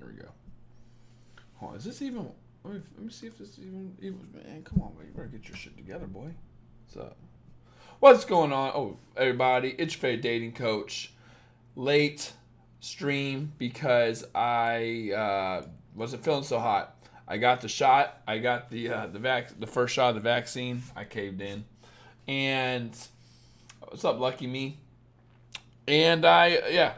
we go. Hold on, is this even? Let me see if this is even. Man, come on, man. You better get your shit together, boy. What's up? What's going on? Oh, everybody, it's your favorite dating coach. Late stream because I wasn't feeling so hot. I got the shot. I got the first shot of the vaccine. I caved in, and what's up, lucky me? And I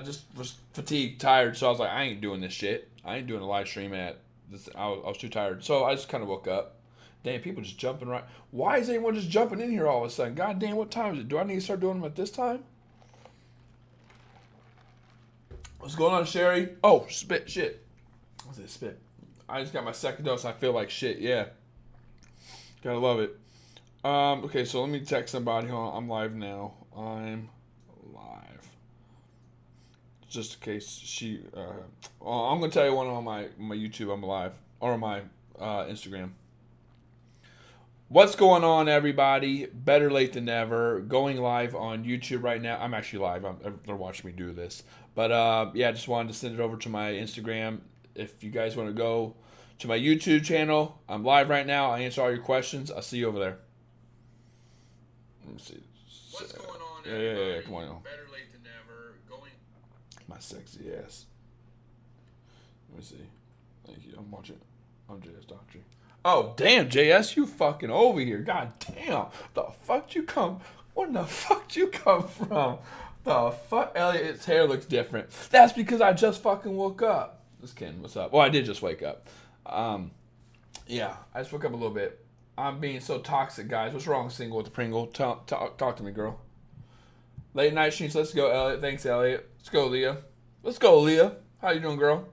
just was fatigued, tired. So I was like, I ain't doing this shit. I ain't doing a live stream at this. I was too tired. So I just kind of woke up. Damn, people just jumping right. Why is everyone just jumping in here all of a sudden? God damn, what time is it? Do I need to start doing them at this time? What's going on, Sherry? Oh, spit shit. What's it? Spit. I just got my second dose. I feel like shit. Yeah. Gotta love it. Okay, so let me text somebody. Hold on. I'm live now. I'm live. Just in case she. I'm gonna tell you one on my YouTube. I'm live or my Instagram. What's going on, everybody? Better late than never. Going live on YouTube right now. I'm actually live. They're watching me do this. But yeah, I just wanted to send it over to my Instagram. If you guys want to go to my YouTube channel, I'm live right now. I answer all your questions. I'll see you over there. Let me see. What's going on, everybody? Yeah. Come on. Better late than never. Going. My sexy ass. Let me see. Thank you. I'm watching. I'm JS Doctor. Oh, damn, JS, you fucking over here. God damn. The fuck you come? Where the fuck you come from? The fuck? Elliot's hair looks different. That's because I just fucking woke up. This Ken, what's up? Well, I did just wake up. Yeah, I just woke up a little bit. I'm being so toxic, guys. What's wrong, single with the Pringle? Talk to me, girl. Late night streams. Let's go, Elliot. Thanks, Elliot. Let's go, Leah. Let's go, Leah. How you doing, girl?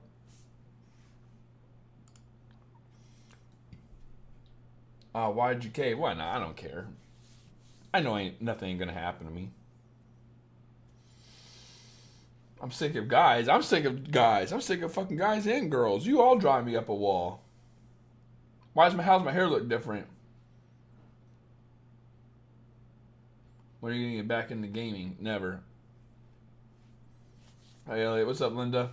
Why'd you cave? Why not? I don't care. I know nothing ain't gonna happen to me. I'm sick of guys. I'm sick of fucking guys and girls. You all drive me up a wall. How's my hair look different? When are you gonna get back into gaming? Never. Hey Elliot, what's up, Linda?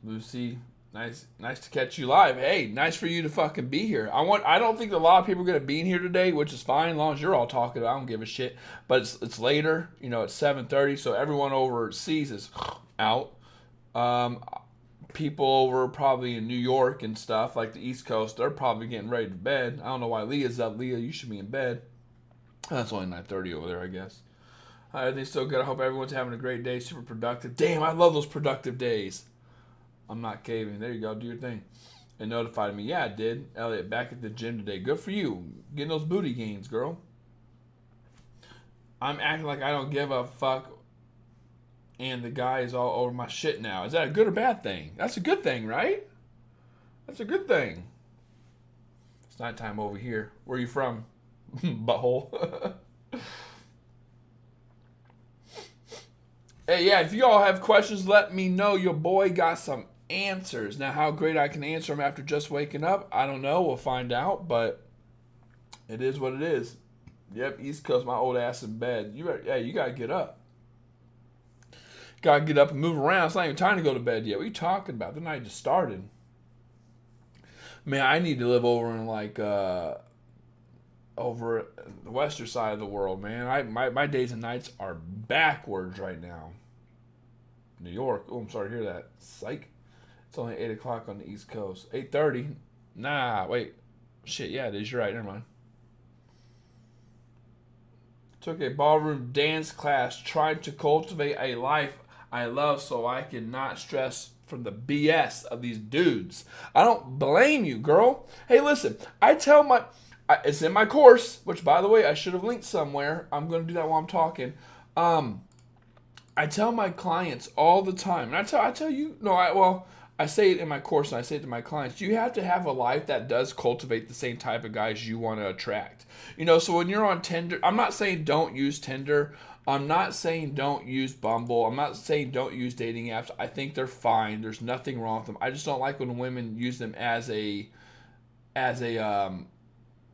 Lucy, nice to catch you live. Hey, nice for you to fucking be here. I don't think a lot of people are gonna be in here today, which is fine as long as you're all talking. I don't give a shit. But it's later, it's 7:30, so everyone overseas is out. People over probably in New York and stuff, like the East Coast, they're probably getting ready to bed. I don't know why Leah's up. Leah, you should be in bed. That's only 9:30 over there, I guess. Everything's still good. I hope everyone's having a great day. Super productive. Damn, I love those productive days. I'm not caving. There you go. Do your thing. It notified me. Yeah, it did. Elliot, back at the gym today. Good for you. Getting those booty gains, girl. I'm acting like I don't give a fuck. And the guy is all over my shit now. Is that a good or bad thing? That's a good thing, right? That's a good thing. It's nighttime over here. Where are you from? Butthole. Hey, yeah, if you all have questions, let me know. Your boy got some answers. Now, how great I can answer them after just waking up, I don't know. We'll find out, but it is what it is. Yep, East Coast, my old ass in bed. You got to get up. Got to get up and move around. It's not even time to go to bed yet. What are you talking about? The night just started. Man, I need to live over in over the western side of the world, man. My days and nights are backwards right now. New York. Oh, I'm sorry to hear that. Psych. It's only 8 o'clock on the East Coast. 8:30. Nah, wait. Shit, yeah, it is. You're right. Never mind. Took a ballroom dance class. Tried to cultivate a life I love so I can not stress from the BS of these dudes. I don't blame you, girl. Hey, listen. It's in my course, which, by the way, I should have linked somewhere. I'm going to do that while I'm talking. I tell my clients all the time, and I tell you, I say it in my course, and I say it to my clients, you have to have a life that does cultivate the same type of guys you want to attract. So when you're on Tinder, I'm not saying don't use Tinder. I'm not saying don't use Bumble. I'm not saying don't use dating apps. I think they're fine. There's nothing wrong with them. I just don't like when women use them as a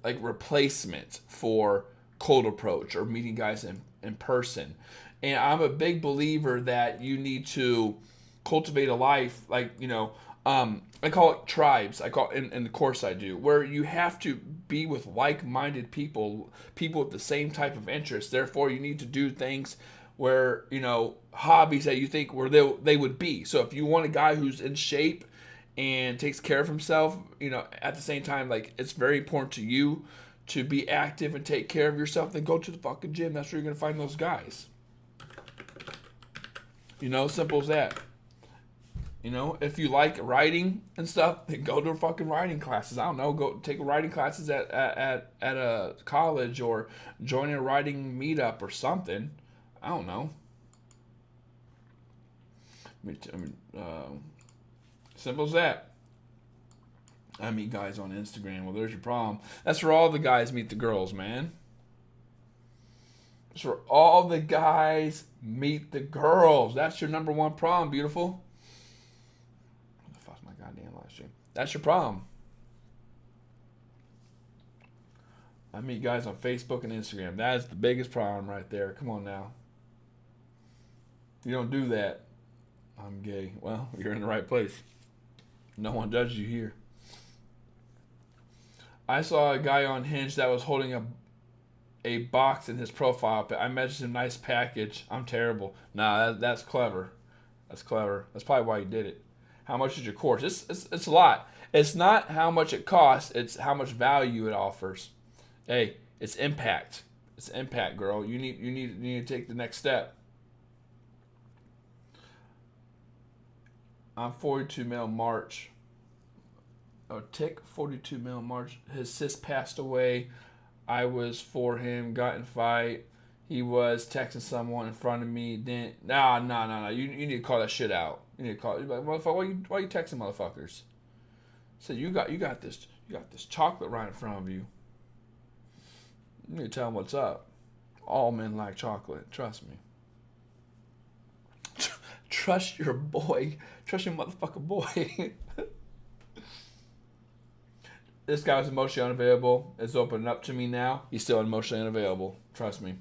replacement for cold approach or meeting guys in person. And I'm a big believer that you need to cultivate a life, like, I call it tribes. I call it, in the course I do, where you have to be with like-minded people, people with the same type of interests. Therefore, you need to do things where, hobbies that you think where they would be. So if you want a guy who's in shape and takes care of himself, at the same time, like, it's very important to you to be active and take care of yourself, then go to the fucking gym. That's where you're going to find those guys. Simple as that. If you like writing and stuff, then go to fucking writing classes. I don't know, go take writing classes at a college, or join a writing meetup or something. I don't know. Simple as that. I meet guys on Instagram. Well, there's your problem. That's where all the guys meet the girls, man. That's where all the guys meet the girls. That's your number one problem, beautiful. What the fuck's my goddamn live stream? That's your problem. I meet guys on Facebook and Instagram. That is the biggest problem right there. Come on now. You don't do that. I'm gay. Well, you're in the right place. No one judges you here. I saw a guy on Hinge that was holding a box in his profile. I messaged him, nice package. I'm terrible. Nah, that's clever. That's clever. That's probably why you did it. How much is your course? It's a lot. It's not how much it costs. It's how much value it offers. Hey, it's impact. It's impact, girl. You need to take the next step. I'm 42 male March. Oh, Tick 42 male March. His sis passed away. I was for him. Got in fight. He was texting someone in front of me. Then nah. You need to call that shit out. You need to call. Like, motherfucker, why you texting motherfuckers? So you got this chocolate right in front of you. You need to tell him what's up. All men like chocolate. Trust me. Trust your boy. Trust your motherfucking boy. This guy was emotionally unavailable. It's opening up to me now. He's still emotionally unavailable. Trust me.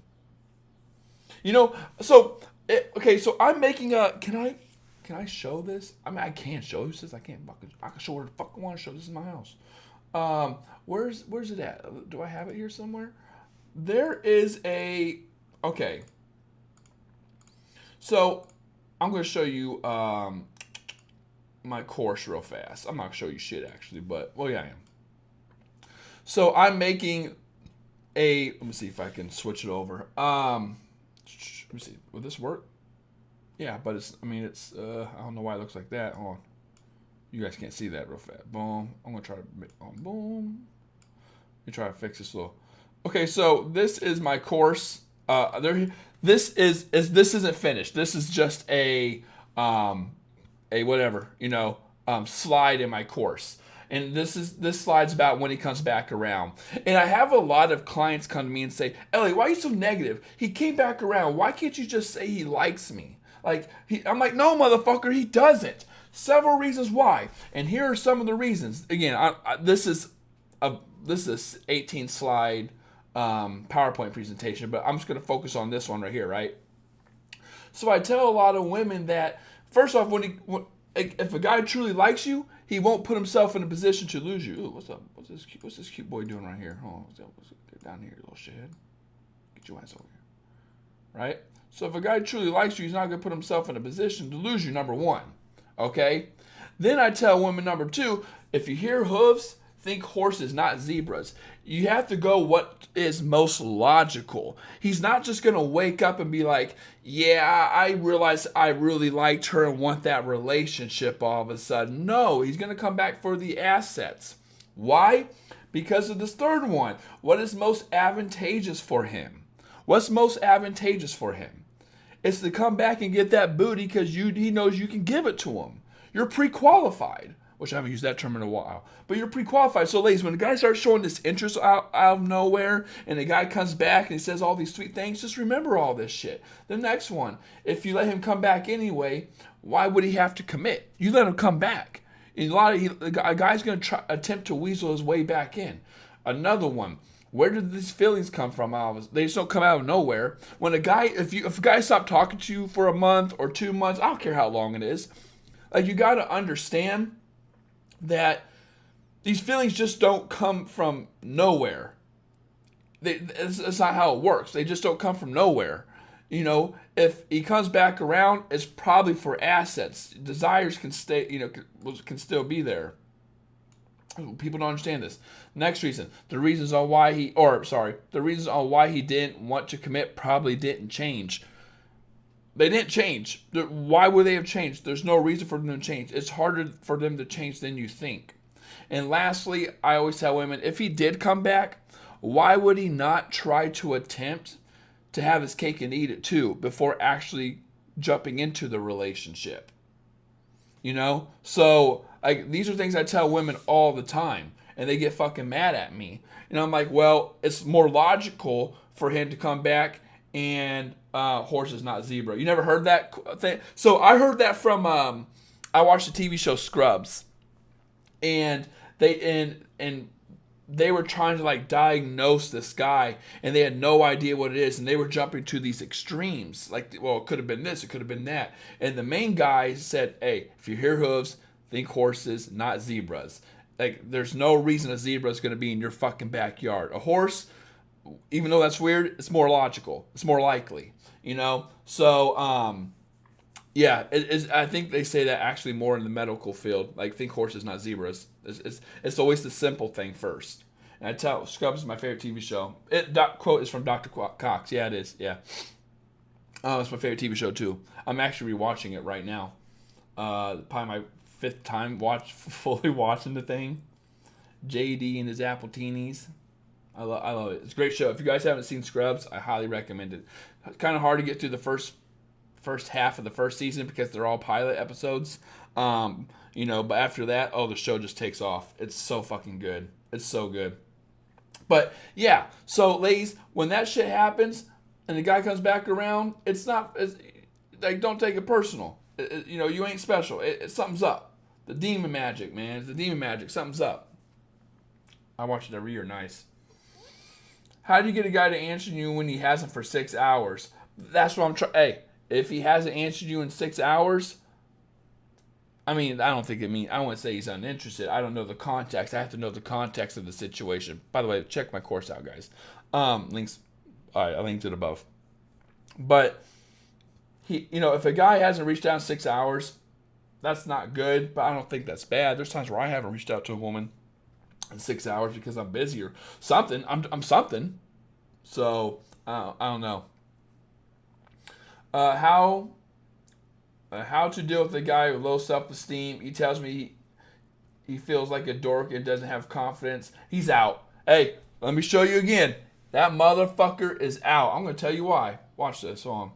So I'm making a. Can I show this? I mean, I can't show this. I can show where the fuck I want to show. This is my house. Where's it at? Do I have it here somewhere? There is a. Okay. So I'm going to show you my course real fast. I'm not going to show you shit actually, but yeah, I am. So I'm making let me see if I can switch it over. Let me see. Will this work? Yeah, but it's I don't know why it looks like that. Hold on. You guys can't see that real fast. Boom. I'm going to try to boom. Let me try to fix this little. Okay, so this is my course. This isn't finished. This is just a whatever, slide in my course. And this slide's about when he comes back around. And I have a lot of clients come to me and say, Elliot, why are you so negative? He came back around. Why can't you just say he likes me? I'm like, no, motherfucker, he doesn't. Several reasons why. And here are some of the reasons. Again, this is 18 slide PowerPoint presentation, but I'm just going to focus on this one right here, right? So I tell a lot of women that, first off, if a guy truly likes you, he won't put himself in a position to lose you. Ooh, what's up? What's this cute boy doing right here? Hold on, get down here, you little shithead. Get your ass over here. Right? So if a guy truly likes you, he's not going to put himself in a position to lose you, number one. Okay? Then I tell women, number two, if you hear hooves, think horses, not zebras. You have to go what is most logical. He's not just going to wake up and be like, yeah, I realized I really liked her and want that relationship all of a sudden. No, he's going to come back for the assets. Why? Because of this third one. What is most advantageous for him? What's most advantageous for him? It's to come back and get that booty because he knows you can give it to him. You're pre-qualified. Which I haven't used that term in a while. But you're pre-qualified. So ladies, when the guy starts showing this interest out of nowhere and the guy comes back and he says all these sweet things, just remember all this shit. The next one, if you let him come back anyway, why would he have to commit? You let him come back. A guy's going to attempt to weasel his way back in. Another one, Where did these feelings come from? They just don't come out of nowhere. When a guy, if a guy stopped talking to you for a month or 2 months, I don't care how long it is. Like, you got to understand that these feelings just don't come from nowhere. It's not how it works. They just don't come from nowhere. You know, if he comes back around, it's probably for assets. Desires can stay, can still be there. People don't understand this. Next reason, the reasons on why he didn't want to commit probably didn't change. They didn't change. Why would they have changed? There's no reason for them to change. It's harder for them to change than you think. And lastly, I always tell women, if he did come back, why would he not try to attempt to have his cake and eat it too before actually jumping into the relationship? So these are things I tell women all the time, and they get fucking mad at me. And I'm like, well, it's more logical for him to come back and horse is not zebra. You never heard that thing? So I heard that from I watched the TV show Scrubs, and they were trying to diagnose this guy, and they had no idea what it is, and they were jumping to these extremes. It could have been this, it could have been that. And the main guy said, hey, if you hear hooves, think horses, not zebras. There's no reason a zebra is going to be in your fucking backyard. A horse, even though that's weird, it's more logical. It's more likely, So, yeah, I think they say that actually more in the medical field. Think horses, not zebras. It's always the simple thing first. And I tell Scrubs is my favorite TV show. Quote is from Dr. Cox. Yeah, it is. Yeah. It's my favorite TV show too. I'm actually rewatching it right now. Probably my 5th time fully watching the thing. JD and his apple teenies. I love it. It's a great show. If you guys haven't seen Scrubs, I highly recommend it. It's kind of hard to get through the first half of the first season because they're all pilot episodes. But after that, the show just takes off. It's so fucking good. It's so good. But yeah, so ladies, when that shit happens and the guy comes back around, don't take it personal. You ain't special. Something's up. The demon magic, man. It's the demon magic. Something's up. I watch it every year. Nice. How do you get a guy to answer you when he hasn't for 6 hours? That's what I'm trying. Hey, if he hasn't answered you in 6 hours, I don't think I wouldn't say he's uninterested. I don't know the context. I have to know the context of the situation. By the way, check my course out, guys. Links, I linked it above. But if a guy hasn't reached out in 6 hours, that's not good. But I don't think that's bad. There's times where I haven't reached out to a woman in 6 hours because I'm busy or something. I'm something. So I don't know. How to deal with a guy with low self-esteem. He tells me he feels like a dork and doesn't have confidence. He's out. Hey, let me show you again. That motherfucker is out. I'm going to tell you why. Watch this. Hold on.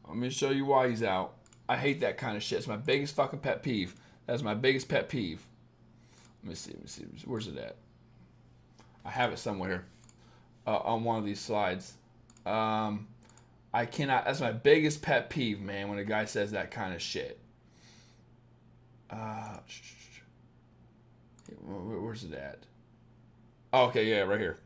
Let me show you why he's out. I hate that kind of shit. It's my biggest fucking pet peeve. That's my biggest pet peeve. Let me see. Where's it at? I have it somewhere on one of these slides. I cannot. That's my biggest pet peeve, man, when a guy says that kind of shit. Where's it at? Oh, okay, yeah, right here.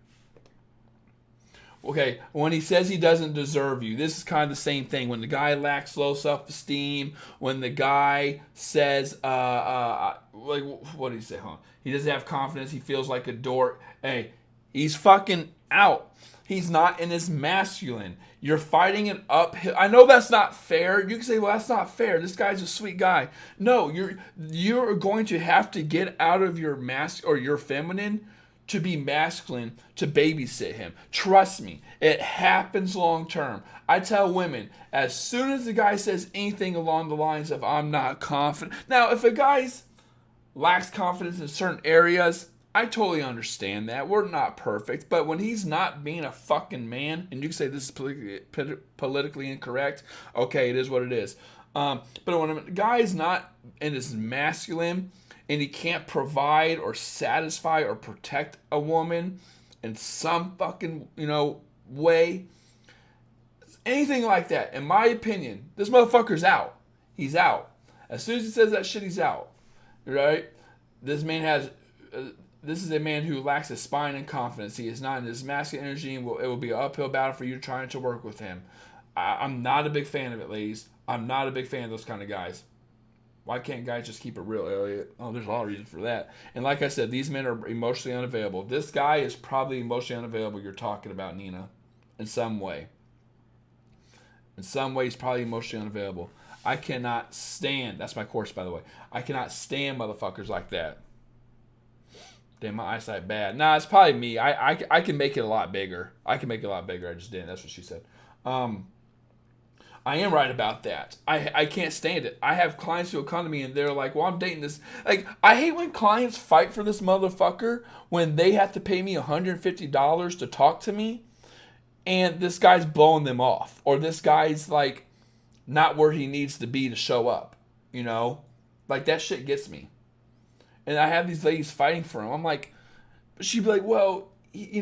Okay, when he says he doesn't deserve you, this is kind of the same thing. When the guy lacks low self-esteem, when the guy says, what did he say? He doesn't have confidence, he feels like a dork. Hey, he's fucking out. He's not in his masculine. You're fighting an uphill. I know that's not fair. You can say, well, that's not fair. This guy's a sweet guy. No, you're going to have to get out of your or your feminine to be masculine to babysit him. Trust me, it happens long term. I tell women, as soon as the guy says anything along the lines of I'm not confident. Now, if a guy lacks confidence in certain areas, I totally understand that. We're not perfect. But when he's not being a fucking man, and you can say this is politically incorrect, okay, it is what it is. But when a guy is not in his masculine, and he can't provide or satisfy or protect a woman in some fucking, way, anything like that, in my opinion, this motherfucker's out. He's out. As soon as he says that shit, he's out. Right? This man has... This is a man who lacks a spine and confidence. He is not in his masculine energy, and it will be an uphill battle for you trying to work with him. I'm not a big fan of it, ladies. I'm not a big fan of those kind of guys. Why can't guys just keep it real, Elliot? Oh, there's a lot of reasons for that. And like I said, these men are emotionally unavailable. This guy is probably emotionally unavailable you're talking about, Nina, in some way. In some way, he's probably emotionally unavailable. I cannot stand, that's my course, by the way. I cannot stand motherfuckers like that. Damn, my eyesight bad. Nah, it's probably me. I can make it a lot bigger. I can make it a lot bigger. I just didn't. That's what she said. I am right about that. I can't stand it. I have clients who will come to me and they're like, well, I'm dating this. Like, I hate when clients fight for this motherfucker when they have to pay me $150 to talk to me and this guy's blowing them off. Or this guy's, like, not where he needs to be to show up. You know? Like, that shit gets me. And I have these ladies fighting for him. I'm like, she'd be like, well, he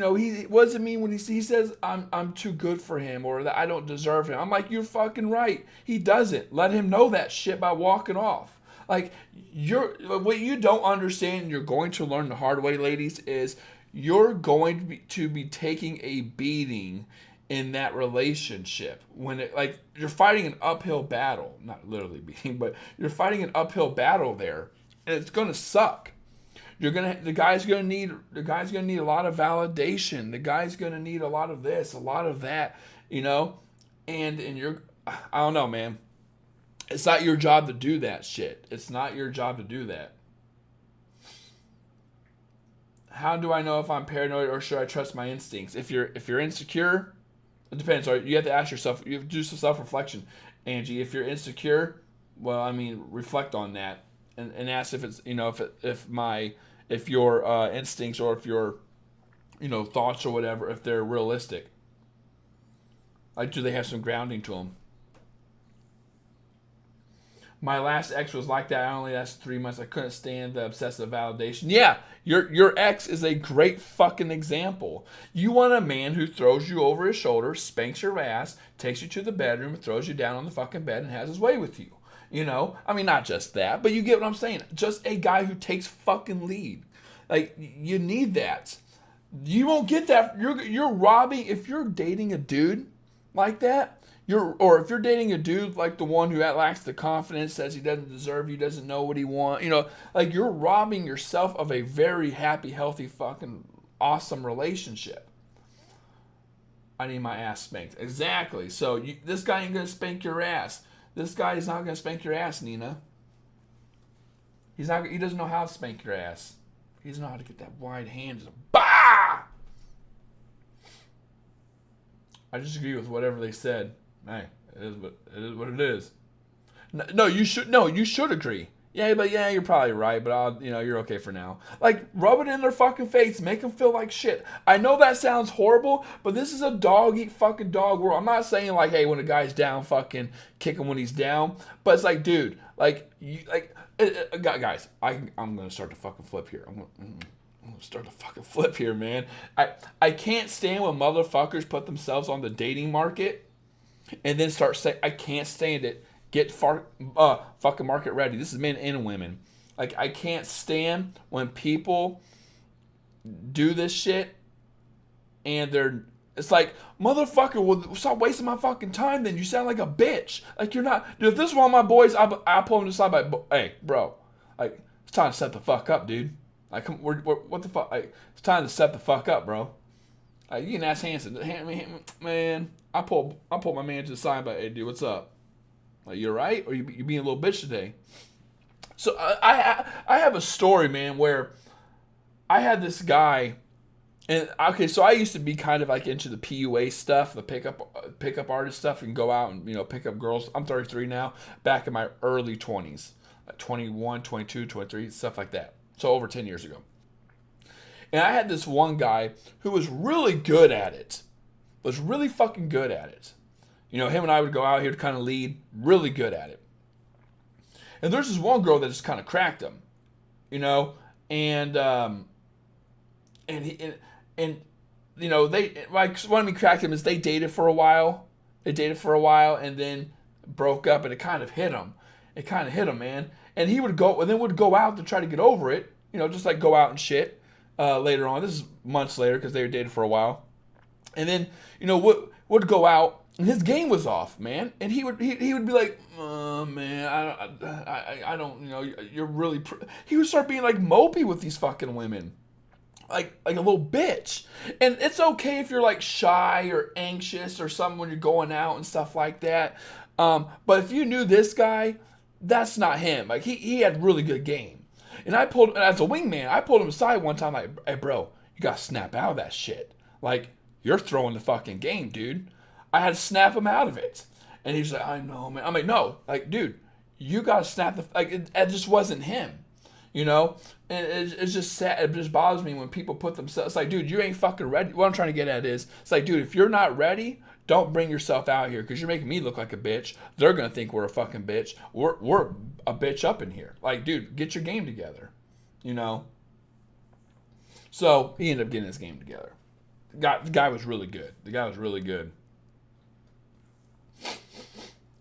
what does it mean when he says I'm too good for him or that I don't deserve him? I'm like, you're fucking right. He doesn't. Let him know that shit by walking off. Like, what you don't understand, you're going to learn the hard way, ladies, is you're going to be taking a beating in that relationship when you're fighting an uphill battle, not literally beating, but you're fighting an uphill battle there, and it's gonna suck. The guy's gonna need a lot of validation. The guy's gonna need a lot of this, a lot of that, and I don't know, man. It's not your job to do that shit. It's not your job to do that. How do I know if I'm paranoid or should I trust my instincts? If you're insecure, it depends. You have to ask yourself. You have to do some self-reflection, Angie. If you're insecure, well, I mean, reflect on that and ask if it's if your instincts or if your thoughts or whatever, if they're realistic. Like, do they have some grounding to them? My last ex was like that. I only lasted 3 months. I couldn't stand the obsessive validation. Yeah, your ex is a great fucking example. You want a man who throws you over his shoulder, spanks your ass, takes you to the bedroom, throws you down on the fucking bed, and has his way with you. I mean, not just that, but you get what I'm saying. Just a guy who takes fucking lead. Like, you need that. You won't get that. You're robbing. If you're dating a dude like that, or if you're dating a dude like the one who lacks the confidence, says he doesn't deserve you, doesn't know what he wants, like, you're robbing yourself of a very happy, healthy, fucking awesome relationship. I need my ass spanked. Exactly. So this guy ain't gonna spank your ass. This guy is not gonna spank your ass, Nina. He doesn't know how to spank your ass. He doesn't know how to get that wide hand. Just bah! I disagree with whatever they said. Hey, it is what it is. No, you should agree. Yeah, but yeah, you're probably right, but you're okay for now. Like, rub it in their fucking face, make them feel like shit. I know that sounds horrible, but this is a dog eat fucking dog world. I'm not saying like, hey, when a guy's down, fucking kick him when he's down, but it's like, dude, guys, I'm gonna start to fucking flip here. I'm gonna start to fucking flip here, man. I can't stand when motherfuckers put themselves on the dating market and then start saying, I can't stand it. Get fucking market ready. This is men and women. Like, I can't stand when people do this shit and it's like, motherfucker, well, stop wasting my fucking time then. You sound like a bitch. Like, you're not. Dude, if this is one of my boys, I pull him to the side like, hey, bro, like, it's time to set the fuck up, dude. Like, what the fuck? Like, it's time to set the fuck up, bro. Like, you can ask Hanson. Man, I pull my man to the side like, hey, dude, what's up? Like, you right? Or you being a little bitch today? So I have a story, man, where I had this guy, and okay, so I used to be kind of like into the PUA stuff, the pickup artist stuff, and go out and pick up girls. I'm 33 now. Back in my early 20s, like 21, 22, 23, stuff like that. So over 10 years ago. And I had this one guy who was really good at it. Was really fucking good at it. Him and I would go out here to kind of lead, really good at it. And there's this one girl that just kind of cracked him, and they, like, what I mean cracked him is they dated for a while. And then broke up, and it kind of hit him. It kind of hit him, man. And he would go out to try to get over it, just like go out and shit. later on. This is months later because they were dated for a while. And then, would go out and his game was off, man. And he would be like, man, I don't, you're really. He would start being like mopey with these fucking women. Like a little bitch. And it's okay if you're like shy or anxious or something when you're going out and stuff like that. But if you knew this guy, that's not him. Like he had really good game. And as a wingman, I pulled him aside one time like, hey bro, you gotta snap out of that shit. Like, you're throwing the fucking game, dude. I had to snap him out of it. And he's like, I know, man. I'm like, no, like, dude, you gotta snap it just wasn't him. And it's just sad. It just bothers me when people put themselves. It's like, dude, you ain't fucking ready. What I'm trying to get at is, it's like, dude, if you're not ready, don't bring yourself out here because you're making me look like a bitch. They're gonna think we're a fucking bitch. We're a bitch up in here. Like, dude, get your game together. So he ended up getting his game together. The guy was really good.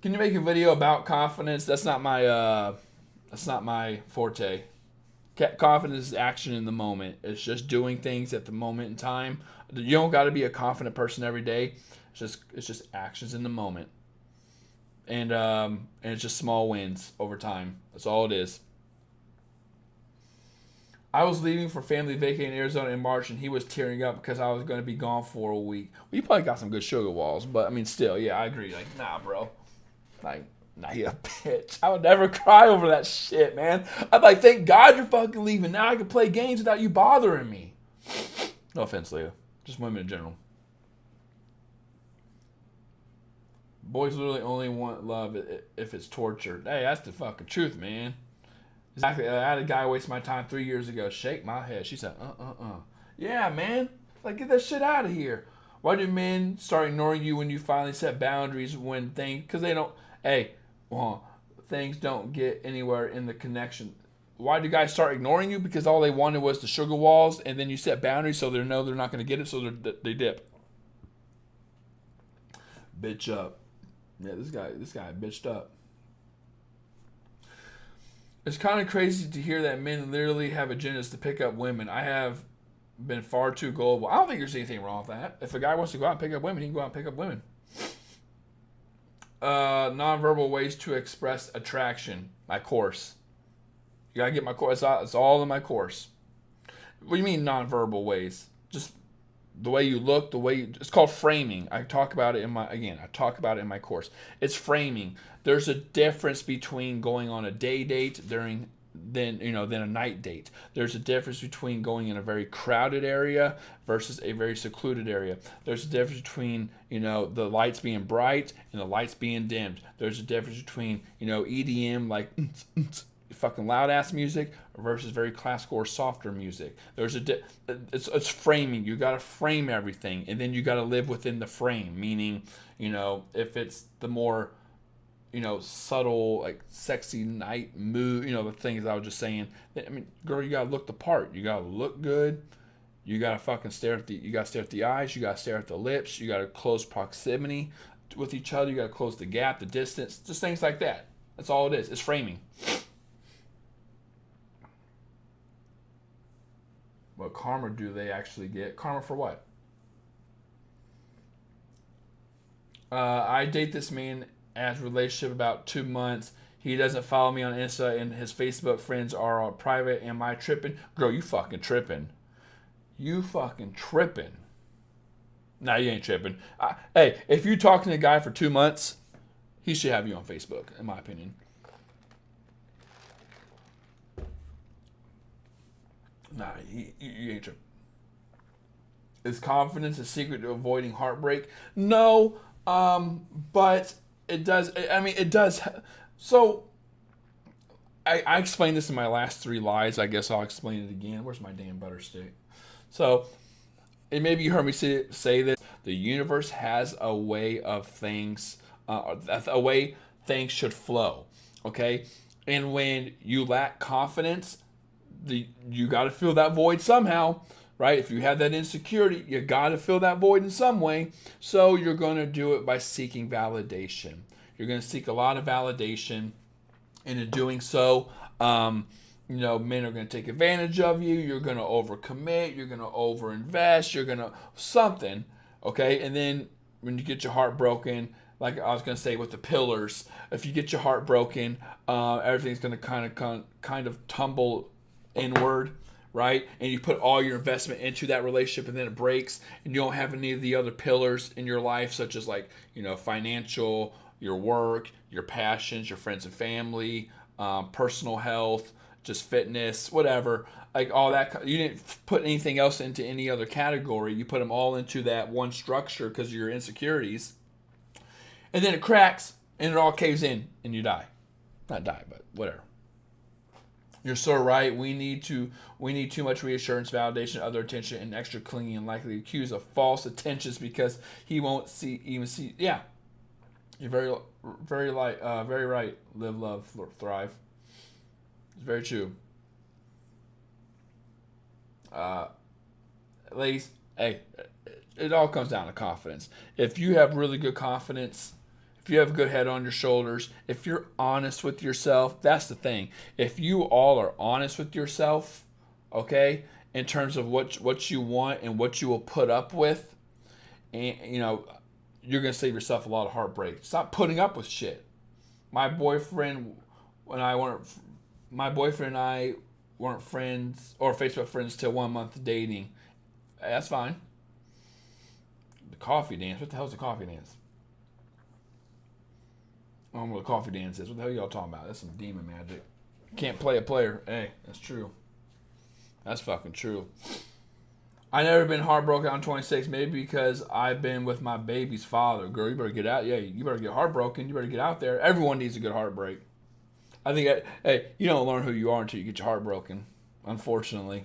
Can you make a video about confidence? That's not my forte. Confidence is action in the moment. It's just doing things at the moment in time. You don't got to be a confident person every day. It's just actions in the moment, and it's just small wins over time. That's all it is. I was leaving for family vacation in Arizona in March, and he was tearing up because I was going to be gone for a week. Well, you probably got some good sugar walls, but I mean, still, yeah, I agree. Like, nah, bro, like. Nah, you a bitch. I would never cry over that shit, man. I'd like, thank God you're fucking leaving. Now I can play games without you bothering me. No offense, Leah. Just women in general. Boys literally only want love if it's torture. Hey, that's the fucking truth, man. Exactly. I had a guy waste my time 3 years ago. Shake my head. She said, Yeah, man. Like, get that shit out of here. Why do men start ignoring you when you finally set boundaries because they don't, things don't get anywhere in the connection. Why do guys start ignoring you? Because all they wanted was the sugar walls, and then you set boundaries so they know they're not going to get it, so they dip. Bitch up. Yeah, this guy bitched up. It's kind of crazy to hear that men literally have agendas to pick up women. I have been far too gullible. I don't think there's anything wrong with that. If a guy wants to go out and pick up women, he can go out and pick up women. Nonverbal ways to express attraction. My course. You gotta get my course. It's all in my course. What do you mean nonverbal ways? Just the way you look, it's called framing. I talk about it in my course. It's framing. There's a difference between going on a day date than a night date. There's a difference between going in a very crowded area versus a very secluded area. There's a difference between, the lights being bright and the lights being dimmed. There's a difference between, EDM, like fucking loud ass music versus very classical or softer music. It's framing. You got to frame everything, and then you got to live within the frame, meaning, if it's the more subtle, like sexy night mood, the things I was just saying. I mean, girl, you gotta look the part. You gotta look good. You gotta fucking stare at the eyes. You gotta stare at the lips. You gotta close proximity with each other. You gotta close the gap, the distance, just things like that. That's all it is. It's framing. What karma do they actually get? Karma for what? I date this man as relationship about 2 months. He doesn't follow me on Insta, and his Facebook friends are all private. Am I tripping? Girl, you fucking tripping. Nah, you ain't tripping. Hey, if you're talking to a guy for 2 months, he should have you on Facebook, in my opinion. Nah, you ain't tripping. Is confidence a secret to avoiding heartbreak? No, but it does. I mean, it does. So, I explained this in my last 3 lives. I guess I'll explain it again. Where's my damn butter stick? So, and maybe you heard me say this. The universe has a way of things, a way things should flow. Okay, and when you lack confidence, you got to fill that void somehow. Right? If you have that insecurity, you got to fill that void in some way. So you're going to do it by seeking validation. You're going to seek a lot of validation. And in doing so, Men are going to take advantage of you. You're going to overcommit. You're going to overinvest. You're going to something, okay? And then when you get your heart broken, like I was going to say with the pillars, if you get your heart broken, everything's going to kind of tumble inward, right? And you put all your investment into that relationship, and then it breaks, and you don't have any of the other pillars in your life, such as financial, your work, your passions, your friends and family, personal health, just fitness, whatever, like all that. You didn't put anything else into any other category. You put them all into that one structure because of your insecurities. And then it cracks and it all caves in and you die. Not die, but whatever. You're so right. We need too much reassurance, validation, other attention, and extra clinging, and likely accused of false attentions because he won't even see. Yeah, you're very right. Live, love, thrive. It's very true. Ladies, hey, it all comes down to confidence. If you have really good confidence, if you have a good head on your shoulders, if you're honest with yourself, that's the thing. If you all are honest with yourself, okay, in terms of what you want and what you will put up with, and you're gonna save yourself a lot of heartbreak. Stop putting up with shit. My boyfriend and I weren't friends or Facebook friends till 1 month of dating. That's fine. The coffee dance. What the hell's the coffee dance? I don't know what a coffee dance is. What the hell are y'all talking about? That's some demon magic. Can't play a player. Hey, that's true. That's fucking true. I never been heartbroken on 26, maybe because I've been with my baby's father. Girl, you better get out. Yeah, you better get heartbroken. You better get out there. Everyone needs a good heartbreak. I think, hey, you don't learn who you are until you get your heart broken, unfortunately.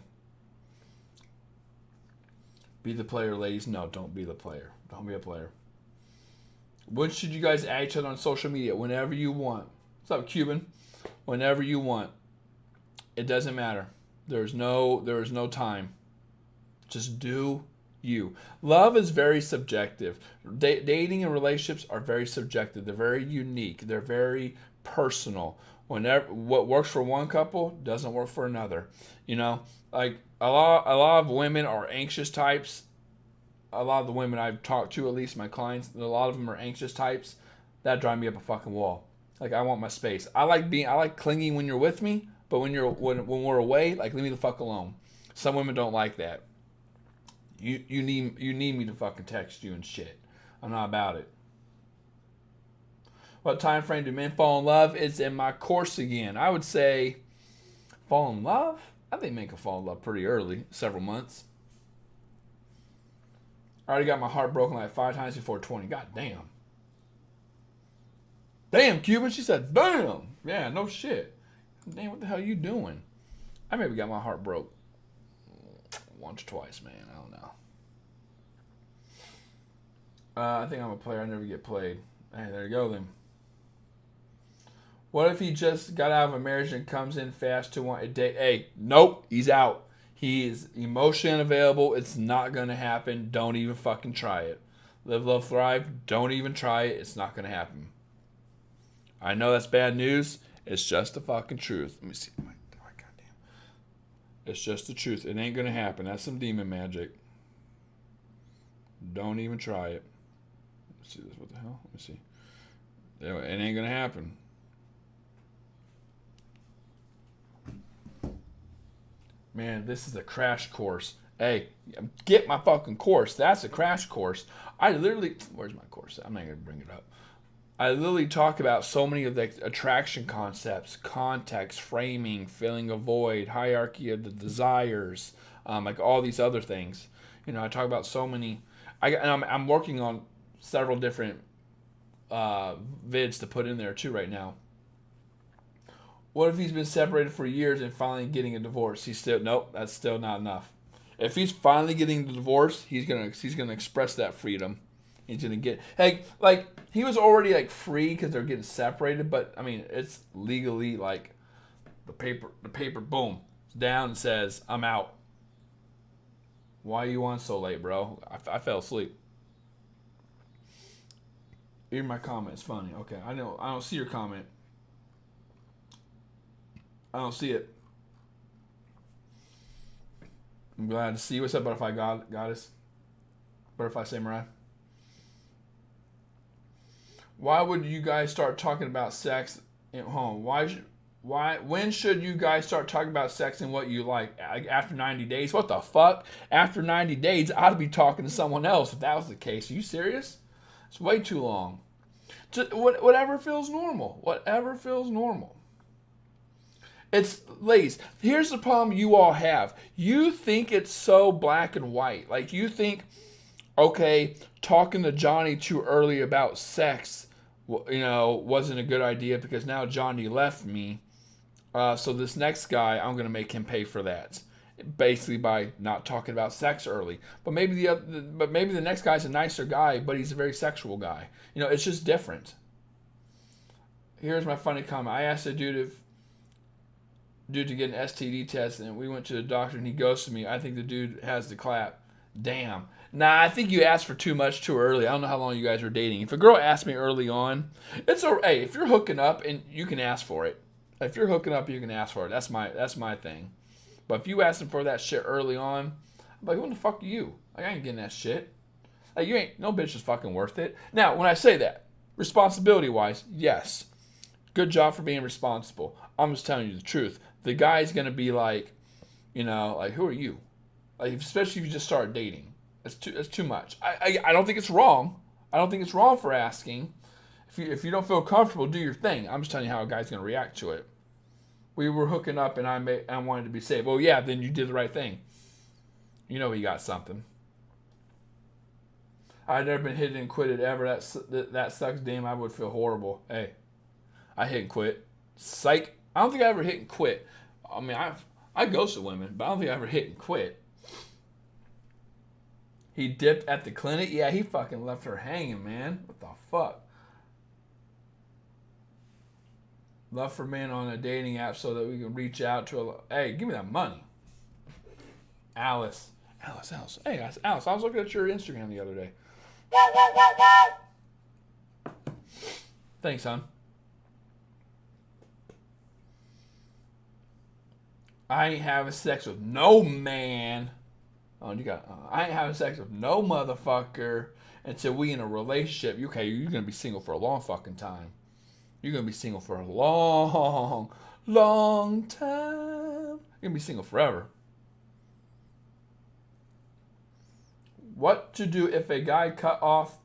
Be the player, ladies. No, don't be the player. Don't be a player. When should you guys add each other on social media? Whenever you want. What's up, Cuban? Whenever you want. It doesn't matter. There is no time. Just do you. Love is very subjective. Dating and relationships are very subjective. They're very unique. They're very personal. Whenever what works for one couple doesn't work for another. Like a lot of women are anxious types. A lot of the women I've talked to, at least my clients, a lot of them are anxious types. That drives me up a fucking wall. Like, I want my space. I like clinging when you're with me, but when we're away, like, leave me the fuck alone. Some women don't like that. You need me to fucking text you and shit. I'm not about it. What time frame do men fall in love? It's in my course again. I would say fall in love? I think men can fall in love pretty early, several months. I already got my heart broken like 5 times before 20. God damn. Damn, Cuban. She said, damn. Yeah, no shit. Damn, what the hell are you doing? I maybe got my heart broke once or twice, man. I don't know. I think I'm a player. I never get played. Hey, there you go then. What if he just got out of a marriage and comes in fast to want a date? Hey, nope. He's out. He is emotionally unavailable. It's not going to happen. Don't even fucking try it. Live, love, thrive. Don't even try it. It's not going to happen. I know that's bad news. It's just the fucking truth. Let me see. Goddamn. It's just the truth. It ain't going to happen. That's some demon magic. Don't even try it. Let's see this. What the hell? Let me see. It ain't going to happen. Man, this is a crash course. Hey, get my fucking course. That's a crash course. Where's my course? I'm not going to bring it up. I literally talk about so many of the attraction concepts, context, framing, filling a void, hierarchy of the desires, like all these other things. I talk about so many. I'm working on several different vids to put in there too right now. What if he's been separated for years and finally getting a divorce? Nope, that's still not enough. If he's finally getting the divorce, he's gonna express that freedom. He's gonna get he was already free because they're getting separated, but I mean it's legally the paper boom, it's down and says I'm out. Why are you on so late, bro? I fell asleep. Read my comment. It's funny. Okay, I know. I don't see your comment. I don't see it. I'm glad to see you. What's up, Butterfly Goddess? Butterfly Samurai. Why would you guys start talking about sex at home? When should you guys start talking about sex and what you like? After 90 days? What the fuck? After 90 days, I'd be talking to someone else if that was the case. Are you serious? It's way too long. Just whatever feels normal. Whatever feels normal. It's, ladies, here's the problem you all have. You think it's so black and white. Like, you think, okay, talking to Johnny too early about sex, wasn't a good idea because now Johnny left me. So this next guy, I'm going to make him pay for that. Basically by not talking about sex early. But maybe the next guy's a nicer guy, but he's a very sexual guy. It's just different. Here's my funny comment. I asked a dude to get an STD test, and we went to the doctor, and he ghosted me. I think the dude has the clap. Damn. Nah, I think you asked for too much too early. I don't know how long you guys were dating. If a girl asked me early on, hey, if you're hooking up, and you can ask for it. If you're hooking up, you can ask for it. That's my thing. But if you asking for that shit early on, I'm like, what the fuck are you? Like, I ain't getting that shit. Like, no bitch is fucking worth it. Now, when I say that, responsibility-wise, yes. Good job for being responsible. I'm just telling you the truth. The guy's going to be like, like, who are you? Like, especially if you just start dating. It's too much. I don't think it's wrong. I don't think it's wrong for asking. If you don't feel comfortable, do your thing. I'm just telling you how a guy's going to react to it. We were hooking up, and I wanted to be safe. Well, yeah, then you did the right thing. He got something. I've never been hit and quitted ever. That sucks. Damn, I would feel horrible. Hey, I hit and quit. Psych. I don't think I ever hit and quit. I mean, I ghosted women, but I don't think I ever hit and quit. He dipped at the clinic. Yeah, he fucking left her hanging, man. What the fuck? Love for men on a dating app so that we can reach out to hey, give me that money. Alice. Hey, Alice, I was looking at your Instagram the other day. Thanks, hon. I ain't having sex with no man. I ain't having sex with no motherfucker until we in a relationship. You're gonna be single for a long fucking time. You're gonna be single for a long, long time. You're gonna be single forever. What to do if a guy cut off?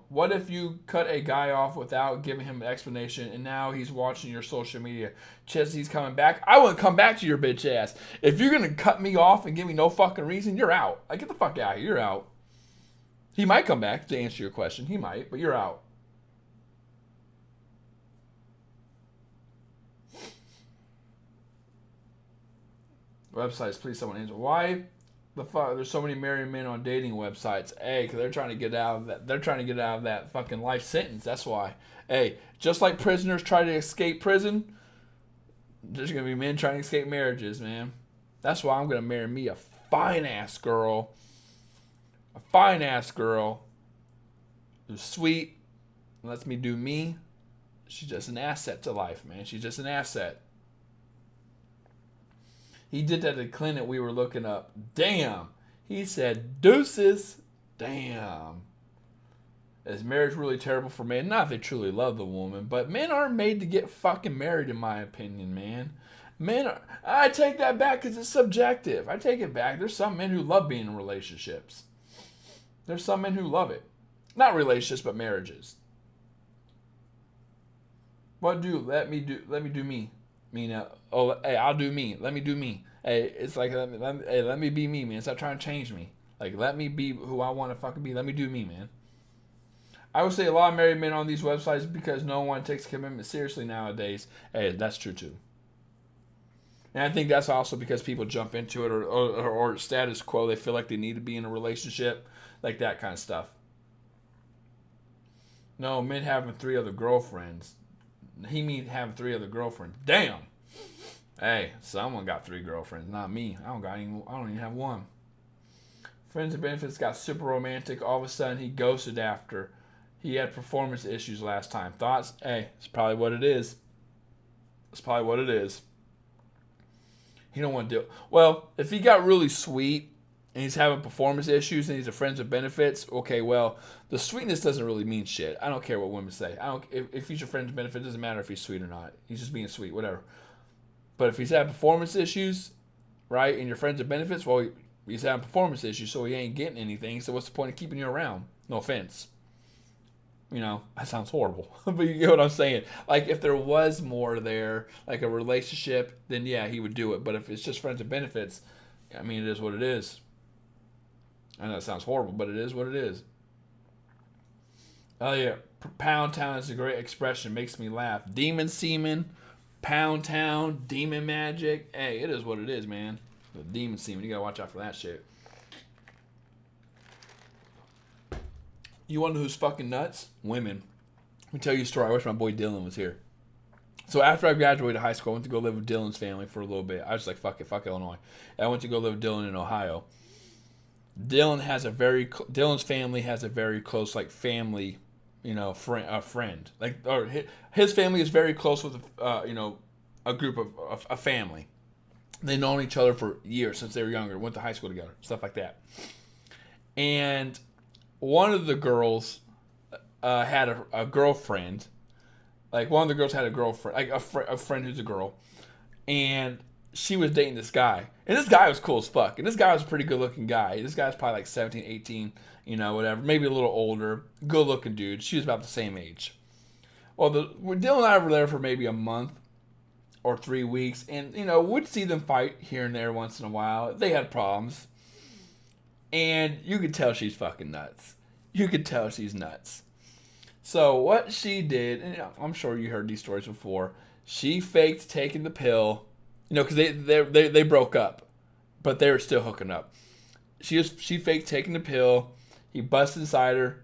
What if you cut a guy off without giving him an explanation, and now he's watching your social media? Chances he's coming back. I wouldn't come back to your bitch ass. If you're gonna cut me off and give me no fucking reason, you're out. Like, get the fuck out of here. You're out. He might come back to answer your question. He might, but you're out. Websites, please, someone answer. Why the fuck? There's so many married men on dating websites. Hey, because they're trying to get out of that. They're trying to get out of that fucking life sentence. That's why. Hey, just like prisoners try to escape prison, there's gonna be men trying to escape marriages, man. That's why I'm gonna marry me a fine ass girl. A fine ass girl who's sweet, lets me do me. She's just an asset to life, man. She's just an asset. He did that at the clinic we were looking up. Damn. He said, deuces. Damn. Is marriage really terrible for men? Not if they truly love the woman, but men aren't made to get fucking married, in my opinion, man. I take that back because it's subjective. I take it back. There's some men who love being in relationships. There's some men who love it. Not relationships, but marriages. Let me do me. Hey, I'll do me. Let me do me. Hey, it's like, let me be me, man. Stop trying to change me. Like, let me be who I want to fucking be. Let me do me, man. I would say a lot of married men on these websites because no one takes commitment seriously nowadays. Hey, that's true too. And I think that's also because people jump into it or status quo. They feel like they need to be in a relationship, like that kind of stuff. No, men having 3 other girlfriends. He mean having 3 other girlfriends. Damn. Hey, someone got 3 girlfriends, not me. I don't even have one. Friends and benefits got super romantic. All of a sudden, he ghosted after. He had performance issues last time. Thoughts? Hey, it's probably what it is. It's probably what it is. He don't want to do it. Well, if he got really sweet and he's having performance issues and he's a friends with benefits, okay, well, the sweetness doesn't really mean shit. I don't care what women say. I don't if he's your friends with benefits, it doesn't matter if he's sweet or not. He's just being sweet, whatever. But if he's having performance issues, right, and your friends with benefits, well, he's having performance issues, so he ain't getting anything. So what's the point of keeping you around? No offense. You know, that sounds horrible. But you get what I'm saying. Like, if there was more there, like a relationship, then yeah, he would do it. But if it's just friends with benefits, I mean, it is what it is. I know it sounds horrible, but it is what it is. Oh, yeah. Pound Town is a great expression. Makes me laugh. Demon semen, Pound Town, demon magic. Hey, it is what it is, man. The demon semen. You gotta watch out for that shit. You want to know who's fucking nuts? Women. Let me tell you a story. I wish my boy Dylan was here. So after I graduated high school, I went to go live with Dylan's family for a little bit. I was like, fuck it, fuck Illinois. And I went to go live with Dylan in Ohio. Dylan's family has a very close, like, family, you know, friend. Like, or his family is very close with, you know, a group of a family. They've known each other for years since they were younger. Went to high school together, stuff like that. And one of the girls had a girlfriend. Like, one of the girls had a girlfriend, like a friend who's a girl. And she was dating this guy. And this guy was cool as fuck. And this guy was a pretty good-looking guy. This guy's probably like 17, 18, you know, whatever. Maybe a little older. Good-looking dude. She was about the same age. Well, Dylan and I were there for maybe a month or 3 weeks. And, you know, we'd see them fight here and there once in a while. They had problems. And you could tell she's fucking nuts. You could tell she's nuts. So what she did, and I'm sure you heard these stories before, she faked taking the pill, you know, because they broke up, but they were still hooking up. She faked taking the pill. He busted inside her.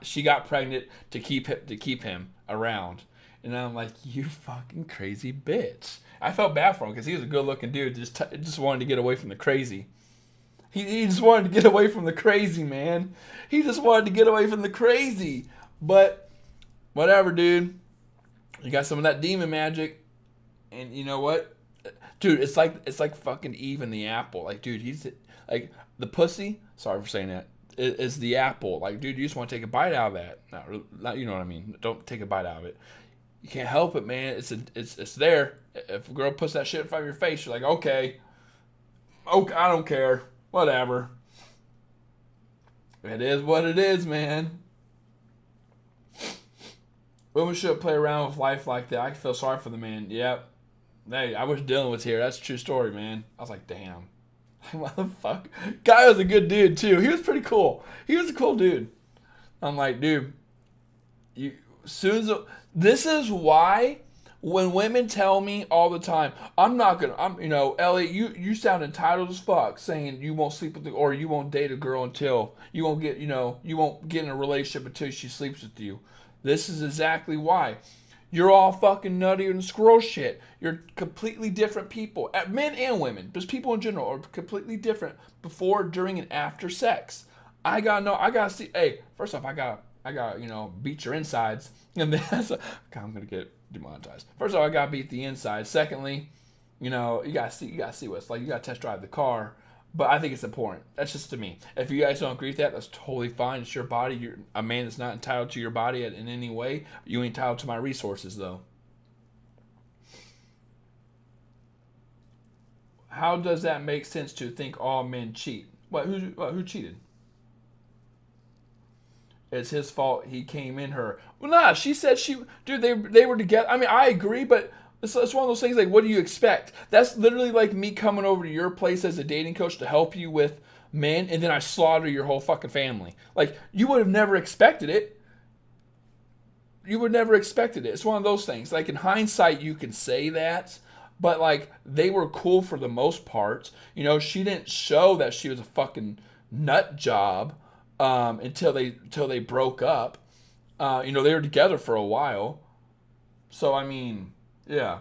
She got pregnant to keep him around. And I'm like, you fucking crazy bitch. I felt bad for him because he was a good looking dude. Just wanted to get away from the crazy. He just wanted to get away from the crazy, man. He just wanted to get away from the crazy. But whatever, dude. You got some of that demon magic. And you know what? Dude, it's like fucking Eve and the apple. Like, dude, he's like the pussy. Sorry for saying that. Is the apple. Like, dude, you just want to take a bite out of that. Not, you know what I mean. Don't take a bite out of it. You can't help it, man. It's there. If a girl puts that shit in front of your face, you're like, okay, I don't care. Whatever. It is what it is, man. Women shouldn't play around with life like that. I feel sorry for the man. Yep. Hey, I wish Dylan was here. That's a true story, man. I was like, damn. What the fuck? Guy was a good dude, too. He was pretty cool. He was a cool dude. I'm like, dude, this is why when women tell me all the time, Elliot, you sound entitled as fuck saying you won't sleep with or you won't date a girl until you won't get in a relationship until she sleeps with you. This is exactly why. You're all fucking nuttier than squirrel shit. You're completely different people. Men and women, just people in general, are completely different before, during, and after sex. I gotta see. Hey, first off, I gotta beat your insides, and then I'm gonna get demonetized. First off, I gotta beat the inside. Secondly, you gotta see what it's like. You gotta test drive the car. But I think it's important. That's just to me. If you guys don't agree with that, that's totally fine. It's your body. You're a man that's not entitled to your body in any way. You ain't entitled to my resources, though. How does that make sense to think all men cheat? Who cheated? It's his fault he came in her. Well, nah, she said they were together. I mean, I agree, but it's one of those things like, what do you expect? That's literally like me coming over to your place as a dating coach to help you with men, and then I slaughter your whole fucking family. Like, you would have never expected it. You would never expected it. It's one of those things. Like, in hindsight, you can say that, but like, they were cool for the most part. She didn't show that she was a fucking nut job until they broke up. They were together for a while. So, I mean, yeah.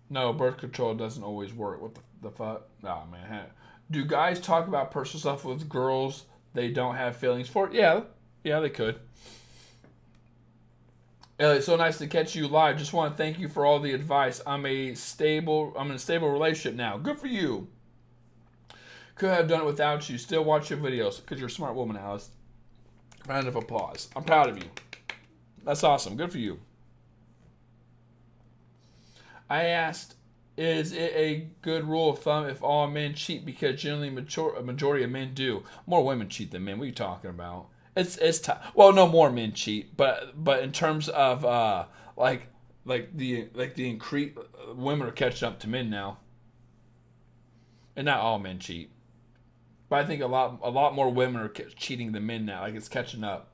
No, birth control doesn't always work. What the fuck? Nah, man. Do guys talk about personal stuff with girls they don't have feelings for? Yeah, they could. Elliot, so nice to catch you live. Just want to thank you for all the advice. I'm in a stable relationship now. Good for you. Could have done it without you. Still watch your videos because you're a smart woman, Alice. Round of applause. I'm proud of you. That's awesome. Good for you. I asked, is it a good rule of thumb if all men cheat? Because generally a majority of men do. More women cheat than men. What are you talking about? It's tough. Well, no, more men cheat, but in terms of like the increase, women are catching up to men now, and not all men cheat. But I think a lot more women are cheating than men now. Like it's catching up.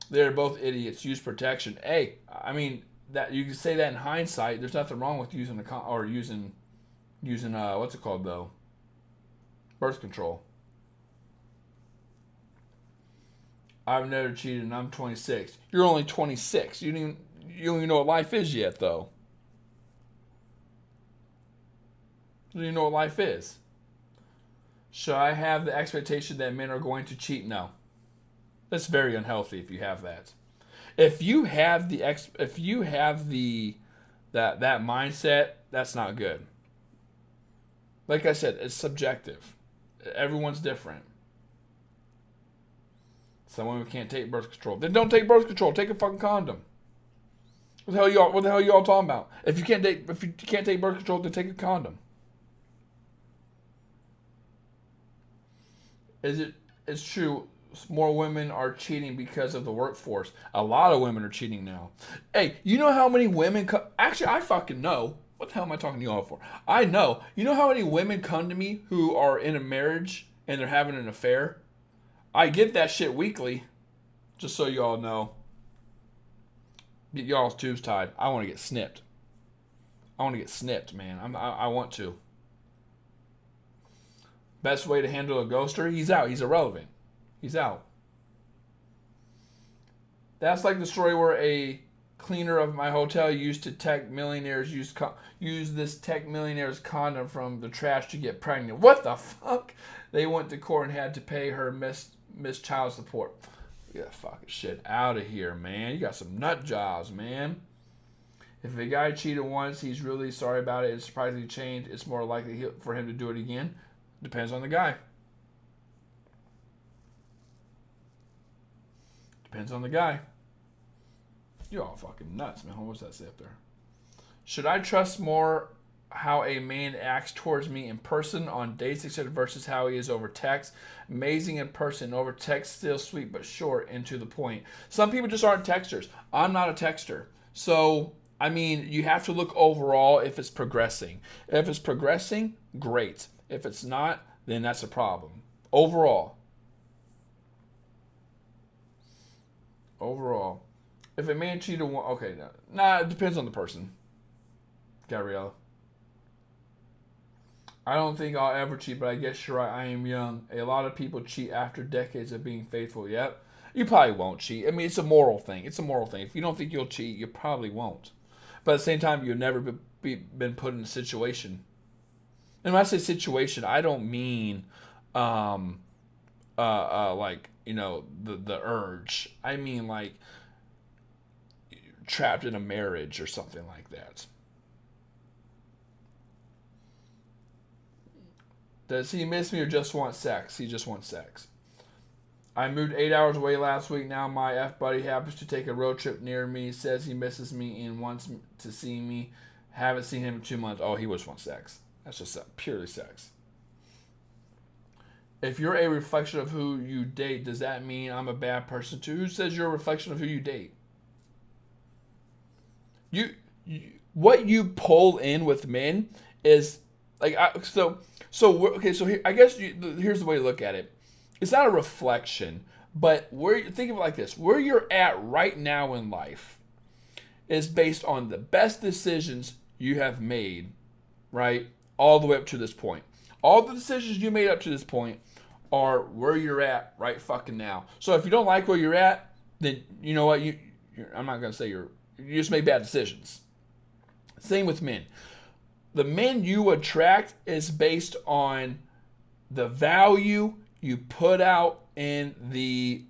They're both idiots. Use protection. Hey, I mean that you can say that in hindsight. There's nothing wrong with using using what's it called though? Birth control. I've never cheated and I'm 26. You're only 26. You don't even know what life is yet though. You don't even know what life is. Should I have the expectation that men are going to cheat? No. That's very unhealthy if you have that. If you have that mindset, that's not good. Like I said, it's subjective. Everyone's different. Some women can't take birth control. Then don't take birth control. Take a fucking condom. What the hell y'all talking about? If you can't take birth control, then take a condom. It's true. More women are cheating because of the workforce. A lot of women are cheating now. Hey, you know how many women actually, I fucking know. What the hell am I talking to you all for? I know. You know how many women come to me who are in a marriage and they're having an affair? I get that shit weekly. Just so y'all know. Get y'all's tubes tied. I want to get snipped. I want to get snipped, man. I want to. Best way to handle a ghoster? He's out. He's irrelevant. He's out. That's like the story where a cleaner of my hotel used to tech millionaires use this tech millionaire's condom from the trash to get pregnant. What the fuck? They went to court and had to pay her missed child support. Get that fucking shit out of here, man. You got some nut jobs, man. If a guy cheated once, he's really sorry about it and surprisingly changed, it's more likely for him to do it again. Depends on the guy. Depends on the guy. You're all fucking nuts, man. What's that say up there? Should I trust more how a man acts towards me in person on dates, etc., versus how he is over text? Amazing in person, over text still sweet but short and to the point. Some people just aren't texters. I'm not a texter. So, I mean, you have to look overall if it's progressing. If it's progressing, great. If it's not, then that's a problem. Overall. If a man cheated okay, it depends on the person. Gabriella. I don't think I'll ever cheat, but I guess you're right. I am young. A lot of people cheat after decades of being faithful. Yep. You probably won't cheat. I mean, it's a moral thing. If you don't think you'll cheat, you probably won't. But at the same time, you've never been put in a situation. And when I say situation, I don't mean like, you know, the urge. I mean like trapped in a marriage or something like that. Does he miss me or just want sex? He just wants sex. I moved 8 hours away last week. Now my F buddy happens to take a road trip near me. Says he misses me and wants to see me. Haven't seen him in 2 months. Oh, he just wants sex. That's just purely sex. If you're a reflection of who you date, does that mean I'm a bad person too? Who says you're a reflection of who you date? What you pull in with men is like here, I guess here's the way to look at it. It's not a reflection, but think of it like this: where you're at right now in life is based on the best decisions you have made, right, all the way up to this point. All the decisions you made up to this point are where you're at right fucking now. So if you don't like where you're at, then you know what? I'm not gonna say you just made bad decisions. Same with men. The men you attract is based on the value you put out the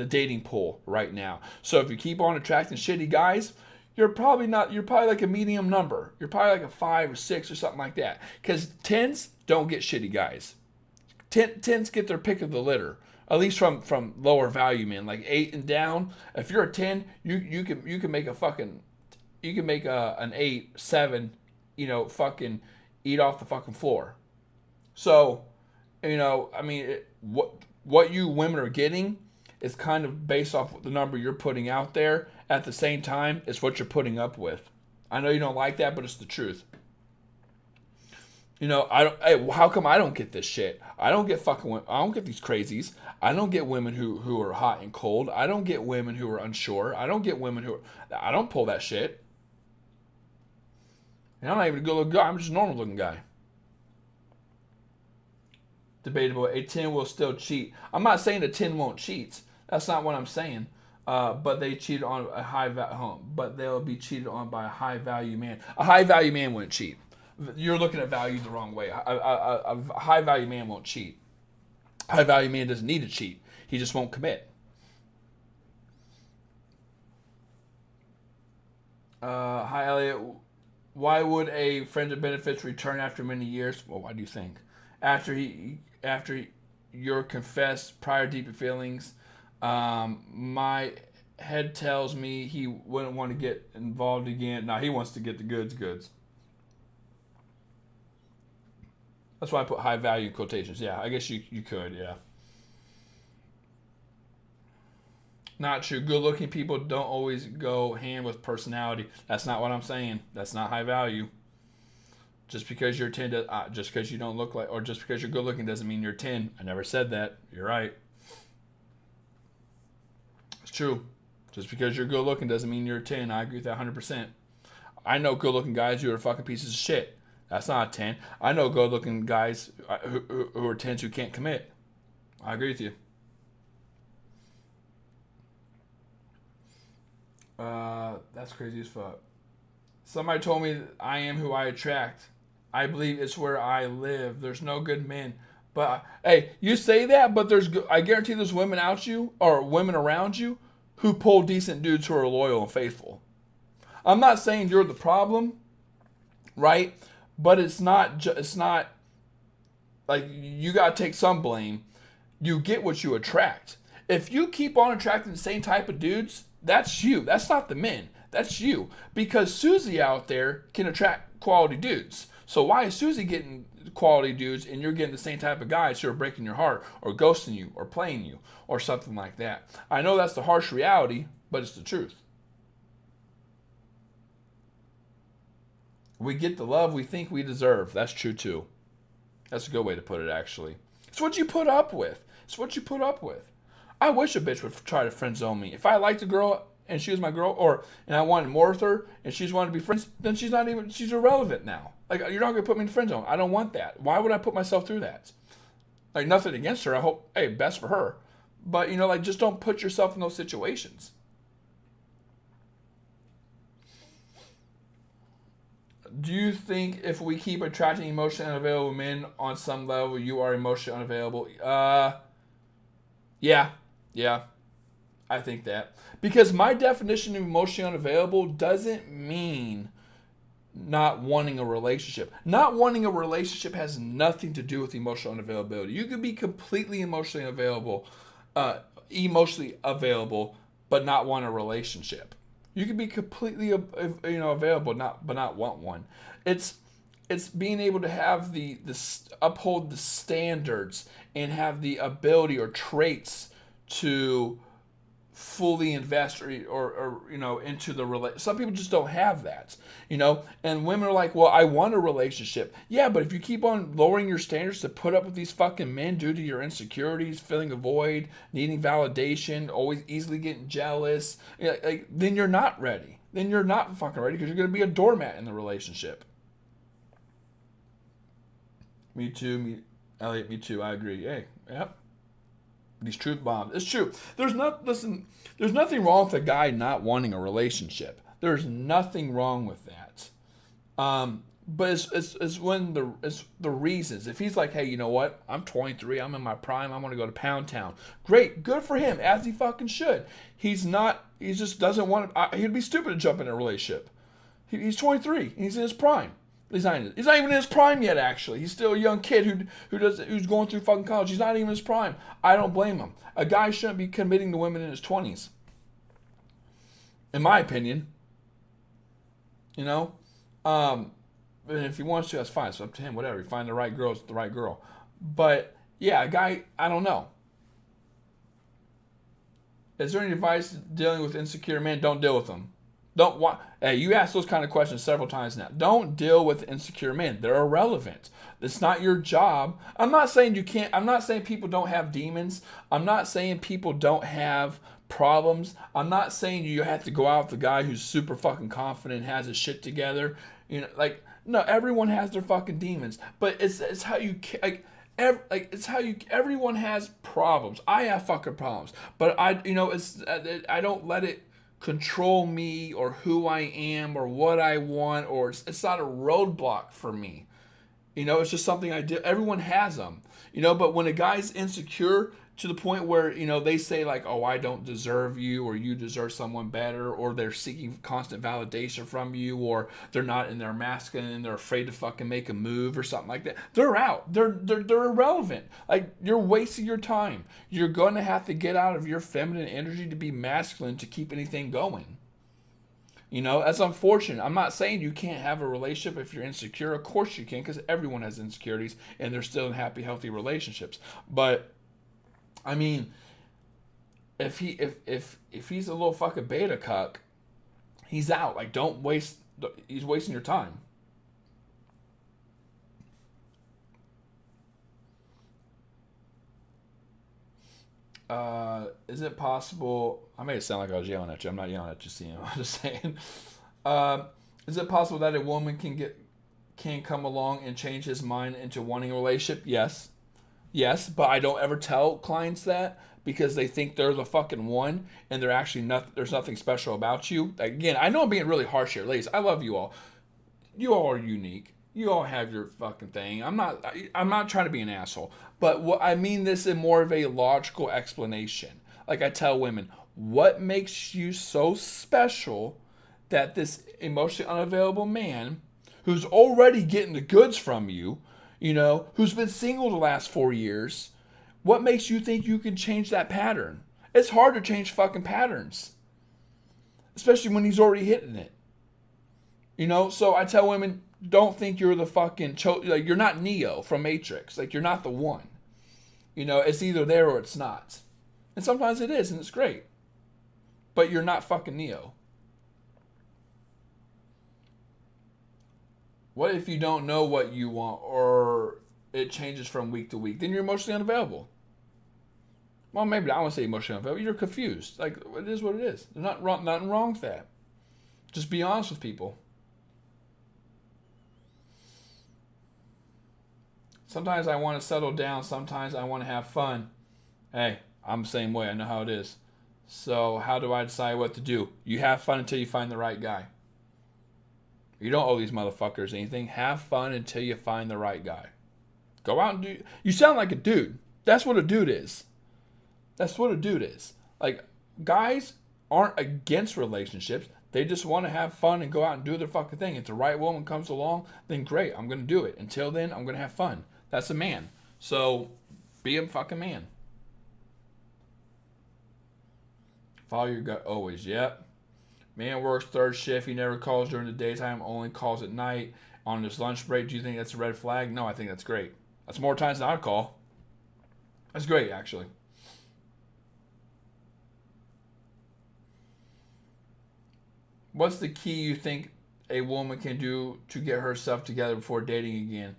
dating pool right now. So if you keep on attracting shitty guys, you're probably like a medium number. You're probably like a 5 or 6 or something like that. Because 10s don't get shitty guys. 10s get their pick of the litter. At least from lower value men, like 8 and down. If you're a 10, you can make an 8, 7, fucking eat off the fucking floor. So, I mean, what you women are getting is kind of based off the number you're putting out there. At the same time, it's what you're putting up with. I know you don't like that, but it's the truth. How come I don't get this shit? I don't get these crazies. I don't get women who are hot and cold. I don't get women who are unsure. I don't get women I don't pull that shit. And I'm not even a good looking guy. I'm just a normal looking guy. Debatable. A 10 will still cheat. I'm not saying a 10 won't cheat. That's not what I'm saying. But they cheated on but they'll be cheated on by a high value man. A high value man wouldn't cheat. You're looking at value the wrong way. A high value man won't cheat. A high value man doesn't need to cheat. He just won't commit. Hi Elliot. Why would a friend of benefits return after many years? Well, why do you think? After your confessed prior deeper feelings, my head tells me he wouldn't want to get involved again. Nah, he wants to get the goods. That's why I put high value in quotations. Yeah, I guess you could, yeah. Not true. Good looking people don't always go hand with personality. That's not what I'm saying. That's not high value. Just because you're 10, just because you don't look like, or just because you're good looking doesn't mean you're 10. I never said that. You're right. It's true. Just because you're good looking doesn't mean you're a 10. I agree with that 100%. I know good looking guys who are fucking pieces of shit. That's not a 10. I know good looking guys who are 10s who can't commit. I agree with you. That's crazy as fuck. Somebody told me I am who I attract. I believe it's where I live. There's no good men. But hey, you say that, but I guarantee there's women around you who pull decent dudes who are loyal and faithful. I'm not saying you're the problem, right? But it's not like you gotta take some blame. You get what you attract. If you keep on attracting the same type of dudes, that's you. That's not the men. That's you. Because Susie out there can attract quality dudes. So why is Susie getting quality dudes and you're getting the same type of guys who are breaking your heart or ghosting you or playing you or something like that? I know that's the harsh reality, but it's the truth. We get the love we think we deserve. That's true too. That's a good way to put it, actually. It's what you put up with. It's what you put up with. I wish a bitch would try to friend zone me. If I liked a girl and she was my girl, and I wanted more with her and she's wanted to be friends, then she's irrelevant now. Like, you're not gonna put me in friend zone. I don't want that. Why would I put myself through that? Like, nothing against her. I hope, hey, best for her. But just don't put yourself in those situations. Do you think if we keep attracting emotionally unavailable men on some level, you are emotionally unavailable? Yeah. I think that. Because my definition of emotionally unavailable doesn't mean not wanting a relationship. Not wanting a relationship has nothing to do with emotional unavailability. You could be completely emotionally available, but not want a relationship. You could be completely available, but not want one. It's being able to have the uphold the standards and have the ability or traits to fully invest or into the relationship. Some people just don't have that, and women are like, well, I want a relationship. Yeah, but if you keep on lowering your standards to put up with these fucking men due to your insecurities, filling a void, needing validation, always easily getting jealous, then you're not ready. Then you're not fucking ready because you're going to be a doormat in the relationship. Me too, Elliot, me too. I agree. Hey, yep. These truth bombs. It's true. There's nothing wrong with a guy not wanting a relationship. There's nothing wrong with that. But it's when it's the reasons. If he's like, hey, you know what? I'm 23. I'm in my prime. I want to go to Pound Town. Great, good for him, as he fucking should. He's not. He just doesn't want to. He'd be stupid to jump in a relationship. He's 23. And he's in his prime. He's not even in his prime yet. Actually, he's still a young kid who's going through fucking college. He's not even in his prime. I don't blame him. A guy shouldn't be committing to women in his 20s. In my opinion. You know. And if he wants to, that's fine. It's up to him. Whatever. You find the right girl, it's the right girl. But yeah, a guy, I don't know. Is there any advice dealing with insecure men? Don't deal with them. Don't want. Hey, you asked those kind of questions several times now. Don't deal with insecure men. They're irrelevant. It's not your job. I'm not saying you can't. I'm not saying people don't have demons. I'm not saying people don't have problems. I'm not saying you have to go out with the guy who's super fucking confident, has his shit together. You know, like. No, everyone has their fucking demons, but it's how you it's how you. Everyone has problems. I have fucking problems, but I don't let it control me or who I am or what I want, or it's not a roadblock for me. It's just something I do. Everyone has them, but when a guy's insecure to the point where, they say like, oh, I don't deserve you, or you deserve someone better, or they're seeking constant validation from you, or they're not in their masculine and they're afraid to fucking make a move or something like that. They're out. They're irrelevant. Like, you're wasting your time. You're going to have to get out of your feminine energy to be masculine to keep anything going. That's unfortunate. I'm not saying you can't have a relationship if you're insecure. Of course you can, because everyone has insecurities and they're still in happy, healthy relationships. But I mean, if he's a little fucking beta cuck, he's out. Like, don't waste. He's wasting your time. Is it possible? I made it sound like I was yelling at you. I'm not yelling at you, Sam. I'm just saying. Is it possible that a woman can come along and change his mind into wanting a relationship? Yes, but I don't ever tell clients that, because they think they're the fucking one, and they're actually not. There's nothing special about you. Again, I know I'm being really harsh here, ladies. I love you all. You all are unique. You all have your fucking thing. I'm not trying to be an asshole, but what I mean this in more of a logical explanation. Like, I tell women, what makes you so special that this emotionally unavailable man, who's already getting the goods from you, who's been single the last 4 years, what makes you think you can change that pattern? It's hard to change fucking patterns, especially when he's already hitting it. So I tell women, don't think you're the fucking like, you're not Neo from Matrix. Like, you're not the one. It's either there or it's not. And sometimes it is, and it's great. But you're not fucking Neo. What if you don't know what you want, or it changes from week to week? Then you're emotionally unavailable. Well, maybe I don't want to say emotionally unavailable. You're confused. Like, it is what it is. There's nothing wrong with that. Just be honest with people. Sometimes I want to settle down. Sometimes I want to have fun. Hey, I'm the same way. I know how it is. So how do I decide what to do? You have fun until you find the right guy. You don't owe these motherfuckers anything. Have fun until you find the right guy. Go out and do. You sound like a dude. That's what a dude is. That's what a dude is. Like, guys aren't against relationships. They just want to have fun and go out and do their fucking thing. If the right woman comes along, then great. I'm going to do it. Until then, I'm going to have fun. That's a man. So, be a fucking man. Follow your gut always. Yep. Man works third shift. He never calls during the daytime, only calls at night. On his lunch break, do you think that's a red flag? No, I think that's great. That's more times than I'd call. That's great, actually. What's the key you think a woman can do to get herself together before dating again?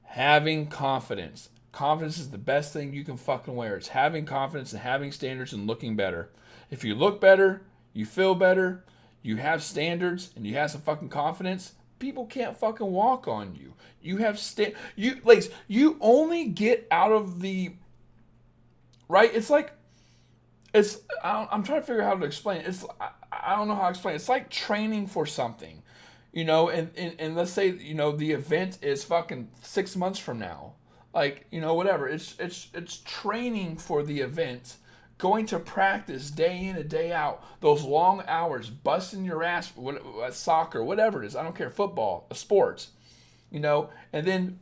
Having confidence. Confidence is the best thing you can fucking wear. It's having confidence and having standards and looking better. If you look better, you feel better, you have standards, and you have some fucking confidence, people can't fucking walk on you. You have ladies, you only get out of the right. It's like, I'm trying to figure out how to explain it. I don't know how to explain it. It's like training for something. and let's say, the event is fucking 6 months from now. Like, whatever. It's training for the event, going to practice day in and day out, those long hours, busting your ass, soccer, whatever it is. I don't care, football, sports, and then,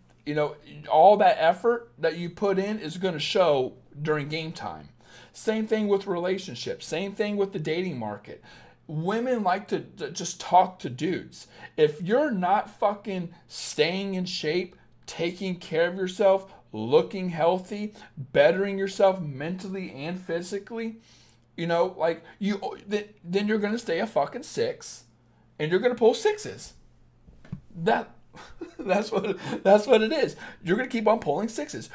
all that effort that you put in is going to show during game time. Same thing with relationships. Same thing with the dating market. Women like to just talk to dudes. If you're not fucking staying in shape, taking care of yourself, looking healthy, bettering yourself mentally and physically, then you're gonna stay a fucking 6, and you're gonna pull 6s. That's what it is. You're gonna keep on pulling 6s.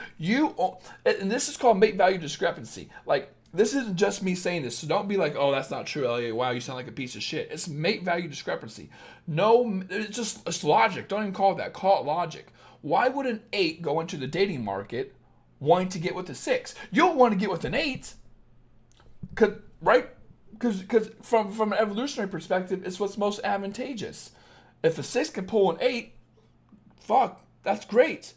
And this is called mate value discrepancy. Like, this isn't just me saying this, so don't be like, oh, that's not true, Elliot. Wow, you sound like a piece of shit. It's mate value discrepancy. No, it's logic. Don't even call it that. Call it logic. Why would an 8 go into the dating market wanting to get with a 6? You don't want to get with an 8, right? Because from an evolutionary perspective, it's what's most advantageous. If a 6 can pull an 8, fuck, that's great.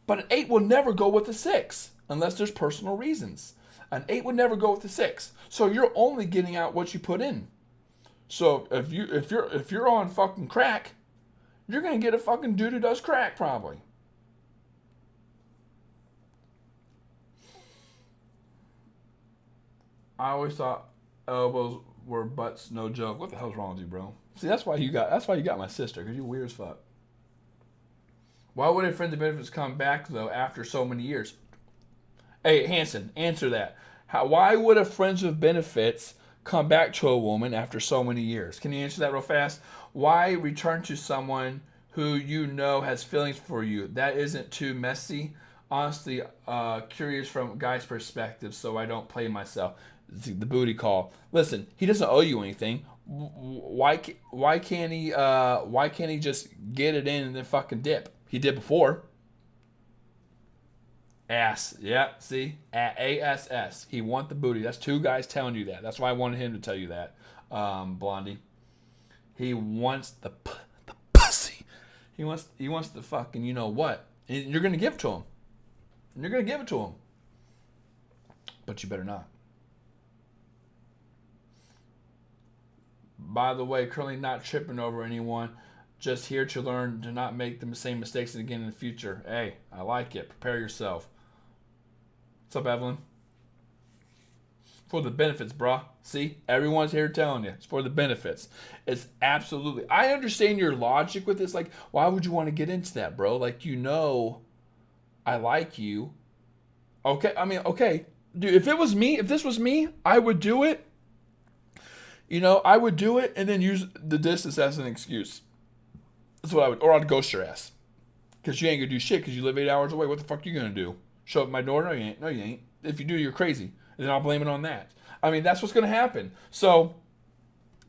But an 8 will never go with a 6 unless there's personal reasons. An 8 would never go with a 6. So you're only getting out what you put in. So if you're on fucking crack, you're gonna get a fucking dude who does crack probably. I always thought elbows were butts, no joke. What the hell's wrong with you, bro? See, that's why you got my sister, because you're weird as fuck. Why would a friends of benefits come back though after so many years? Hey, Hanson, answer that. Why would a friends with benefits come back to a woman after so many years? Can you answer that real fast? Why return to someone who has feelings for you? That isn't too messy. Honestly, curious from a guy's perspective, so I don't play myself. The booty call. Listen, he doesn't owe you anything. Why can't he just get it in and then fucking dip? He did before. Ass. Yeah, see? ASS. He want the booty. That's 2 guys telling you that. That's why I wanted him to tell you that, Blondie. He wants the pussy. He wants the fucking what. And you're going to give it to him. And you're going to give it to him. But you better not. By the way, currently not tripping over anyone. Just here to learn to not make the same mistakes again in the future. Hey, I like it. Prepare yourself. What's up, Evelyn? For the benefits, brah. See? Everyone's here telling you. It's for the benefits. It's absolutely... I understand your logic with this. Like, why would you want to get into that, bro? Like, I like you. Okay, okay. Dude, if this was me, I would do it. I would do it and then use the distance as an excuse. That's what I would... Or I'd ghost your ass. Because you ain't going to do shit because you live 8 hours away. What the fuck are you going to do? Show up at my door? No, you ain't. No, you ain't. If you do, you're crazy. And then I'll blame it on that. That's what's going to happen. So,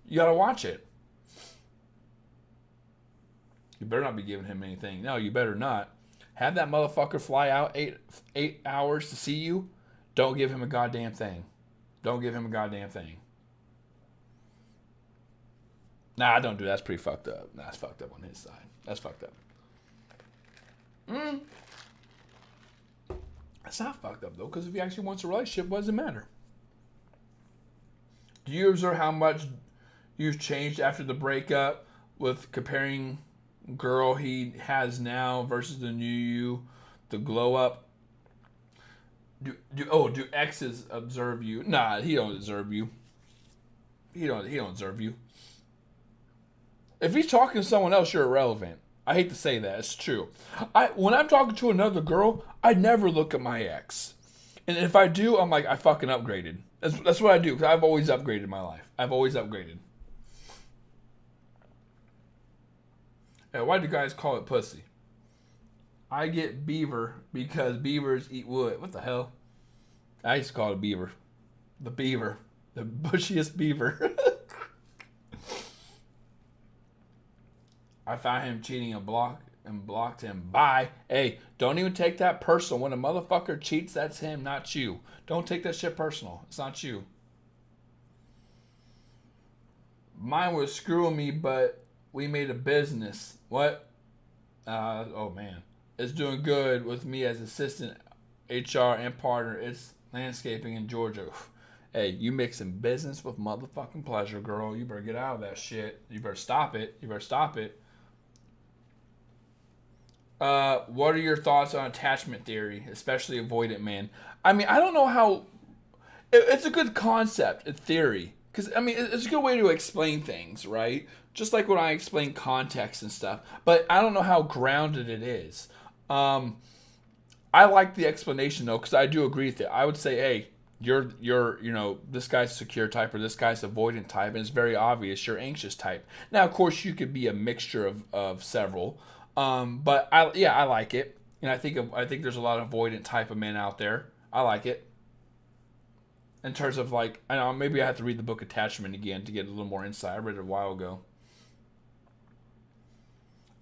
you got to watch it. You better not be giving him anything. No, you better not. Have that motherfucker fly out 8 hours to see you. Don't give him a goddamn thing. Don't give him a goddamn thing. Nah, don't do that. That's pretty fucked up. Nah, that's fucked up on his side. That's fucked up. It's not fucked up, though, because if he actually wants a relationship, what does it matter? Do you observe how much you've changed after the breakup with comparing girl he has now versus the new you, the glow up? Do exes observe you? Nah, he don't observe you. He don't observe you. If he's talking to someone else, you're irrelevant. I hate to say that. It's true. When I'm talking to another girl, I never look at my ex. And if I do, I'm like, I fucking upgraded. That's what I do, because I've always upgraded my life. I've always upgraded. And why do guys call it pussy? I get beaver because beavers eat wood. What the hell? I used to call it a beaver. The beaver. The bushiest beaver. I found him cheating and blocked him. Bye. Hey, don't even take that personal. When a motherfucker cheats, that's him, not you. Don't take that shit personal. It's not you. Mine was screwing me, but We made a business. What? Oh man, it's doing good with me as assistant HR and partner. It's landscaping in Georgia. Hey, you mixing business with motherfucking pleasure, girl. You better get out of that shit. You better stop it. You better stop it. What are your thoughts on attachment theory, especially avoidant man? I mean, I don't know how. It's a good concept, a theory, because I mean, it's a good way to explain things, right? Just like when I explain context and stuff. But I don't know how grounded it is. Um, I like the explanation though, because I do agree with it. I would say, hey, this guy's secure type or this guy's avoidant type, and it's very obvious you're anxious type. Now, of course, you could be a mixture of several, but I like it, and I think there's a lot of avoidant type of men out there. I like it. In terms of like, I know maybe I have to read the book Attachment again to get a little more insight. I read it a while ago.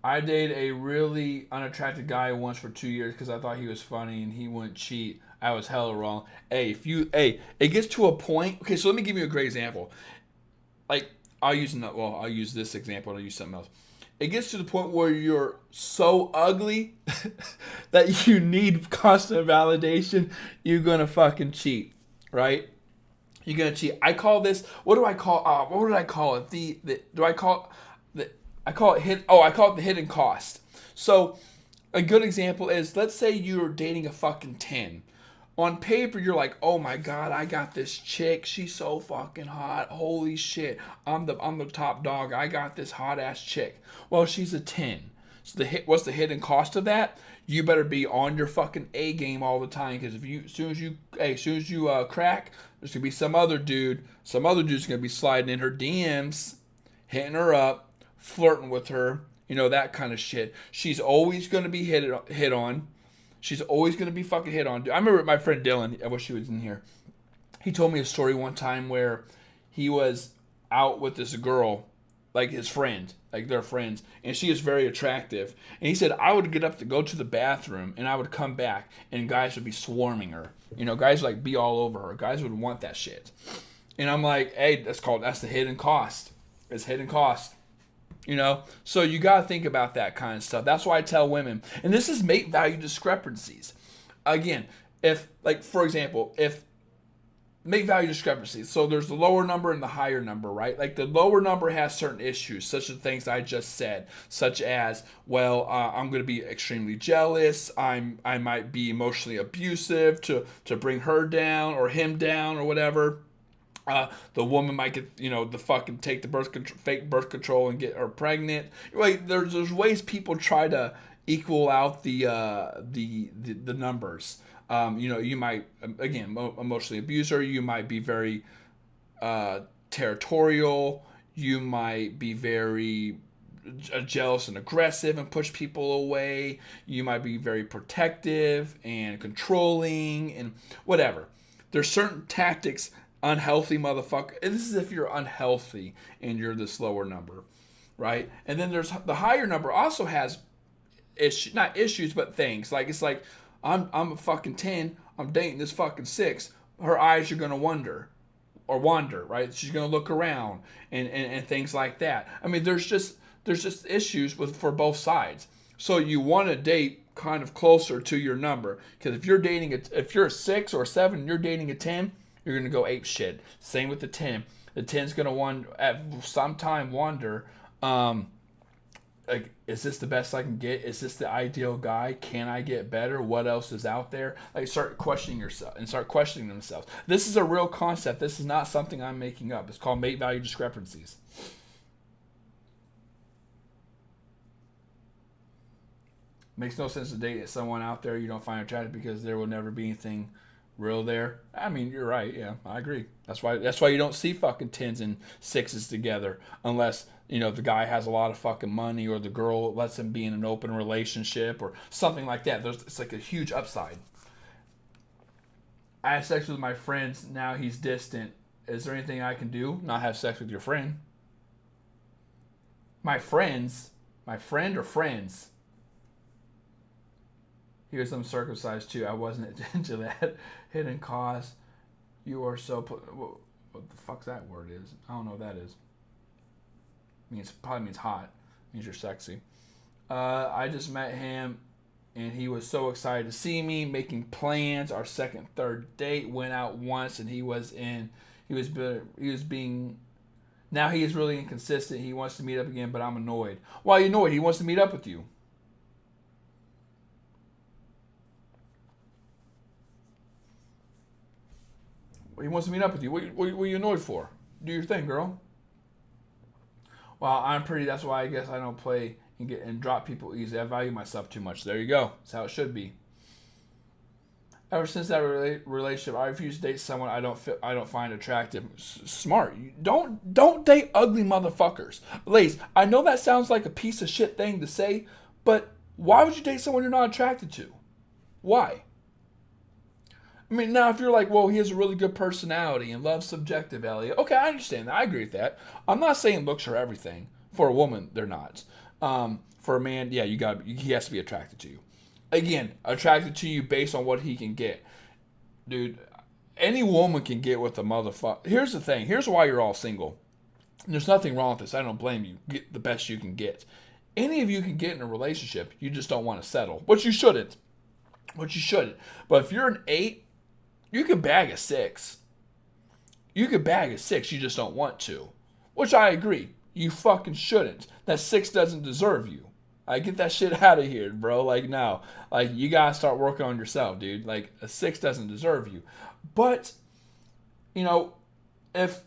I dated a really unattractive guy once for 2 years because I thought he was funny and he wouldn't cheat. I was hella wrong. It gets to a point. Okay, so let me give you a great example. Like, I'll use this example and I'll use something else. It gets to the point where you're so ugly that you need constant validation. You're gonna fucking cheat, right? You're gonna cheat. I call this. What do I call? What did I call it? Do I call the? I call it hit. Oh, I call it the hidden cost. So, a good example is, let's say you're dating a fucking 10. On paper, you're like, oh my god, I got this chick. She's so fucking hot. Holy shit, I'm the top dog. I got this hot ass chick. Well, she's a 10. So what's the hidden cost of that? You better be on your fucking A game all the time, because as soon as you crack, there's gonna be some other dude. Some other dude's gonna be sliding in her DMs, hitting her up, flirting with her. You know, that kind of shit. She's always gonna be hit on. She's always going to be fucking hit on. I remember my friend Dylan, I wish he was in here. He told me a story one time where he was out with this girl, like his friend, like they're friends, and she is very attractive. And he said, I would get up to go to the bathroom, and I would come back, and guys would be swarming her. You know, guys would like be all over her. Guys would want that shit. And I'm like, hey, that's the hidden cost. It's hidden cost. You know, so you got to think about that kind of stuff. That's why I tell women, and this is mate value discrepancies. Again, for example, if mate value discrepancies, so there's the lower number and the higher number, right? Like the lower number has certain issues, such as things I just said, such as, I'm going to be extremely jealous. I might be emotionally abusive to bring her down or him down or whatever. The woman might get, the fucking take the fake birth control and get her pregnant. Like there's ways people try to equal out the numbers. You might emotionally abuse her. You might be very territorial. You might be very jealous and aggressive and push people away. You might be very protective and controlling and whatever. There's certain tactics. Unhealthy motherfucker. And this is if you're unhealthy and you're this lower number, right? And then there's the higher number also has not issues, but things. Like it's like I'm a fucking 10. I'm dating this fucking 6. Her eyes are gonna wander, right? She's gonna look around and things like that. I mean, there's just issues for both sides. So you want to date kind of closer to your number, because if you're a 6 or a 7, and you're dating a 10. You're going to go ape shit. Same with the 10. The 10's going to at some time wonder, like, is this the best I can get? Is this the ideal guy? Can I get better? What else is out there? Like, start questioning yourself and start questioning themselves. This is a real concept. This is not something I'm making up. It's called mate value discrepancies. Makes no sense to date someone out there you don't find attractive because there will never be anything real there. I mean, you're right. Yeah, I agree. That's why you don't see fucking 10s and 6s together unless, the guy has a lot of fucking money or the girl lets him be in an open relationship or something like that. It's like a huge upside. I had sex with my friends. Now he's distant. Is there anything I can do? Not have sex with your friend. My friends? My friend or friends? He was uncircumcised too. I wasn't into that. Hidden cost. You are so... What the fuck's that word is? I don't know what that is. Probably means hot. Means you're sexy. I just met him, and he was so excited to see me, making plans. Our second, third date went out once, and he was being. Now he is really inconsistent. He wants to meet up again, but I'm annoyed. Why are you annoyed? He wants to meet up with you. He wants to meet up with you. What are you annoyed for? Do your thing, girl. Well, I'm pretty. That's why I guess I don't play and drop people easy. I value myself too much. There you go. That's how it should be. Ever since that relationship, I refuse to date someone I don't find attractive. Smart. Don't date ugly motherfuckers. Ladies, I know that sounds like a piece of shit thing to say, but why would you date someone you're not attracted to? Why? I mean, now if you're like, well, he has a really good personality and love's subjective, Elliot. Okay, I understand that. I agree with that. I'm not saying looks are everything. For a woman, they're not. For a man, yeah, he has to be attracted to you. Again, attracted to you based on what he can get. Dude, any woman can get with a motherfucker. Here's the thing. Here's why you're all single. And there's nothing wrong with this. I don't blame you. Get the best you can get. Any of you can get in a relationship. You just don't want to settle. Which you shouldn't. But if you're an 8, you can bag a 6. You can bag a 6. You just don't want to. Which I agree. You fucking shouldn't. That 6 doesn't deserve you. Like, get that shit out of here, bro. Like, no. Like, you gotta start working on yourself, dude. Like, a 6 doesn't deserve you. But, you know, if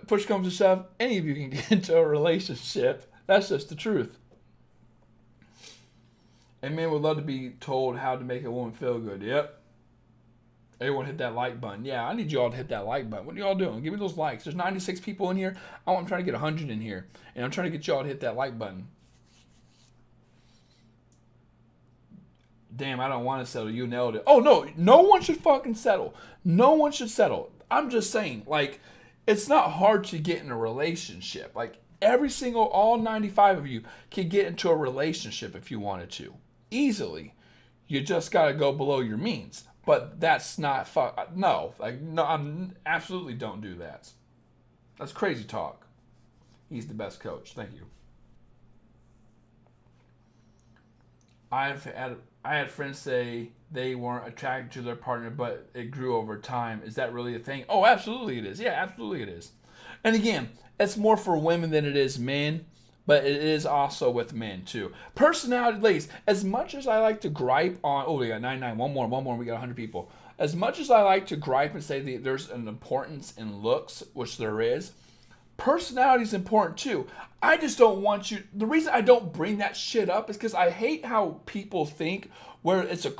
push comes to shove, any of you can get into a relationship. That's just the truth. A man would love to be told how to make a woman feel good. Yep. Everyone hit that like button. Yeah, I need you all to hit that like button. What are y'all doing? Give me those likes. There's 96 people in here. I'm trying to get 100 in here. And I'm trying to get y'all to hit that like button. Damn, I don't want to settle. You nailed it. Oh, no. No one should fucking settle. No one should settle. I'm just saying, like, it's not hard to get in a relationship. Like, all 95 of you can get into a relationship if you wanted to. Easily. You just got to go below your means. But that's not no. Like, no, I'm absolutely don't do that. That's crazy talk. He's the best coach. Thank you. I had friends say they weren't attracted to their partner, but it grew over time. Is that really a thing? Oh, absolutely it is. Yeah, absolutely it is. And again, it's more for women than it is men. But it is also with men, too. Personality, ladies, as much as I like to gripe on... Oh, we got 99. One more, and we got 100 people. As much as I like to gripe and say that there's an importance in looks, which there is, personality is important, too. I just don't want you... The reason I don't bring that shit up is because I hate how people think where it's a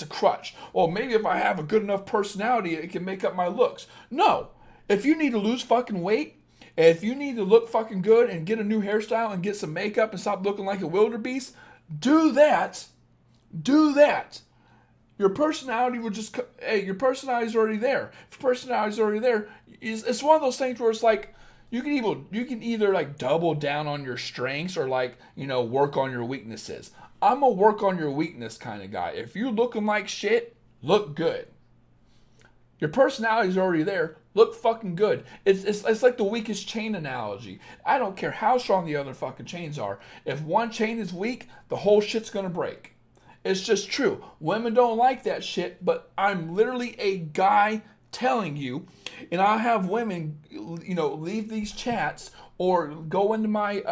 crutch. Well, maybe if I have a good enough personality, it can make up my looks. No. If you need to lose fucking weight, if you need to look fucking good and get a new hairstyle and get some makeup and stop looking like a wildebeest, do that. Do that. Your personality will just... Hey, your personality's already there. If your personality's already there, it's one of those things where it's like, you can either like double down on your strengths or like, you know, work on your weaknesses. I'm a work on your weakness kind of guy. If you're looking like shit, look good. Your personality's already there. Look fucking good. It's like the weakest chain analogy. I don't care how strong the other fucking chains are. If one chain is weak, the whole shit's gonna break. It's just true. Women don't like that shit, but I'm literally a guy telling you, and I'll have women, you know, leave these chats or go into my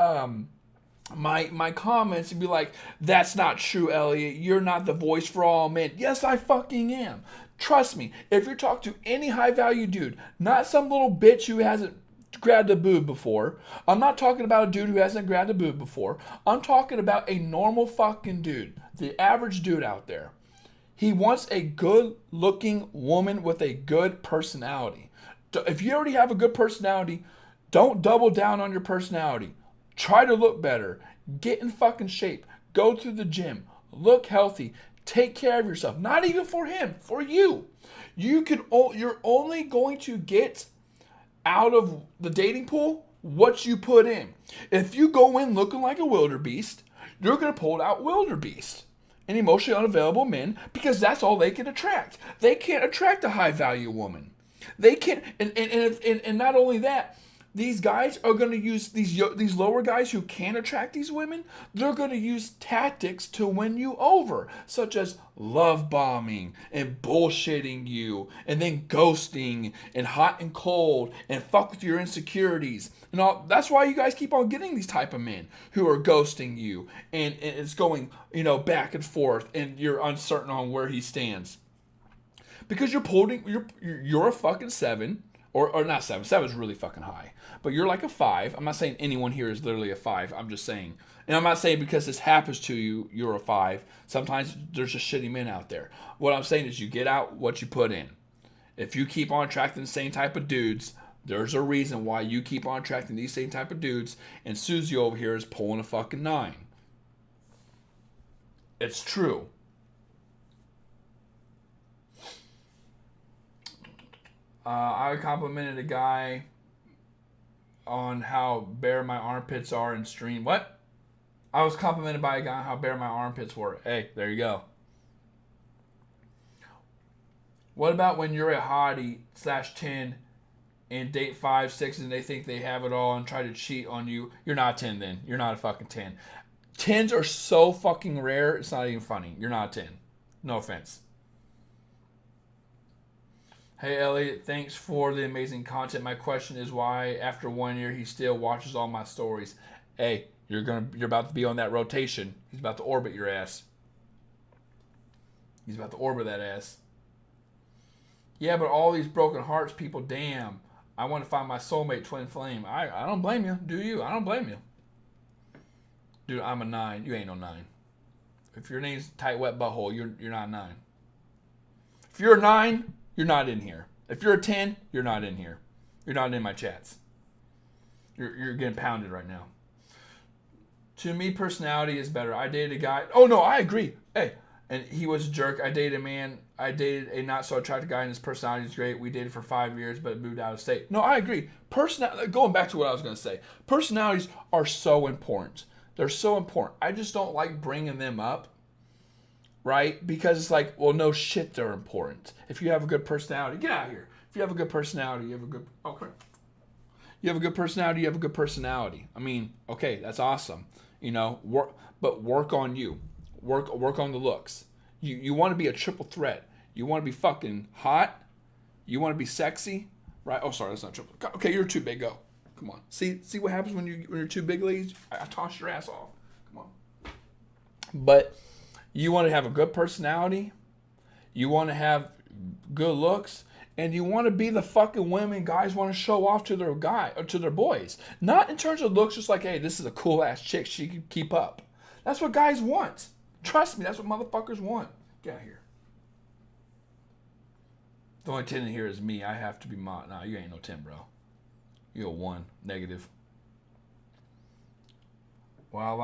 my comments and be like, that's not true, Elliot. You're not the voice for all men. Yes, I fucking am. Trust me, if you're talking to any high-value dude, not some little bitch who hasn't grabbed a boob before. I'm not talking about a dude who hasn't grabbed a boob before. I'm talking about a normal fucking dude, the average dude out there. He wants a good-looking woman with a good personality. If you already have a good personality, don't double down on your personality. Try to look better. Get in fucking shape. Go to the gym. Look healthy. Take care of yourself. Not even for him, for you. You're only going to get out of the dating pool what you put in. If you go in looking like a wildebeest, you're going to pull out wildebeest and emotionally unavailable men because that's all they can attract. They can't attract a high-value woman. They can't, and not only that, These guys are going to use these lower guys who can attract these women. They're going to use tactics to win you over, such as love bombing and bullshitting you, and then ghosting and hot and cold and fuck with your insecurities and all. That's why you guys keep on getting these type of men who are ghosting you, and it's going back and forth, and you're uncertain on where he stands because you're a fucking 7. Or not 7. 7 is really fucking high. But you're like a 5. I'm not saying anyone here is literally a 5. I'm just saying. And I'm not saying because this happens to you, you're a 5. Sometimes there's just shitty men out there. What I'm saying is you get out what you put in. If you keep on attracting the same type of dudes, there's a reason why you keep on attracting these same type of dudes. And Susie over here is pulling a fucking 9. It's true. I complimented a guy on how bare my armpits are in stream. What? I was complimented by a guy on how bare my armpits were. Hey, there you go. What about when you're a hottie /10 and date 5, 6 and they think they have it all and try to cheat on you? You're not a 10 then. You're not a fucking 10. 10s are so fucking rare, it's not even funny. You're not a 10. No offense. Hey Elliot, thanks for the amazing content. My question is why after 1 year he still watches all my stories. Hey, you're about to be on that rotation. He's about to orbit your ass. He's about to orbit that ass. Yeah, but all these broken hearts, people, damn. I want to find my soulmate twin flame. I don't blame you. Do you? I don't blame you. Dude, I'm a 9. You ain't no 9. If your name's tight wet butthole, you're not a 9. If you're a 9, you're not in here. If you're a 10, you're not in here. You're not in my chats. You're getting pounded right now. To me, personality is better. I dated a guy. Oh, no, I agree. Hey, and he was a jerk. I dated a man. I dated a not so attractive guy, and his personality is great. We dated for 5 years, but moved out of state. No, I agree. Going back to what I was going to say. Personalities are so important. They're so important. I just don't like bringing them up. Right? Because it's like, well, no shit, they're important. If you have a good personality, get out of here. If you have a good personality, you have a good... Okay. You have a good personality, you have a good personality. I mean, okay, that's awesome. Work on you. Work on the looks. You want to be a triple threat. You want to be fucking hot. You want to be sexy. Right? Oh, sorry, that's not triple. Okay, you're too big. Go. Come on. See what happens when you're too big, ladies? I toss your ass off. Come on. But... you want to have a good personality, you want to have good looks, and you want to be the fucking women guys want to show off to their boys. Not in terms of looks, just like, hey, this is a cool ass chick, she can keep up. That's what guys want. Trust me, that's what motherfuckers want. Get out of here. The only 10 in here is me. I have to be nah, you ain't no 10, bro. You're a 1, negative. Well,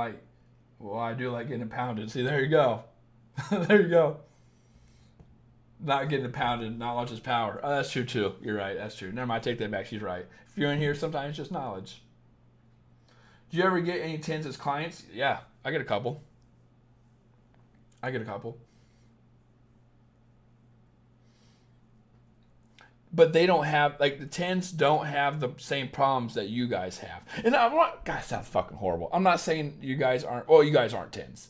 I do like getting pounded. See, there you go. There you go. Not getting pounded, knowledge is power. Oh, that's true, too. You're right. That's true. Never mind, I take that back. She's right. If you're in here, sometimes it's just knowledge. Do you ever get any 10s as clients? Yeah, I get a couple. But they don't have, like, the 10s don't have the same problems that you guys have. And I'm not, God, that sounds fucking horrible. I'm not saying you guys aren't 10s.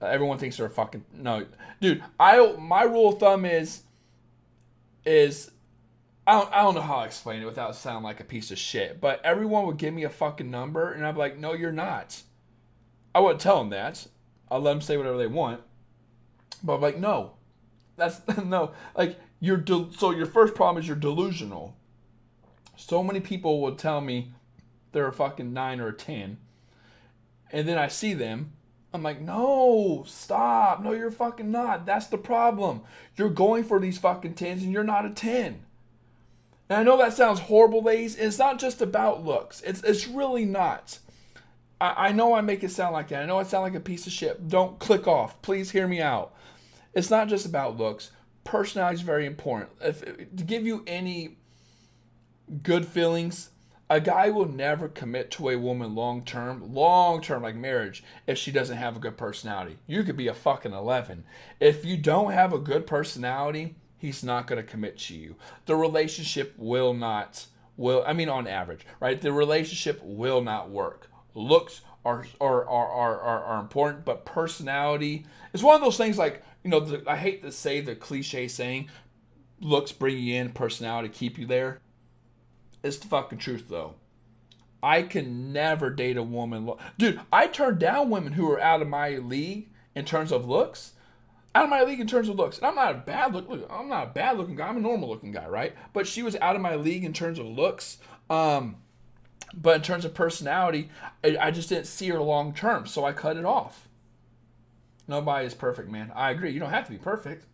Everyone thinks they're fucking, no. Dude, my rule of thumb is I don't know how to explain it without sounding like a piece of shit. But everyone would give me a fucking number, and I'd be like, no, you're not. I wouldn't tell them that. I'll let them say whatever they want. But I'm like, no. That's, no. Like, so your first problem is you're delusional. So many people will tell me they're a fucking 9 or a 10. And then I see them. I'm like, no, stop. No, you're fucking not. That's the problem. You're going for these fucking 10s and you're not a 10. And I know that sounds horrible, ladies. It's not just about looks. It's really not. I know I make it sound like that. I know I sound like a piece of shit. Don't click off. Please hear me out. It's not just about looks. Personality is very important. To give you any good feelings, a guy will never commit to a woman long term, like marriage, if she doesn't have a good personality. You could be a fucking 11. If you don't have a good personality, he's not going to commit to you. The relationship will not on average, right? The relationship will not work. Looks are important, but personality is one of those things like, I hate to say the cliche saying, looks bring you in, personality keep you there. It's the fucking truth, though. I can never date a woman. Dude, I turn down women who are out of my league in terms of looks. Out of my league in terms of looks. And I'm not a bad looking guy. I'm a normal looking guy, right? But she was out of my league in terms of looks. But in terms of personality, I just didn't see her long term, so I cut it off. Nobody is perfect, man. I agree. You don't have to be perfect.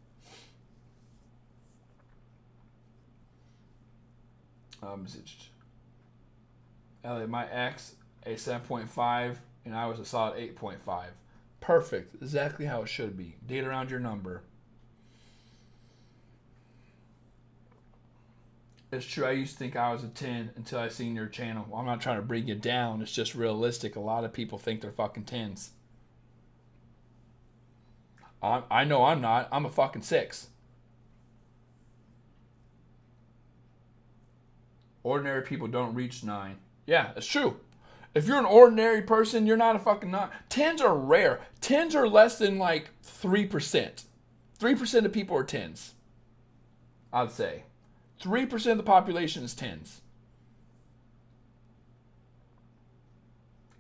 Elliot, my ex, a 7.5, and I was a solid 8.5. Perfect. Exactly how it should be. Date around your number. It's true. I used to think I was a 10 until I seen your channel. Well, I'm not trying to bring you down. It's just realistic. A lot of people think they're fucking 10s. I know I'm not. I'm a fucking 6. Ordinary people don't reach 9. Yeah, it's true. If you're an ordinary person, you're not a fucking 9. 10s are rare. 10s are less than like 3%. 3% of people are 10s. I'd say. 3% of the population is 10s.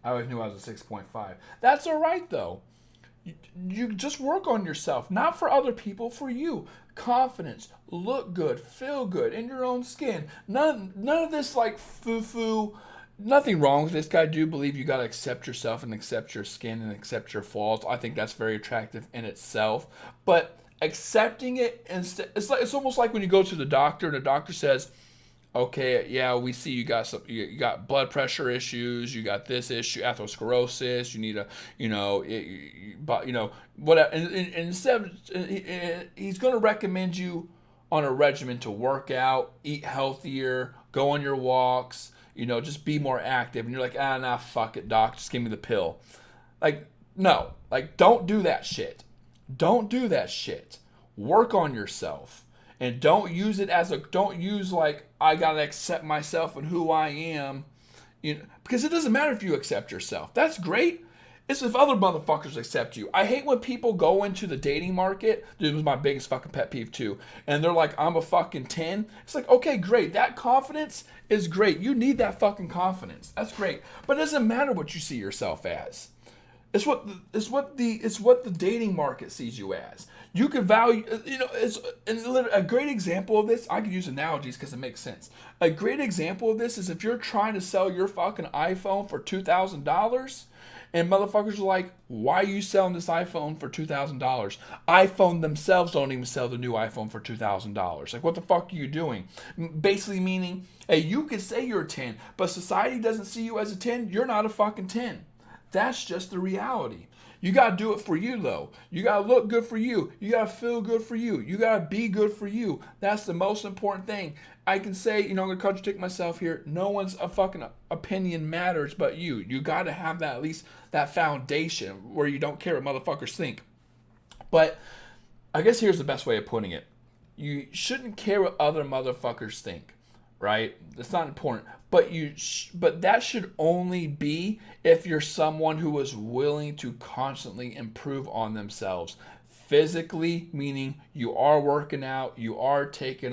I always knew I was a 6.5. That's all right, though. You just work on yourself. Not for other people, for you. Confidence. Look good. Feel good. In your own skin. None of this like foo-foo. Nothing wrong with this guy. I do believe you got to accept yourself and accept your skin and accept your flaws. I think that's very attractive in itself. But accepting it, it's almost like when you go to the doctor and the doctor says, okay, yeah, we see you got blood pressure issues, you got this issue, atherosclerosis, you need whatever. And instead, he's going to recommend you on a regimen to work out, eat healthier, go on your walks, just be more active. And you're like, nah, fuck it, doc, just give me the pill. Like, no, like, don't do that shit. Don't do that shit. Work on yourself. And don't use like, I gotta accept myself and who I am. Because it doesn't matter if you accept yourself. That's great. It's if other motherfuckers accept you. I hate when people go into the dating market. Dude, it was my biggest fucking pet peeve too. And they're like, I'm a fucking 10. It's like, okay, great. That confidence is great. You need that fucking confidence. That's great. But it doesn't matter what you see yourself as. It's what the dating market sees you as. You can value, it's a great example of this. I could use analogies because it makes sense. A great example of this is if you're trying to sell your fucking iPhone for $2,000 and motherfuckers are like, why are you selling this iPhone for $2,000? iPhone themselves don't even sell the new iPhone for $2,000. Like, what the fuck are you doing? Basically meaning, hey, you could say you're a 10, but society doesn't see you as a 10. You're not a fucking 10. That's just the reality. You got to do it for you, though. You got to look good for you. You got to feel good for you. You got to be good for you. That's the most important thing. I can say, I'm going to contradict myself here. No one's a fucking opinion matters but you. You got to have that, at least that foundation where you don't care what motherfuckers think. But I guess here's the best way of putting it. You shouldn't care what other motherfuckers think. Right? That's not important. But that should only be if you're someone who is willing to constantly improve on themselves. Physically, meaning you are working out, you are taking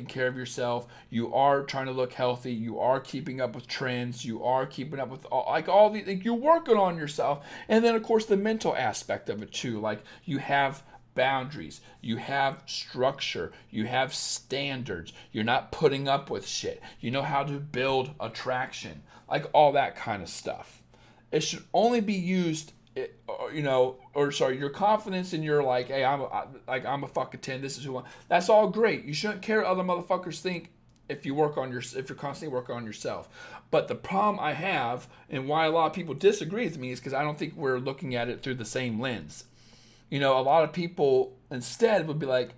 care of yourself, you are trying to look healthy, you are keeping up with trends, you are keeping up with all these, like, you're working on yourself. And then of course the mental aspect of it too. Like, you have boundaries, you have structure, you have standards, you're not putting up with shit, you know how to build attraction, like all that kind of stuff. It should only be used, your confidence in your like, hey, I'm a fucking 10, this is who I am. That's all great. You shouldn't care what other motherfuckers think if you're constantly working on yourself. But the problem I have, and why a lot of people disagree with me, is because I don't think we're looking at it through the same lens. A lot of people instead would be like,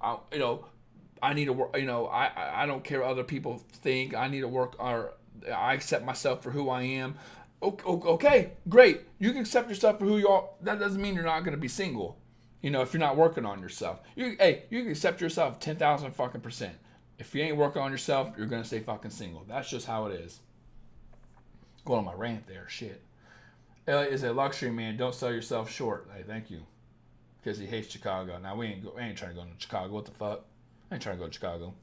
I need to work, I don't care what other people think. I need to work, or I accept myself for who I am. Okay, great. You can accept yourself for who you are. That doesn't mean you're not going to be single. If you're not working on yourself. You can accept yourself 10,000 fucking %. If you ain't working on yourself, you're going to stay fucking single. That's just how it is. Going on my rant there. Shit. Elliot is a luxury man. Don't sell yourself short. Hey, thank you. Because he hates Chicago. Now, we ain't trying to go to Chicago. What the fuck? I ain't trying to go to Chicago.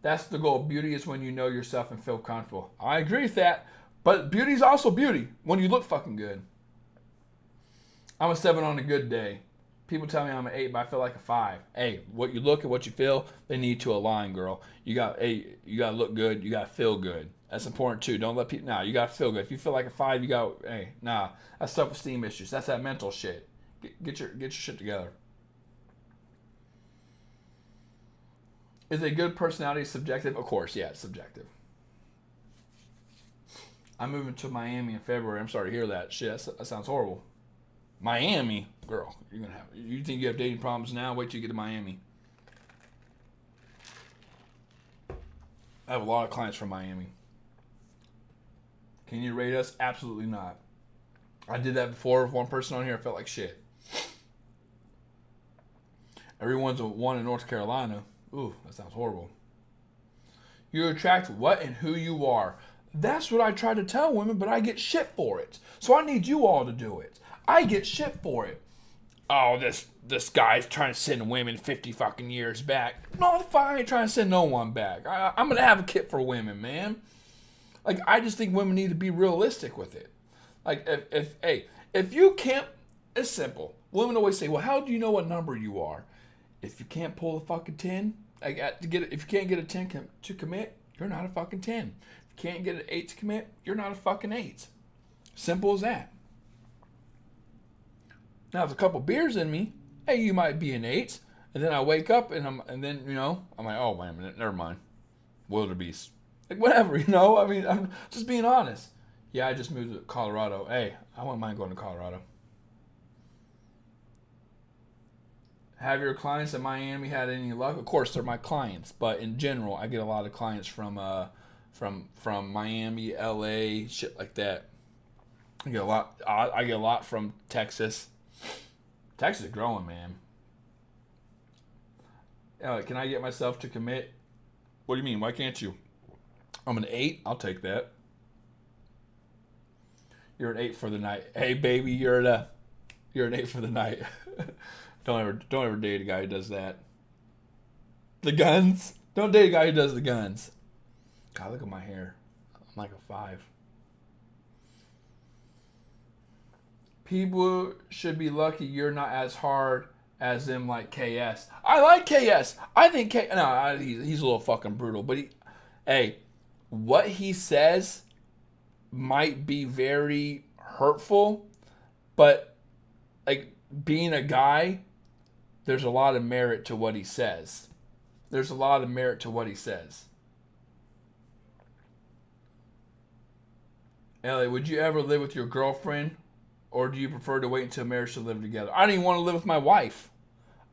That's the goal. Beauty is when you know yourself and feel comfortable. I agree with that. But beauty is also beauty when you look fucking good. I'm a 7 on a good day. People tell me I'm an 8, but I feel like a 5. Hey, what you look and what you feel, they need to align, girl. You got to look good. You got to feel good. That's important too. Don't let people. Nah, you got to feel good. If you feel like a 5, you got. Hey, nah, that's self-esteem issues. That's that mental shit. Get your shit together. Is a good personality subjective? Of course, yeah, it's subjective. I'm moving to Miami in February. I'm sorry to hear that. Shit, that sounds horrible. Miami, girl, you're gonna have. You think you have dating problems now? Wait till you get to Miami. I have a lot of clients from Miami. Can you rate us? Absolutely not. I did that before with one person on here. I felt like shit. Everyone's a 1 in North Carolina. Ooh, that sounds horrible. You attract what and who you are. That's what I try to tell women, but I get shit for it. So I need you all to do it. I get shit for it. Oh, this guy's trying to send women 50 fucking years back. No, if I ain't trying to send no one back. I'm an advocate for women, man. Like, I just think women need to be realistic with it. Like, if you can't, it's simple. Women always say, well, how do you know what number you are? If you can't pull a fucking 10, if you can't get a 10 to commit, you're not a fucking 10. If you can't get an 8 to commit, you're not a fucking 8. Simple as that. Now, if a couple beers in me, hey, you might be an 8. And then I wake up and then, you know, I'm like, oh, wait a minute, never mind. Wildebeest. Like, whatever, you know? I mean, I'm just being honest. Yeah, I just moved to Colorado. Hey, I wouldn't mind going to Colorado. Have your clients in Miami had any luck? Of course, they're my clients, but in general, I get a lot of clients from Miami, LA, shit like that. I get a lot from Texas. Texas is growing, man. Can I get myself to commit? What do you mean? Why can't you? I'm an 8. I'll take that. You're an 8 for the night. Hey, baby, you're an 8 for the night. Don't ever date a guy who does that. The guns. Don't date a guy who does the guns. God, look at my hair. I'm like a 5. People should be lucky you're not as hard as them like KS. I like KS. I think he's a little fucking brutal, but what he says might be very hurtful, but like being a guy, there's a lot of merit to what he says. Elliot, would you ever live with your girlfriend? Or do you prefer to wait until marriage to live together? I don't even want to live with my wife.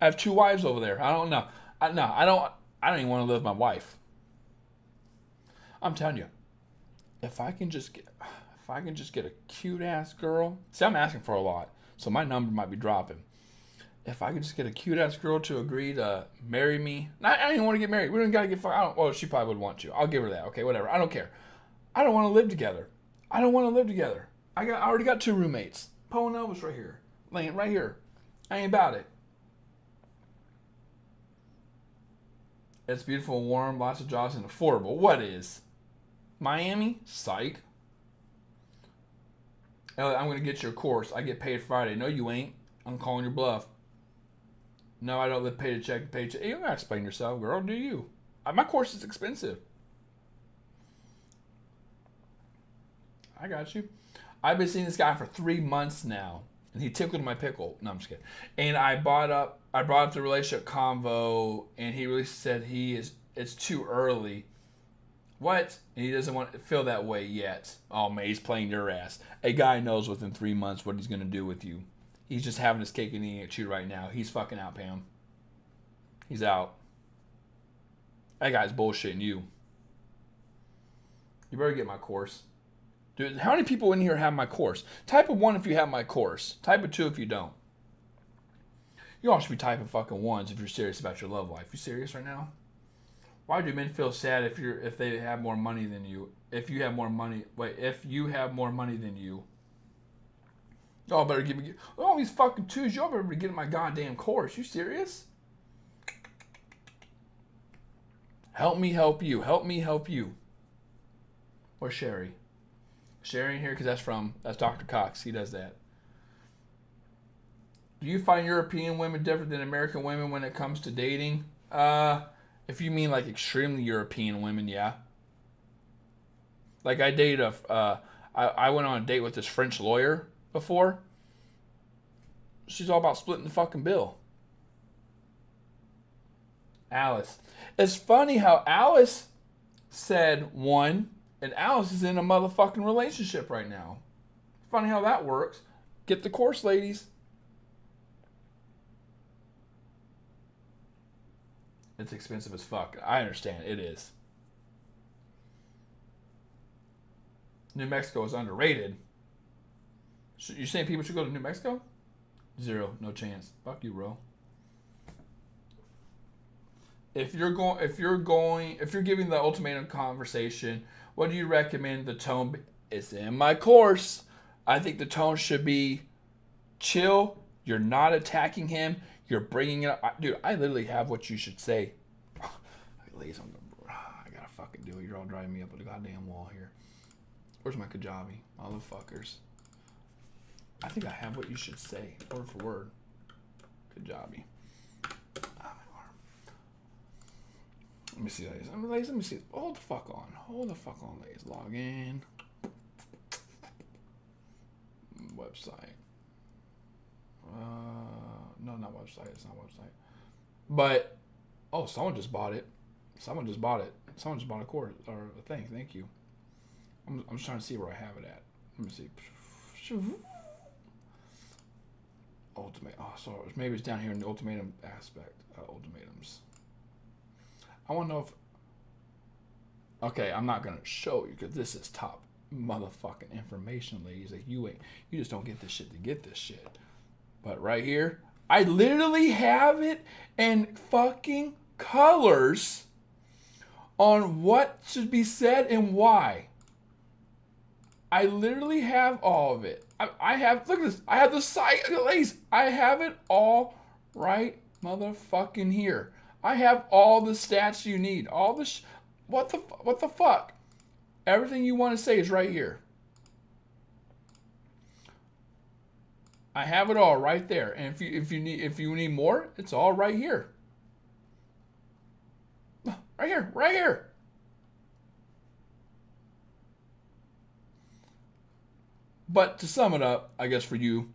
I have 2 wives over there. I don't know. I don't even want to live with my wife. I'm telling you, if I can just get a cute ass girl. See, I'm asking for a lot, so my number might be dropping. If I could just get a cute ass girl to agree to marry me, I don't even want to get married. We don't gotta get fucked. Well, she probably would want to. I'll give her that. Okay, whatever. I don't care. I don't want to live together. I already got 2 roommates. Poe and Elvis right here. Laying right here. I ain't about it. It's beautiful and warm, lots of jobs and affordable. What is? Miami? Psych. Elliot, I'm going to get your course. I get paid Friday. No, you ain't. I'm calling your bluff. No, I don't live paycheck to paycheck. You don't got to explain yourself, girl. Do you? My course is expensive. I got you. I've been seeing this guy for 3 months now, and he tickled my pickle. No, I'm just kidding. And I brought up the relationship convo, and he really said it's too early. What? And he doesn't want to feel that way yet. Oh man, he's playing your ass. A guy knows within 3 months what he's gonna do with you. He's just having his cake and eating it too right now. He's fucking out, Pam. He's out. That guy's bullshitting you. You better get my course. Dude, how many people in here have my course? Type a 1 if you have my course. Type a 2 if you don't. You all should be typing fucking 1s if you're serious about your love life. You serious right now? Why do men feel sad if they have more money than you? If you have more money, if you have more money than you, y'all better give me all these fucking twos. Y'all better be getting my goddamn course. You serious? Help me help you. Help me help you. Where's Sherry? Sherry in here because that's Dr. Cox. He does that. Do you find European women different than American women when it comes to dating? If you mean like extremely European women, yeah. Like I dated I went on a date with this French lawyer before. She's all about splitting the fucking bill. Alice. It's funny how Alice said one, and Alice is in a motherfucking relationship right now. Funny how that works. Get the course, ladies. It's expensive as fuck. I understand. It is. New Mexico is underrated. You're saying people should go to New Mexico? Zero. No chance. Fuck you, bro. If you're giving the ultimatum conversation, what do you recommend the tone be? It's in my course. I think the tone should be chill. You're not attacking him. You're bringing it up. Dude, I literally have what you should say. Ladies, I gotta fucking do it. You're all driving me up with the goddamn wall here. Where's my Kajabi? Motherfuckers. I think I have what you should say. Word for word. Kajabi. My arm. Let me see, ladies. Let me see. Hold the fuck on, ladies. Log in. Website. No, not website. It's not website. But, someone just bought it. Someone just bought a course or a thing. Thank you. I'm just trying to see where I have it at. Let me see. Ultimate. So maybe it's down here in the ultimatum aspect. Ultimatums. I want to know if. Okay, I'm not gonna show you because this is top motherfucking information, ladies. Like you just don't get this shit to get this shit. But right here, I literally have it in fucking colors on what should be said and why. I literally have all of it. I have, look at this. I have the site, ladies. I have it all right motherfucking here. I have all the stats you need. All the, what the fuck? Everything you want to say is right here. I have it all right there. And if you need more, it's all right here. Right here. But to sum it up, I guess for you,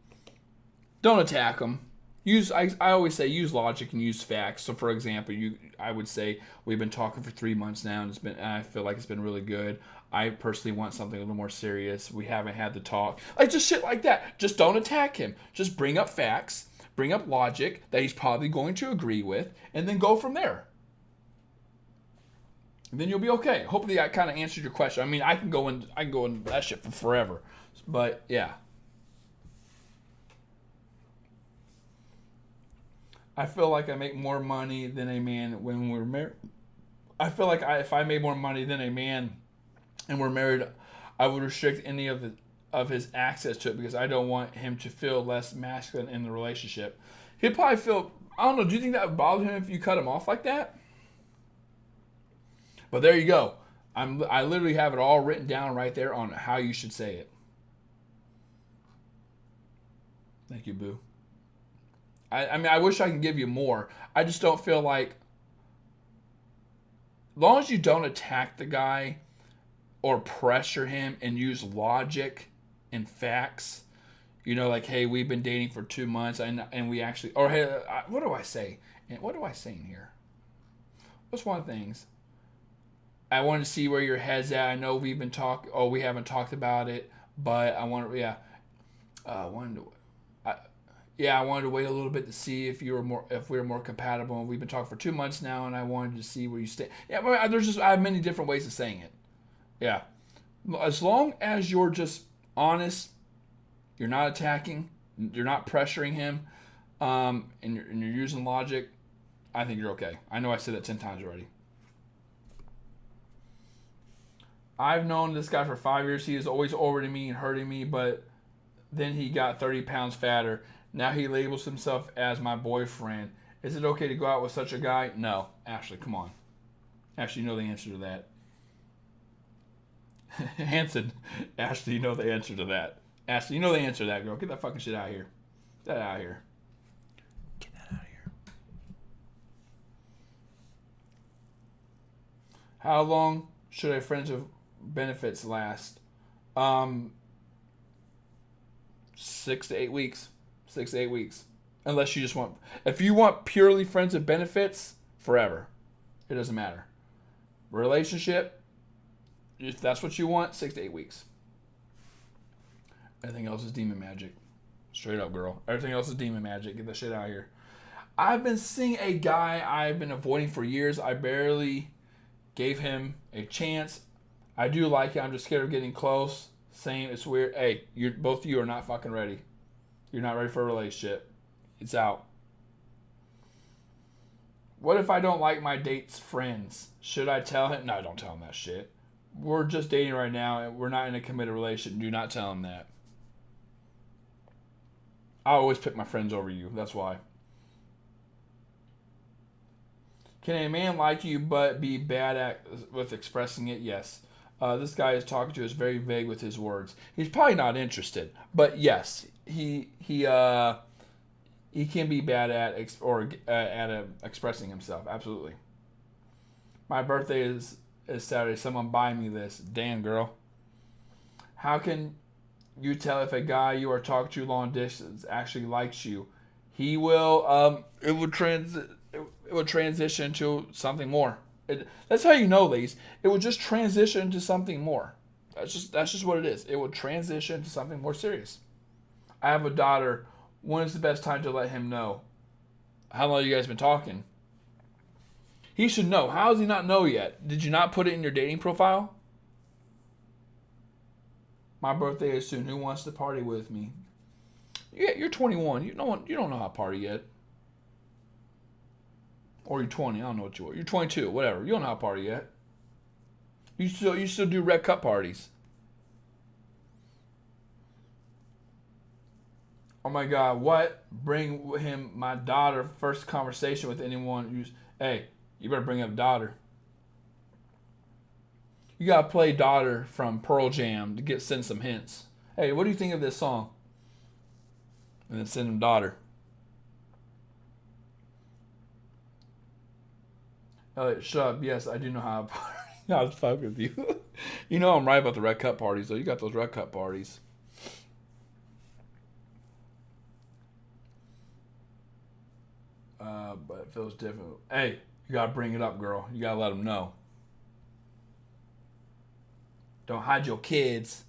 don't attack them. I always say use logic and use facts. So for example, I would say we've been talking for 3 months now, and I feel like it's been really good. I personally want something a little more serious. We haven't had the talk. Like just shit like that. Just don't attack him. Just bring up facts, bring up logic that he's probably going to agree with, and then go from there. And then you'll be okay. Hopefully I kind of answered your question. I mean, I can go in that shit for forever. But yeah. I feel like I make more money than a man when we're married. I feel like if I made more money than a man and we're married, I would restrict any of his access to it because I don't want him to feel less masculine in the relationship. He'd probably feel, I don't know, do you think that would bother him if you cut him off like that? But there you go. I literally have it all written down right there on how you should say it. Thank you, boo. I mean, I wish I could give you more. I just don't feel like, as long as you don't attack the guy or pressure him and use logic and facts, like, hey, we've been dating for 2 months and we actually, or hey, what do I say? What do I say in here? What's one of the things? I want to see where your head's at. I know we've been we haven't talked about it, but I want to, I wanted to wait a little bit to see if we were more compatible. We've been talking for 2 months now, and I wanted to see where you stay. Yeah, but I have many different ways of saying it. Yeah, as long as you're just honest, you're not attacking, you're not pressuring him, and you're using logic, I think you're okay. I know I said that 10 times already. I've known this guy for 5 years. He is always over to me and hurting me, but then he got 30 pounds fatter. Now he labels himself as my boyfriend. Is it okay to go out with such a guy? No. Ashley, come on. Ashley, you know the answer to that. Hanson, Ashley, you know the answer to that. Ashley, you know the answer to that, girl. Get that fucking shit out of here. Get that out of here. Get that out of here. How long should a friendship benefits last? 6 to 8 weeks. 6 to 8 weeks. Unless you just want... If you want purely friends with benefits, forever. It doesn't matter. Relationship, if that's what you want, 6 to 8 weeks. Everything else is demon magic. Straight up, girl. Everything else is demon magic. Get that shit out of here. I've been seeing a guy I've been avoiding for years. I barely gave him a chance. I do like it. I'm just scared of getting close. Same. It's weird. Hey, both of you are not fucking ready. You're not ready for a relationship. It's out. What if I don't like my date's friends? Should I tell him? No, don't tell him that shit. We're just dating right now and we're not in a committed relationship. Do not tell him that. I always pick my friends over you. That's why. Can a man like you but be bad with expressing it? Yes. This guy is talking to us very vague with his words. He's probably not interested, but yes, he can be bad at expressing himself. Absolutely. My birthday is Saturday. Someone buy me this. Damn, girl. How can you tell if a guy you are talking to long distance actually likes you? He will. It would transition to something more. That's how you know, ladies. It would just transition to something more. That's just what it is. It will transition to something more serious. I have a daughter. When is the best time to let him know? How long have you guys been talking? He should know. How does he not know yet? Did you not put it in your dating profile? My birthday is soon. Who wants to party with me? Yeah, you're 21. You don't know how to party yet. Or you're 20. I don't know what you are. You're 22. Whatever. You don't know how to party yet. You still do red cup parties. Oh my God, what? Bring him my daughter. First conversation with anyone. Hey, you better bring up daughter. You gotta play daughter from Pearl Jam to send some hints. Hey, what do you think of this song? And then send him daughter. Elliot, shut up. Yes, I do know how to party. I was fucking with you. You know I'm right about the red cup parties, though. You got those red cup parties. But it feels different. Hey, you gotta bring it up, girl. You gotta let them know. Don't hide your kids.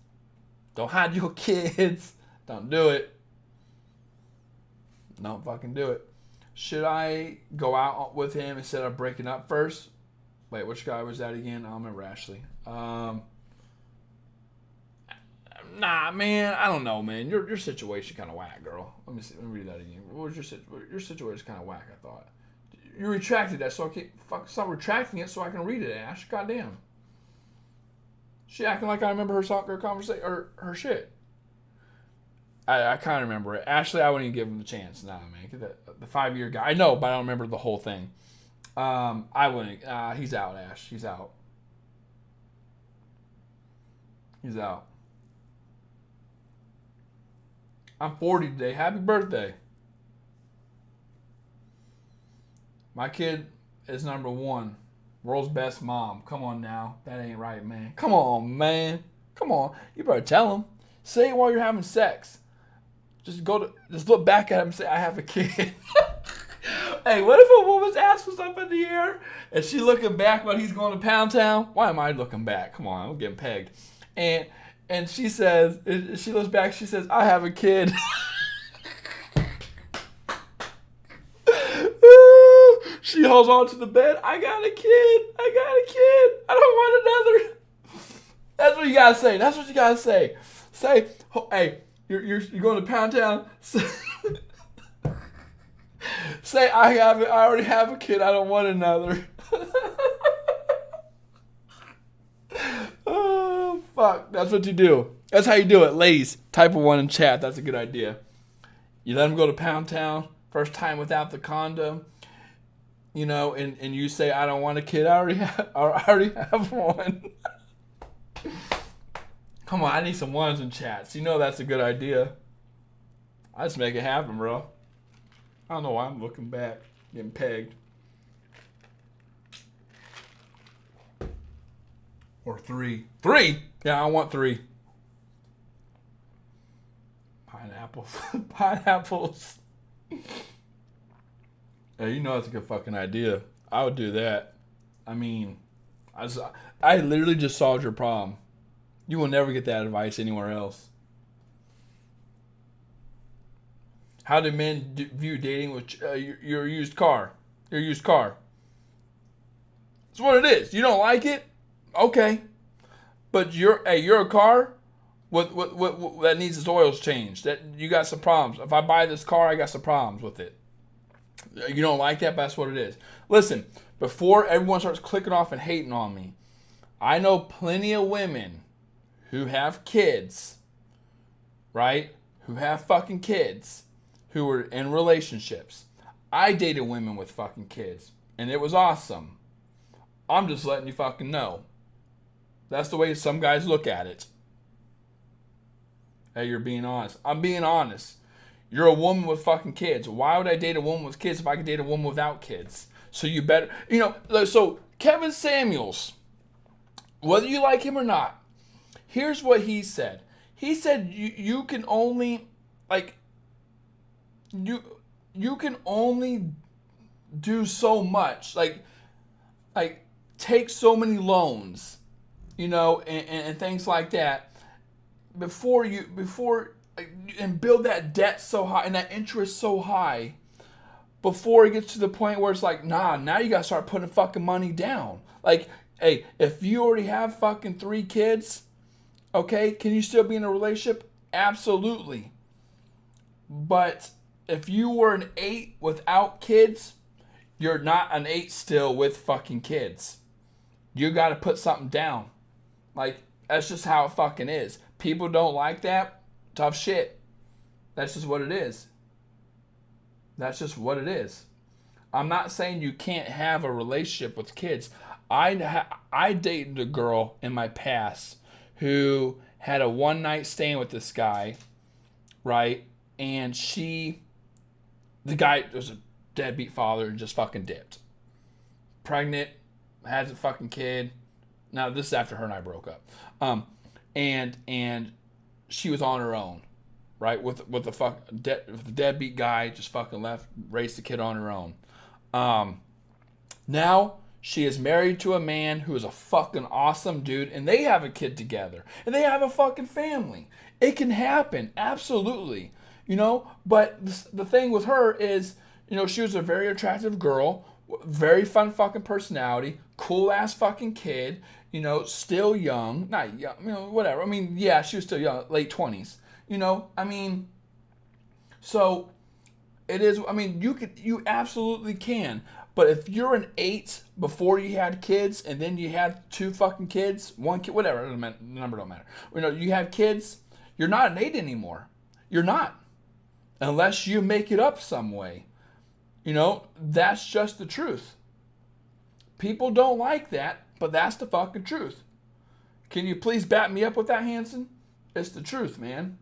Don't hide your kids. Don't do it. Don't fucking do it. Should I go out with him instead of breaking up first? Wait, which guy was that again? I don't remember, Ashley. Nah, man. I don't know, man. Your situation kind of whack, girl. Let me see. Let me read that again. What was your situation? Kind of whack, I thought. You retracted that, so I can't stop retracting it so I can read it, Ash. Goddamn. She acting like I remember her conversation or her shit. I kind of remember it. Ashley, I wouldn't even give him the chance. Nah, man. The 5-year guy. I know, but I don't remember the whole thing. I wouldn't. He's out, Ash. He's out. He's out. I'm 40 today. Happy birthday. My kid is number 1. World's best mom. Come on now. That ain't right, man. Come on, man. Come on. You better tell him. Say it while you're having sex. Just look back at him and say, I have a kid. Hey, what if a woman's ass was up in the air and she looking back while he's going to Pound Town? Why am I looking back? Come on, I'm getting pegged. And she says, she looks back, she says, I have a kid. She holds on to the bed. I got a kid. I don't want another. That's what you gotta say. That's what you gotta say. Say, hey, you're going to Pound Town. Say, I already have a kid. I don't want another. Fuck, that's what you do. That's how you do it. Ladies, type of one in chat. That's a good idea. You let them go to Pound Town, first time without the condom, you know, and you say, I don't want a kid. I already have one. Come on, I need some ones in chats. You know that's a good idea. I just make it happen, bro. I don't know why I'm looking back, getting pegged. Or 3. 3? Yeah, I want 3. Pineapples. Pineapples. Yeah, you know that's a good fucking idea. I would do that. I mean, I literally just solved your problem. You will never get that advice anywhere else. How do men view dating with your used car? Your used car. It's what it is. You don't like it? Okay. But you're a car with that needs its oils changed. That you got some problems. If I buy this car, I got some problems with it. You don't like that, but that's what it is. Listen, before everyone starts clicking off and hating on me, I know plenty of women who have kids, right? Who have fucking kids, who are in relationships. I dated women with fucking kids, and it was awesome. I'm just letting you fucking know. That's the way some guys look at it. Hey, you're being honest. I'm being honest. You're a woman with fucking kids. Why would I date a woman with kids if I could date a woman without kids? So you better, you know, so Kevin Samuels, whether you like him or not, here's what he said. He said you can only, like, you can only do so much. Like take so many loans, you know, and things like that before and build that debt so high and that interest so high before it gets to the point where it's like, nah, now you gotta start putting fucking money down. Like, hey, if you already have fucking 3 kids, okay, can you still be in a relationship? Absolutely. But if you were an 8 without kids, you're not an 8 still with fucking kids. You gotta put something down. Like, that's just how it fucking is. People don't like that. Tough shit. That's just what it is. That's just what it is. I'm not saying you can't have a relationship with kids. I dated a girl in my past who had a one night stand with this guy, right? And the guy was a deadbeat father and just fucking dipped. Pregnant, has a fucking kid. Now this is after her and I broke up. And she was on her own, right? With the deadbeat guy, just fucking left, raised the kid on her own. Now she is married to a man who is a fucking awesome dude, and they have a kid together, and they have a fucking family. It can happen, absolutely, you know. But the thing with her is, you know, she was a very attractive girl, very fun fucking personality, cool ass fucking kid, you know, still young, not young, you know, whatever. I mean, yeah, she was still young, late 20s, you know. I mean, so it is. I mean, you absolutely can. But if you're an 8 before you had kids, and then you had 2 fucking kids, 1 kid, whatever, the number don't matter. You know, you have kids, you're not an 8 anymore. You're not, unless you make it up some way. You know, that's just the truth. People don't like that, but that's the fucking truth. Can you please back me up with that, Hanson? It's the truth, man.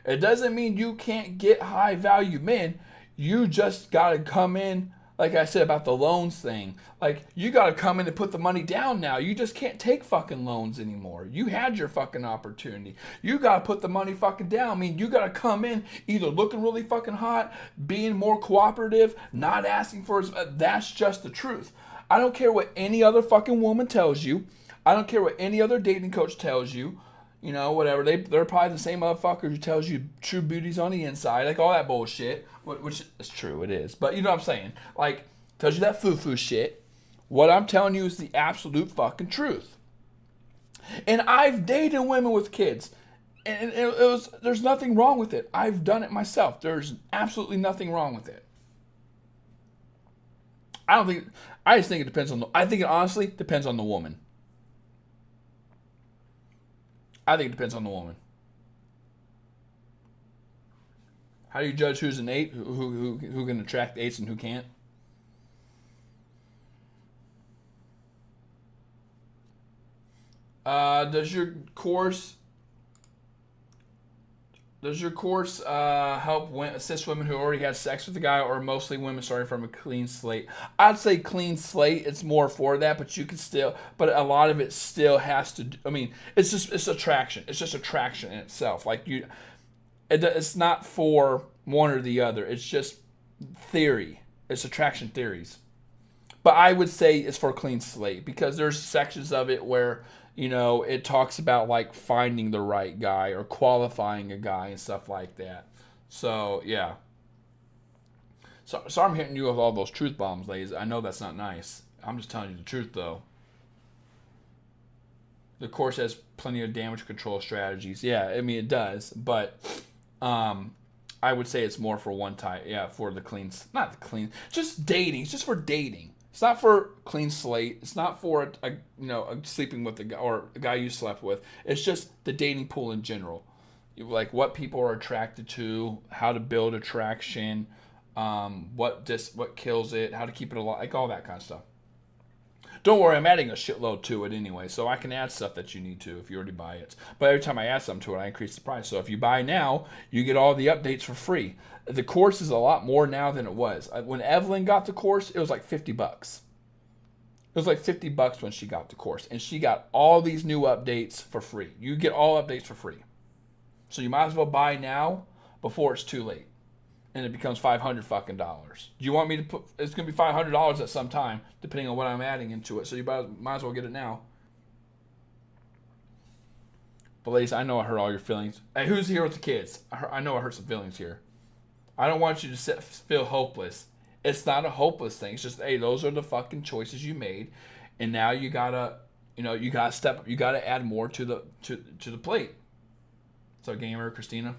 It doesn't mean you can't get high value men. You just gotta come in, like I said about the loans thing. Like, you gotta come in and put the money down now. You just can't take fucking loans anymore. You had your fucking opportunity. You gotta put the money fucking down. I mean, you gotta come in either looking really fucking hot, being more cooperative, not asking for his. That's just the truth. I don't care what any other fucking woman tells you. I don't care what any other dating coach tells you. You know, whatever. They're probably the same motherfucker who tells you true beauty's on the inside. Like, all that bullshit. Which is true, it is. But you know what I'm saying? Like, tells you that foo-foo shit. What I'm telling you is the absolute fucking truth. And I've dated women with kids. And there's nothing wrong with it. I've done it myself. There's absolutely nothing wrong with it. I just think it depends on I think it honestly depends on the woman. I think it depends on the woman. How do you judge who's an 8, who can attract 8s and who can't? Does your course help assist women who already had sex with a guy, or mostly women starting from a clean slate? I'd say clean slate. It's more for that, but you can still. But a lot of it still has to. I mean, it's attraction. It's just attraction in itself. Like it's not for one or the other. It's just theory. It's attraction theories. But I would say it's for a clean slate, because there's sections of it where, it talks about like finding the right guy or qualifying a guy and stuff like that. So, yeah. So I'm hitting you with all those truth bombs, ladies. I know that's not nice. I'm just telling you the truth, though. The course has plenty of damage control strategies. Yeah, I mean, it does. But I would say it's more for one type. Yeah, for the clean. Not the clean. Just dating. It's just for dating. It's not for clean slate. It's not for a sleeping with a guy or a guy you slept with. It's just the dating pool in general, like what people are attracted to, how to build attraction, what kills it, how to keep it alive, like all that kind of stuff. Don't worry, I'm adding a shitload to it anyway, so I can add stuff that you need to if you already buy it. But every time I add something to it, I increase the price. So if you buy now, you get all the updates for free. The course is a lot more now than it was. When Evelyn got the course, it was like $50. It was like $50 when she got the course, and she got all these new updates for free. You get all updates for free. So you might as well buy now before it's too late, and it becomes $500 fucking dollars. Do you want me to put? It's gonna be $500 at some time, depending on what I'm adding into it. So you might as well get it now. But ladies, I know I hurt all your feelings. Hey, who's here with the kids? I know I hurt some feelings here. I don't want you to feel hopeless. It's not a hopeless thing. It's just, hey, those are the fucking choices you made, and now you gotta step up. You gotta add more to the plate. So, gamer Christina.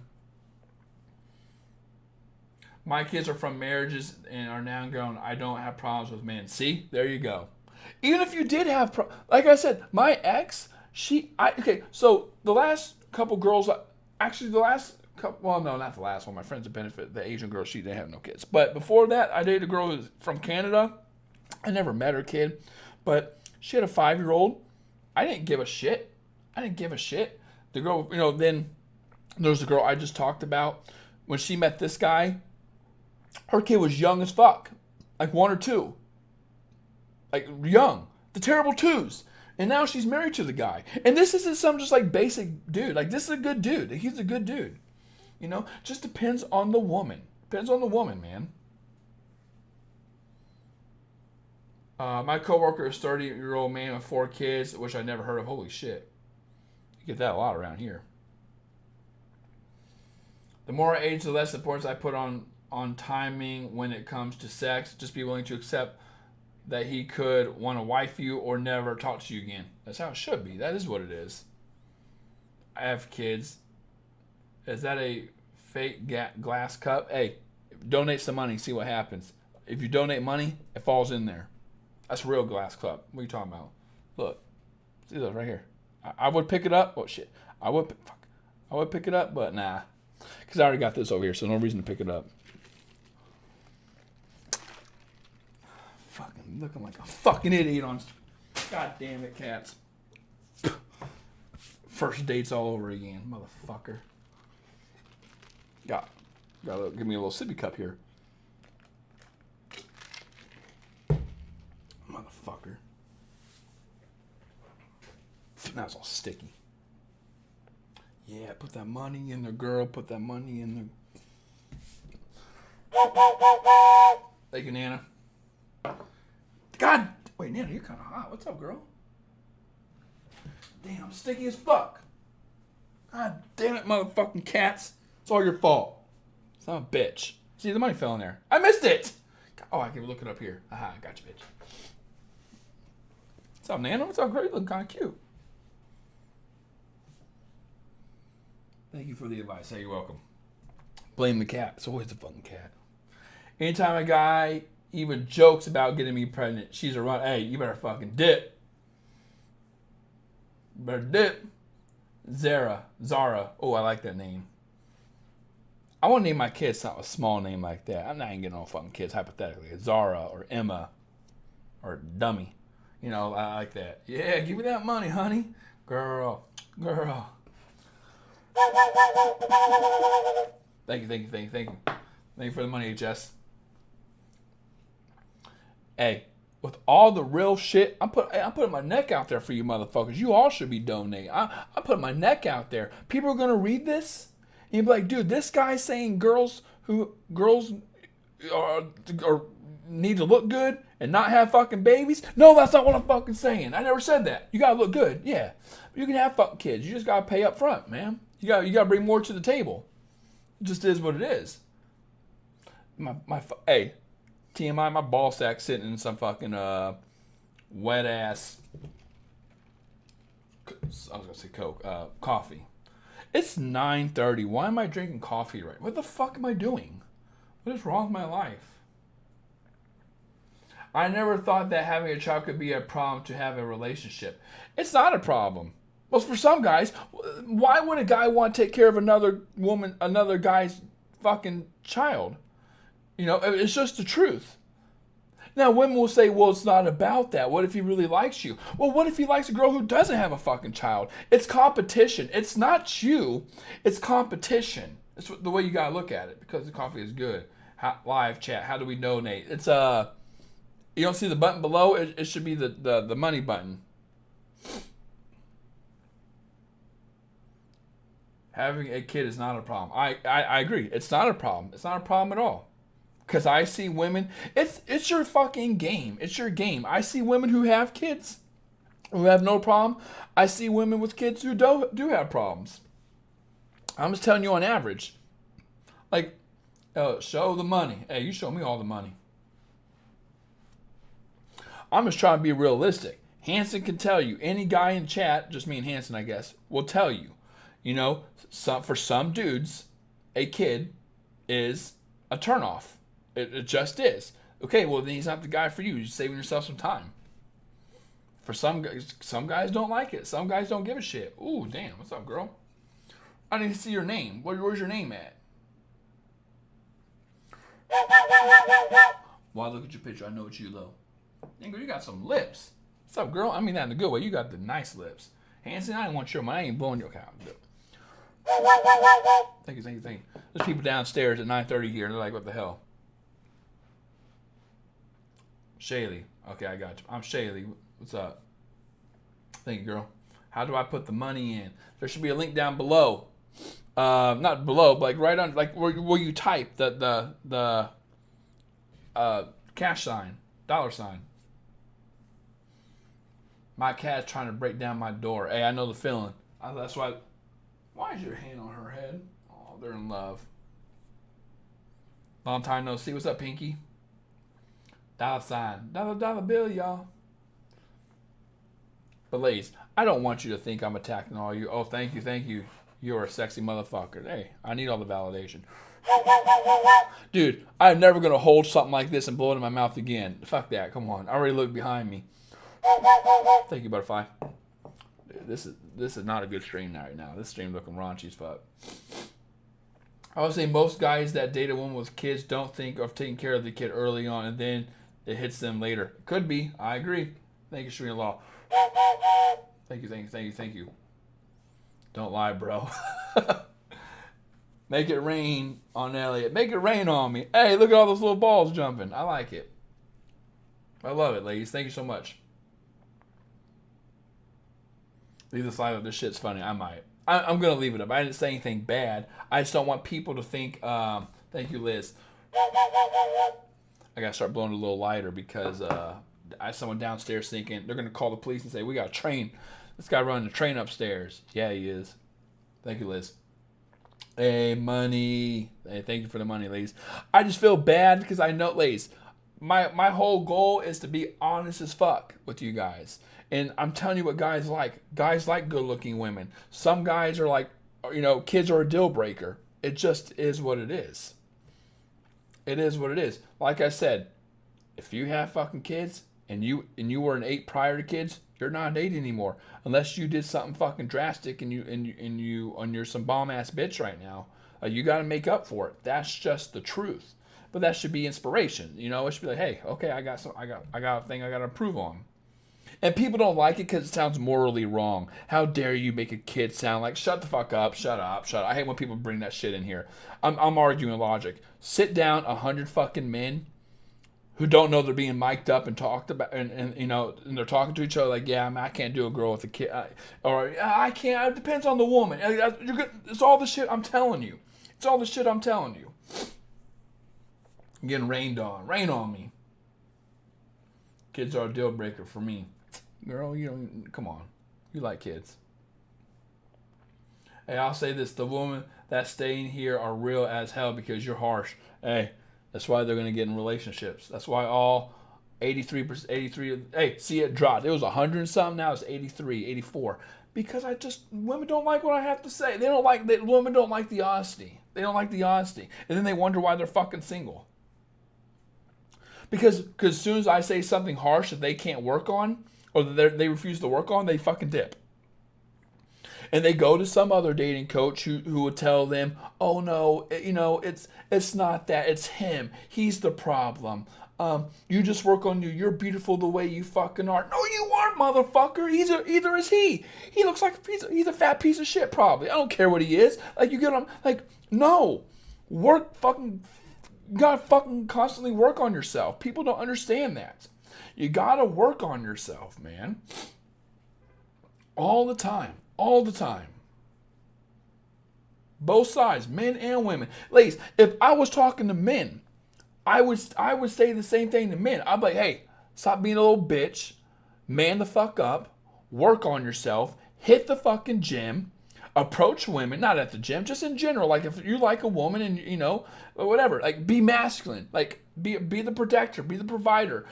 My kids are from marriages and are now grown. I don't have problems with men. See, there you go. Even if you did have, like I said, my ex, so the last couple girls, actually the last couple, well, no, not the last one. My friends that benefit, the Asian girl, she didn't have no kids. But before that, I dated a girl who was from Canada. I never met her kid, but she had a 5-year-old. I didn't give a shit. The girl, then there's the girl I just talked about. When she met this guy, her kid was young as fuck, like 1 or 2, like young, the terrible 2s. And now she's married to the guy. And this isn't some just like basic dude. Like, this is a good dude. He's a good dude. Just depends on the woman. Depends on the woman, man. My coworker is a 30-year-old man with 4 kids, which I never heard of. Holy shit. You get that a lot around here. The more I age, the less importance I put on timing when it comes to sex. Just be willing to accept that he could want to wife you or never talk to you again. That's how it should be. That is what it is. I have kids. Is that a fake glass cup? Hey, donate some money, see what happens. If you donate money, it falls in there. That's a real glass cup. What are you talking about? Look. See those right here. I would pick it up. Oh, shit. I would pick it up, but nah. Because I already got this over here, so no reason to pick it up. Fucking looking like a fucking idiot on... God damn it, cats. First dates all over again, motherfucker. Gotta give me a little sippy cup here. Motherfucker. Now it's all sticky. Yeah, put that money in there, girl. Put that money in there. Thank you, Nana. God, wait, Nana, you're kind of hot. What's up, girl? Damn, I'm sticky as fuck. God damn it, motherfucking cats. It's all your fault. It's not a bitch. See, the money fell in there. I missed it. Oh, I can look it up here. Aha, I got you, bitch. What's up, Nana? What's up, girl? You looking kind of cute. Thank you for the advice. Hey, you're welcome. Blame the cat. It's always the fucking cat. Anytime a guy even jokes about getting me pregnant, she's a run. Hey, you better fucking dip. You better dip. Zara. Oh, I like that name. I want to name my kids a small name like that. I'm not even getting no fucking kids, hypothetically. Zara or Emma or Dummy. You know, I like that. Yeah, give me that money, honey. Girl. Thank you. Thank you for the money, HS. Hey, with all the real shit, I'm putting my neck out there for you motherfuckers. You all should be donating. I'm putting my neck out there. People are going to read this and be like, dude, this guy's saying girls are need to look good and not have fucking babies. No, that's not what I'm fucking saying. I never said that. You gotta look good, yeah. But you can have fucking kids. You just gotta pay up front, man. You gotta bring more to the table. It just is what it is. Hey, TMI, my ball sack sitting in some fucking wet ass. I was gonna say Coke, coffee. It's 9:30. Why am I drinking coffee right? What the fuck am I doing? What is wrong with my life? I never thought that having a child could be a problem to have a relationship. It's not a problem. Well, for some guys, why would a guy want to take care of another guy's fucking child? You know, it's just the truth. Now, women will say, well, it's not about that. What if he really likes you? Well, what if he likes a girl who doesn't have a fucking child? It's competition. It's not you. It's competition. That's the way you got to look at it, because the coffee is good. Live chat. How do we donate? It's you don't see the button below? It should be the money button. Having a kid is not a problem. I agree. It's not a problem. It's not a problem at all. Because I see women, it's your fucking game. It's your game. I see women who have kids who have no problem. I see women with kids who do have problems. I'm just telling you on average. Like, show the money. Hey, you show me all the money. I'm just trying to be realistic. Hanson can tell you. Any guy in chat, just me and Hanson, I guess, will tell you. You know, for some dudes, a kid is a turnoff. It just is. Okay, well, then he's not the guy for you. You're saving yourself some time. For some guys don't like it. Some guys don't give a shit. Ooh, damn. What's up, girl? I need to see your name. Where's your name at? Well, I look at your picture. I know it's you, though. Nigga, you got some lips. What's up, girl? I mean that in a good way. You got the nice lips. Hanson, I didn't want your money. I ain't blowing your cow. Thank you. There's people downstairs at 9:30 here. They're like, what the hell? Shaylee. Okay, I got you. I'm Shaylee. What's up? Thank you, girl. How do I put the money in? There should be a link down below. Not below, but like right on, like where you type the cash sign, $sign. My cat's trying to break down my door. Hey, I know the feeling. That's why. Why is your hand on her head? Oh, they're in love. Long time no see. What's up, Pinky? $sign. Dollar bill, y'all. But ladies, I don't want you to think I'm attacking all you. Oh, thank you. You're a sexy motherfucker. Hey, I need all the validation. Dude, I'm never going to hold something like this and blow it in my mouth again. Fuck that. Come on. I already looked behind me. Thank you, Butterfly. Dude, this is not a good stream right now. This stream looking raunchy as fuck. I would say most guys that date a woman with kids don't think of taking care of the kid early on, and then it hits them later. Could be. I agree. Thank you, Sharina Law. Thank you. Don't lie, bro. Make it rain on Elliot. Make it rain on me. Hey, look at all those little balls jumping. I like it. I love it, ladies. Thank you so much. Leave this live up. This shit's funny. I might. I'm going to leave it up. I didn't say anything bad. I just don't want people to think, thank you, Liz. I got to start blowing it a little lighter because I have someone downstairs thinking they're going to call the police and say, we got a train. This guy running the train upstairs. Yeah, he is. Thank you, Liz. Hey, money. Hey, thank you for the money, ladies. I just feel bad because I know, ladies, my whole goal is to be honest as fuck with you guys. And I'm telling you what guys like. Guys like good-looking women. Some guys are like, you know, kids are a deal breaker. It just is what it is. It is what it is. Like I said, if you have fucking kids, and you were an 8 prior to kids, you're not an 8 anymore. Unless you did something fucking drastic and you're some bomb ass bitch right now. You got to make up for it. That's just the truth. But that should be inspiration. It should be like, hey, okay, I got a thing I got to improve on. And people don't like it because it sounds morally wrong. How dare you make a kid sound like, shut the fuck up, shut up, shut up. I hate when people bring that shit in here. I'm arguing logic. Sit down 100 fucking men who don't know they're being mic'd up and talked about, and they're talking to each other like, yeah, I can't do a girl with a kid, or I can't. It depends on the woman. It's all the shit I'm telling you. It's all the shit I'm telling you. I'm getting rained on. Rain on me. Kids are a deal breaker for me. Girl, come on. You like kids. Hey, I'll say this. The women that stay in here are real as hell because you're harsh. Hey, that's why they're going to get in relationships. That's why all 83, hey, see, it dropped. It was 100 and something, now it's 83, 84. Because women don't like what I have to say. Women don't like the honesty. They don't like the honesty. And then they wonder why they're fucking single. Because as soon as I say something harsh that they can't work on, or that they refuse to work on, they fucking dip. And they go to some other dating coach who would tell them, oh no, it's not that, it's him. He's the problem. You just work on you. You're beautiful the way you fucking are. No, you aren't, motherfucker. Either is he. He looks like he's a fat piece of shit, probably. I don't care what he is. Like, you get him, like, no. You gotta fucking constantly work on yourself. People don't understand that. You gotta work on yourself, man. All the time. All the time. Both sides, men and women. Ladies, if I was talking to men, I would say the same thing to men. I'd be like, hey, stop being a little bitch. Man the fuck up. Work on yourself. Hit the fucking gym. Approach women, not at the gym, just in general. Like, if you like a woman and, whatever, like, be masculine. Like, be the protector, be the provider,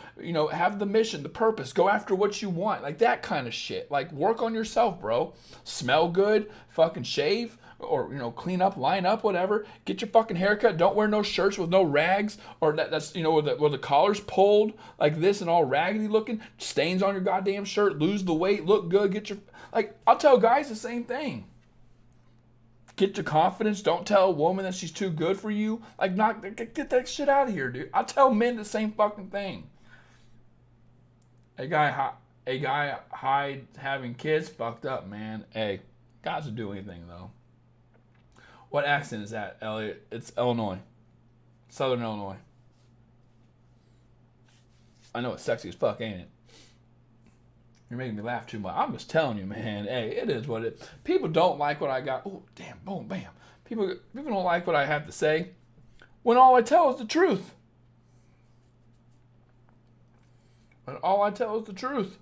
have the mission, the purpose, go after what you want. Like, that kind of shit. Like, work on yourself, bro. Smell good, fucking shave, or, clean up, line up, whatever. Get your fucking haircut. Don't wear no shirts with no rags, or that's, where the collar's pulled like this and all raggedy looking, stains on your goddamn shirt, lose the weight, look good, I'll tell guys the same thing. Get your confidence. Don't tell a woman that she's too good for you. Like, get that shit out of here, dude. I tell men the same fucking thing. A guy hide having kids, fucked up, man. Hey, guys will do anything though. What accent is that, Elliot? It's Illinois, Southern Illinois. I know it's sexy as fuck, ain't it? You're making me laugh too much. I'm just telling you, man. Hey, it is what it is. People don't like what I got. Oh, damn, boom, bam. People don't like what I have to say when all I tell is the truth. When all I tell is the truth.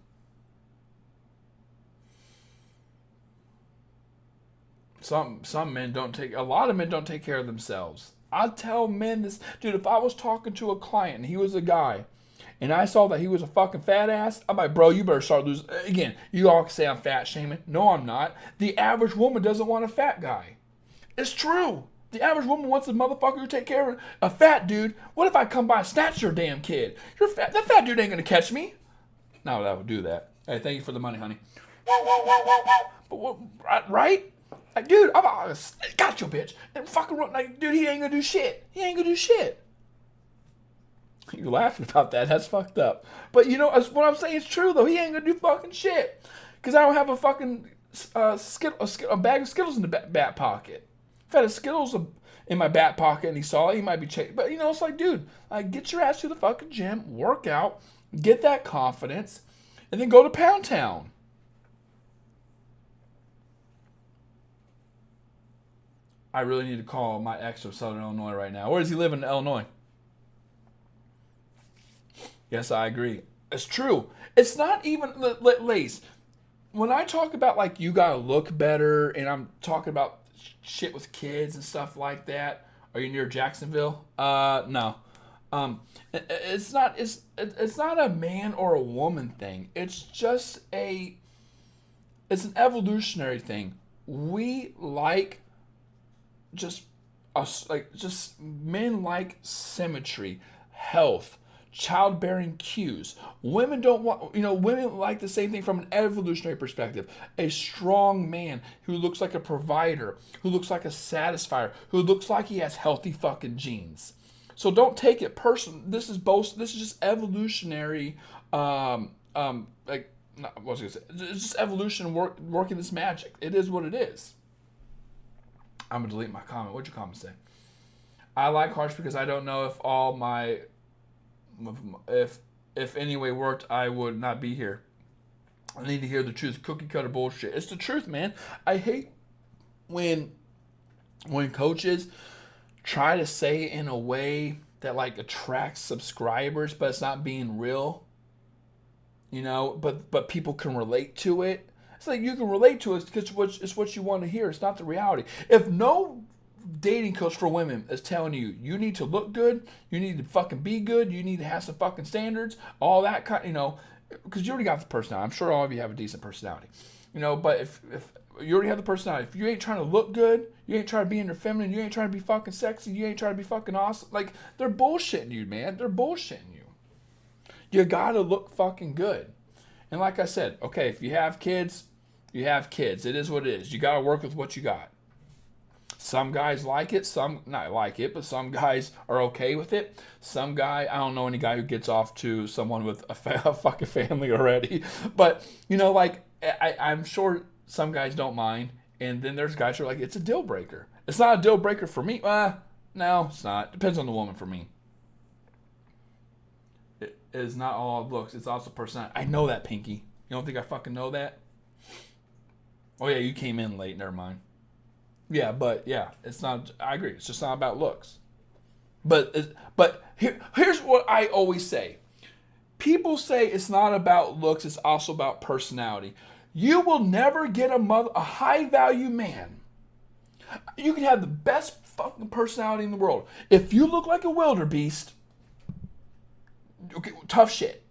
Some men don't take, a lot of men don't take care of themselves. I tell men this, dude, if I was talking to a client and he was a guy, and I saw that he was a fucking fat ass, I'm like, bro, you better start losing. Again, you all say I'm fat shaming. No, I'm not. The average woman doesn't want a fat guy. It's true. The average woman wants a motherfucker who take care of a fat dude. What if I come by and snatch your damn kid? You're fat. That fat dude ain't gonna catch me. No, that would do that. Hey, thank you for the money, honey. But what, right? Like, dude, I got you, bitch. And fucking, like, dude, he ain't gonna do shit. He ain't gonna do shit. You're laughing about that. That's fucked up. But what I'm saying is true though. He ain't gonna do fucking shit. Cause I don't have a fucking a bag of Skittles in the back pocket. If I had a Skittles in my back pocket and he saw it, he might be chasing. But it's like, dude, get your ass to the fucking gym, work out, get that confidence, and then go to Pound Town. I really need to call my ex from Southern Illinois right now. Where does he live in Illinois? Yes, I agree. It's true. It's not even, Lace, when I talk about, like, you gotta look better, and I'm talking about shit with kids and stuff like that. Are you near Jacksonville? No. It's not a man or a woman thing. It's just it's an evolutionary thing. We like just men like symmetry, health, childbearing cues. Women don't want, women like the same thing from an evolutionary perspective. A strong man who looks like a provider, who looks like a satisfier, who looks like he has healthy fucking genes. So don't take it personal. This is just evolutionary, like, what was I gonna say? It's just evolution working this magic. It is what it is. I'm gonna delete my comment. What'd your comment say? I like Harsh because I don't know if anyway worked, I would not be here. I need to hear the truth. Cookie cutter bullshit. It's the truth, man. I hate when coaches try to say it in a way that like attracts subscribers, but it's not being real. But people can relate to it. It's like you can relate to it because it's what you want to hear. It's not the reality. If no dating coach for women is telling you need to look good, you need to fucking be good, you need to have some fucking standards, all that kind, because you already got the personality. I'm sure all of you have a decent personality, but if you already have the personality, if you ain't trying to look good, you ain't trying to be in your feminine, you ain't trying to be fucking sexy, you ain't trying to be fucking awesome, like, they're bullshitting you, man. They're bullshitting you. You gotta look fucking good. And like I said, okay, if you have kids, you have kids. It is what it is. You gotta work with what you got. Some guys like it, some not like it, but some guys are okay with it. Some guy, I don't know any guy who gets off to someone with a fucking family already. But, I'm sure some guys don't mind. And then there's guys who are like, it's a deal breaker. It's not a deal breaker for me. No, it's not. Depends on the woman for me. It is not all looks. It's also personality. I know that, Pinky. You don't think I fucking know that? Oh, yeah, you came in late. Never mind. Yeah, it's not. I agree. It's just not about looks. But here's what I always say. People say it's not about looks. It's also about personality. You will never get a high value man. You can have the best fucking personality in the world. If you look like a wildebeest, okay, tough shit.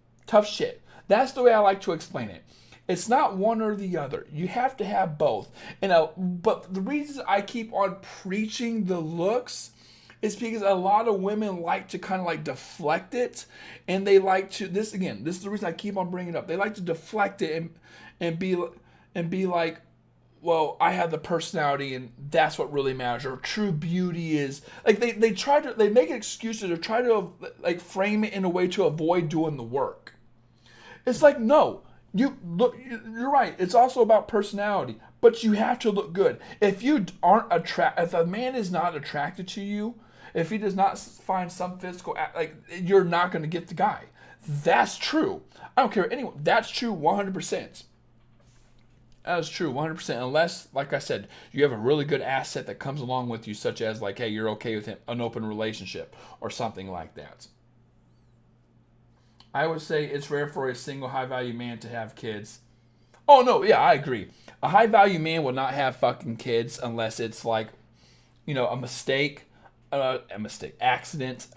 That's the way I like to explain it. It's not one or the other. You have to have both. But the reason I keep on preaching the looks is because a lot of women like to kind of like deflect it, and they like to. This is the reason I keep on bringing it up. They like to deflect it and be like, well, I have the personality, and that's what really matters. Or true beauty is like they make excuses or try to like frame it in a way to avoid doing the work. It's like, no. You're right. It's also about personality, but you have to look good. If if a man is not attracted to you, if he does not find some physical, you're not going to get the guy. That's true. I don't care anyone. That's true 100%. That is true 100%. Unless, like I said, you have a really good asset that comes along with you, such as like, hey, you're okay with an open relationship or something like that. I would say it's rare for a single high-value man to have kids. Oh, no, yeah, I agree. A high-value man will not have fucking kids unless it's like, a mistake, accident,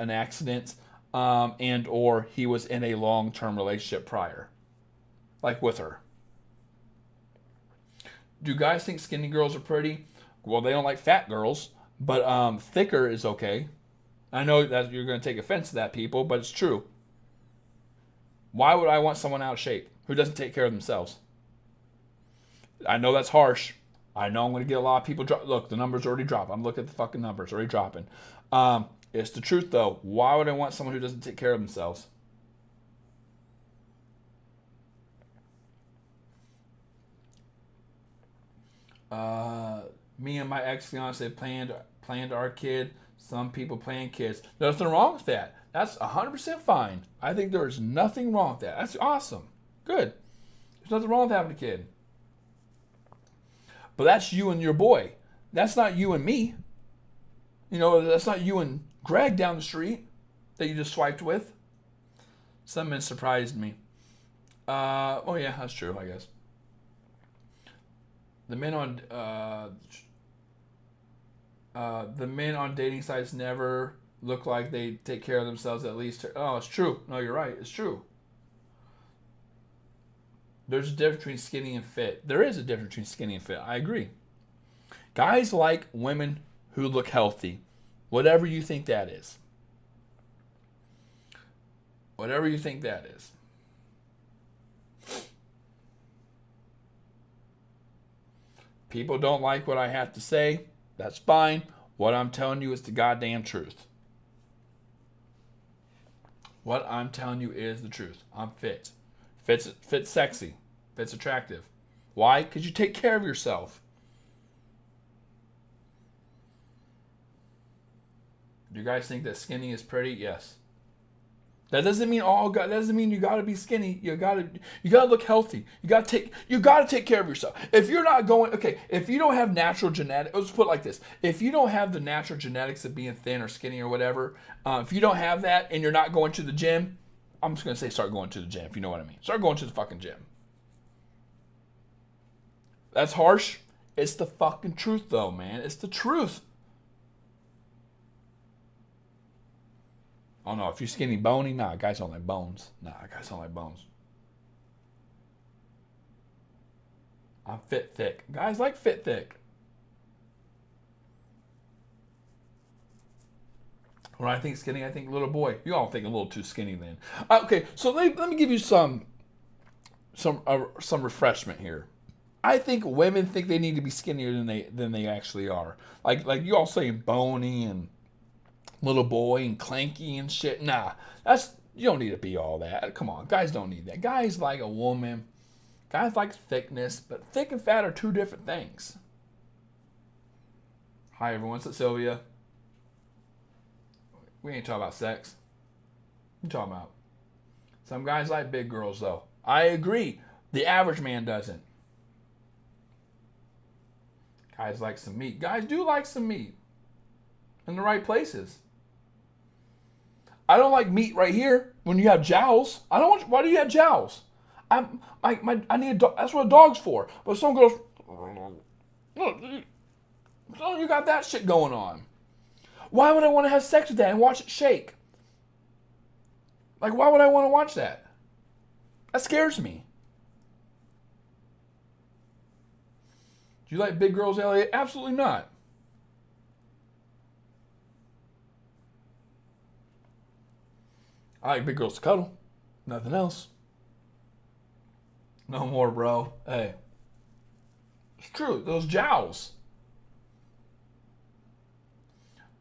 and or he was in a long-term relationship prior, like with her. Do guys think skinny girls are pretty? Well, they don't like fat girls, but thicker is okay. I know that you're going to take offense to that, people, but it's true. Why would I want someone out of shape who doesn't take care of themselves? I know that's harsh. I know I'm going to get a lot of people drop. Look, the numbers already dropped. I'm looking at the fucking numbers already dropping. It's the truth, though. Why would I want someone who doesn't take care of themselves? Me and my ex-fiance planned our kid. Some people plan kids. There's nothing wrong with that. That's 100% fine. I think there's nothing wrong with that. That's awesome. Good. There's nothing wrong with having a kid. But that's you and your boy. That's not you and me. That's not you and Greg down the street that you just swiped with. Some men surprised me. Oh yeah, that's true, I guess. The men on dating sites never look like they take care of themselves at least. Oh, it's true. No, you're right. It's true. There's a difference between skinny and fit. There is a difference between skinny and fit. I agree. Guys like women who look healthy. Whatever you think that is. Whatever you think that is. People don't like what I have to say. That's fine. What I'm telling you is the goddamn truth. What I'm telling you is the truth. I'm fit. Fit's sexy. Fit's attractive. Why? Because you take care of yourself. Do you guys think that skinny is pretty? Yes. That doesn't mean that doesn't mean you gotta be skinny. You gotta look healthy. You gotta take care of yourself. If you're not if you don't have natural genetics, let's put it like this: if you don't have the natural genetics of being thin or skinny or whatever, if you don't have that and you're not going to the gym, I'm just gonna say start going to the gym. If you know what I mean, start going to the fucking gym. That's harsh. It's the fucking truth, though, man. It's the truth. Oh no, if you're skinny bony, nah, guys don't like bones. Nah, guys don't like bones. I'm fit thick. Guys like fit thick. When I think skinny, I think little boy. You all think a little too skinny then. Okay, so let me give you some refreshment here. I think women think they need to be skinnier than they actually are. Like you all saying bony and little boy and clanky and shit. Nah, you don't need to be all that. Come on, guys don't need that. Guys like a woman. Guys like thickness, but thick and fat are two different things. Hi everyone, it's Sylvia. We ain't talking about sex. We're talking about some guys like big girls though. I agree. The average man doesn't. Guys like some meat. Guys do like some meat. In the right places. I don't like meat right here when you have jowls. Why do you have jowls? I need a dog. That's what a dog's for. But some girls, oh, you got that shit going on. Why would I want to have sex with that and watch it shake? Like, why would I want to watch that? That scares me. Do you like big girls, Elliot? Absolutely not. I like big girls to cuddle. Nothing else. No more, bro. Hey. It's true. Those jowls.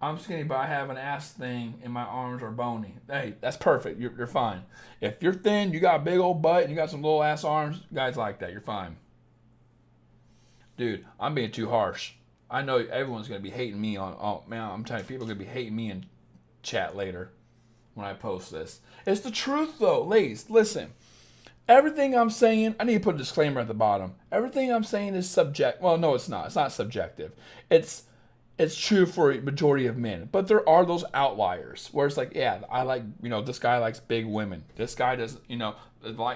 I'm skinny, but I have an ass thing and my arms are bony. Hey, that's perfect. You're fine. If you're thin, you got a big old butt, and you got some little ass arms, guys like that. You're fine. Dude, I'm being too harsh. I know everyone's going to be hating me man, I'm telling you, people are going to be hating me in chat later when I post this. It's the truth, though. Ladies, listen. Everything I'm saying, I need to put a disclaimer at the bottom. Everything I'm saying is subjective. Well, no, it's not. It's not subjective. It's true for a majority of men. But there are those outliers where it's like, yeah, I like, this guy likes big women. This guy doesn't,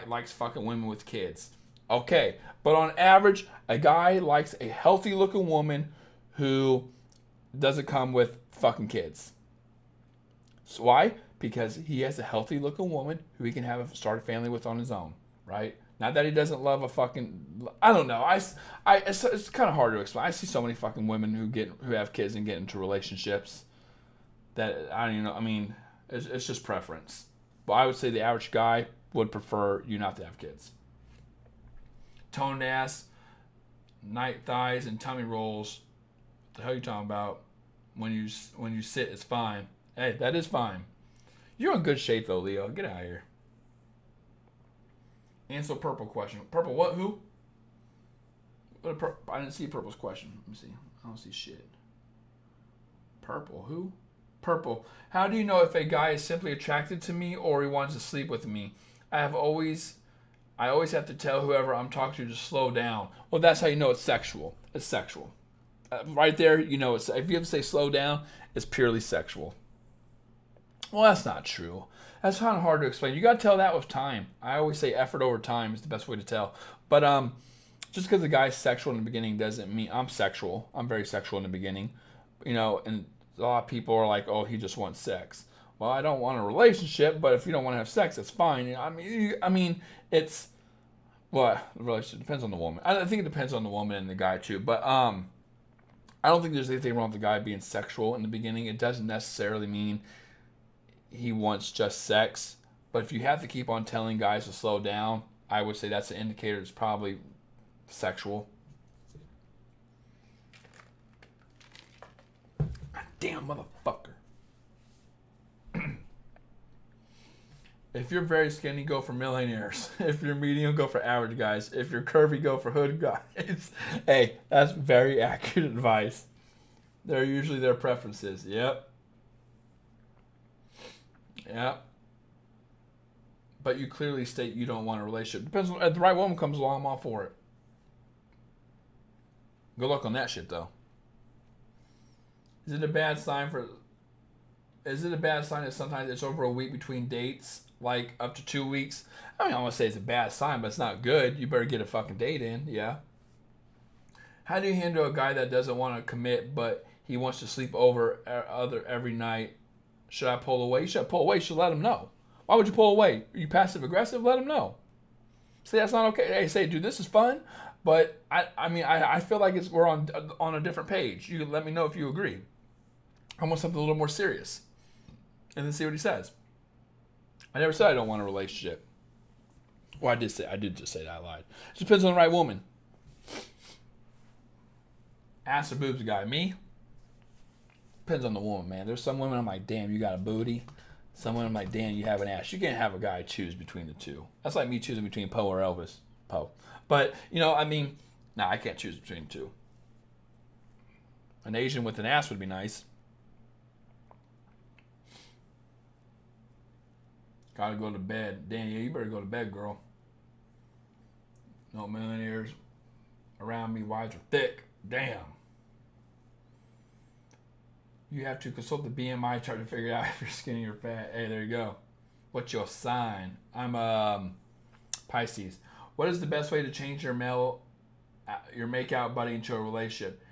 likes fucking women with kids. Okay. But on average, a guy likes a healthy looking woman who doesn't come with fucking kids. So why? Because he has a healthy looking woman who he can start a family with on his own, right? Not that he doesn't love a fucking, I don't know. It's kind of hard to explain. I see so many fucking women who have kids and get into relationships that I don't even know. I mean, it's just preference. But I would say the average guy would prefer you not to have kids. Toned ass, night thighs, and tummy rolls. What the hell are you talking about? When you sit, it's fine. Hey, that is fine. You're in good shape though, Leo. Get out of here. Answer Purple question. Purple what? Who? I didn't see Purple's question. Let me see. I don't see shit. Purple who? Purple. How do you know if a guy is simply attracted to me or he wants to sleep with me? I always have to tell whoever I'm talking to slow down. Well, that's how you know it's sexual. It's sexual. Right there, if you have to say slow down, it's purely sexual. Well, that's not true. That's kind of hard to explain. You got to tell that with time. I always say effort over time is the best way to tell. But just because the guy's sexual in the beginning doesn't mean I'm sexual. I'm very sexual in the beginning. And a lot of people are like, oh, he just wants sex. Well, I don't want a relationship, but if you don't want to have sex, that's fine. I mean, it's the relationship depends on the woman. I think it depends on the woman and the guy too. But I don't think there's anything wrong with the guy being sexual in the beginning. It doesn't necessarily mean he wants just sex. But if you have to keep on telling guys to slow down, I would say that's an indicator it's probably sexual. Damn motherfucker. If you're very skinny, go for millionaires. If you're medium, go for average guys. If you're curvy, go for hood guys. Hey, that's very accurate advice. They're usually their preferences. Yep. Yep. But you clearly state you don't want a relationship. Depends on if the right woman comes along, I'm all for it. Good luck on that shit though. Is it a bad sign that sometimes it's over a week between dates? Like up to 2 weeks? I mean, I don't want to say it's a bad sign, but it's not good. You better get a fucking date in, yeah. How do you handle a guy that doesn't want to commit, but he wants to sleep over every night? Should I pull away? You should pull away. You should let him know. Why would you pull away? Are you passive aggressive? Let him know. Say that's not okay. Hey, say, dude, this is fun, but I feel like we're on a different page. You can let me know if you agree. I want something a little more serious, and then see what he says. I never said I don't want a relationship. Well, I did just say that. I lied. It depends on the right woman. Ass or boobs guy? Me? Depends on the woman, man. There's some women I'm like, damn, you got a booty. Some women I'm like, damn, you have an ass. You can't have a guy choose between the two. That's like me choosing between Poe or Elvis. Poe. But, I can't choose between the two. An Asian with an ass would be nice. Gotta go to bed. Damn, yeah, you better go to bed, girl. No millionaires around me. Wives are thick. Damn. You have to consult the BMI chart to figure out if you're skinny or fat. Hey, there you go. What's your sign? I'm Pisces. What is the best way to change your makeout buddy into a relationship?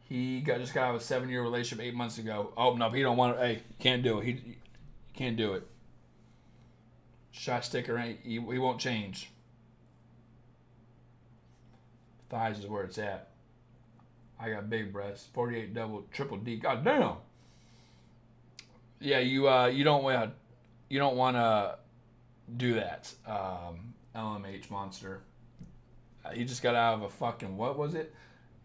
He just got out of a 7-year relationship 8 months ago. Oh no, he don't want it. Hey, can't do it. He can't do it. Shot sticker ain't. He won't change. Thighs is where it's at. I got big breasts. 48 double, triple D. God damn. Yeah, you don't want to do that. LMH monster. He just got out of a fucking, what was it?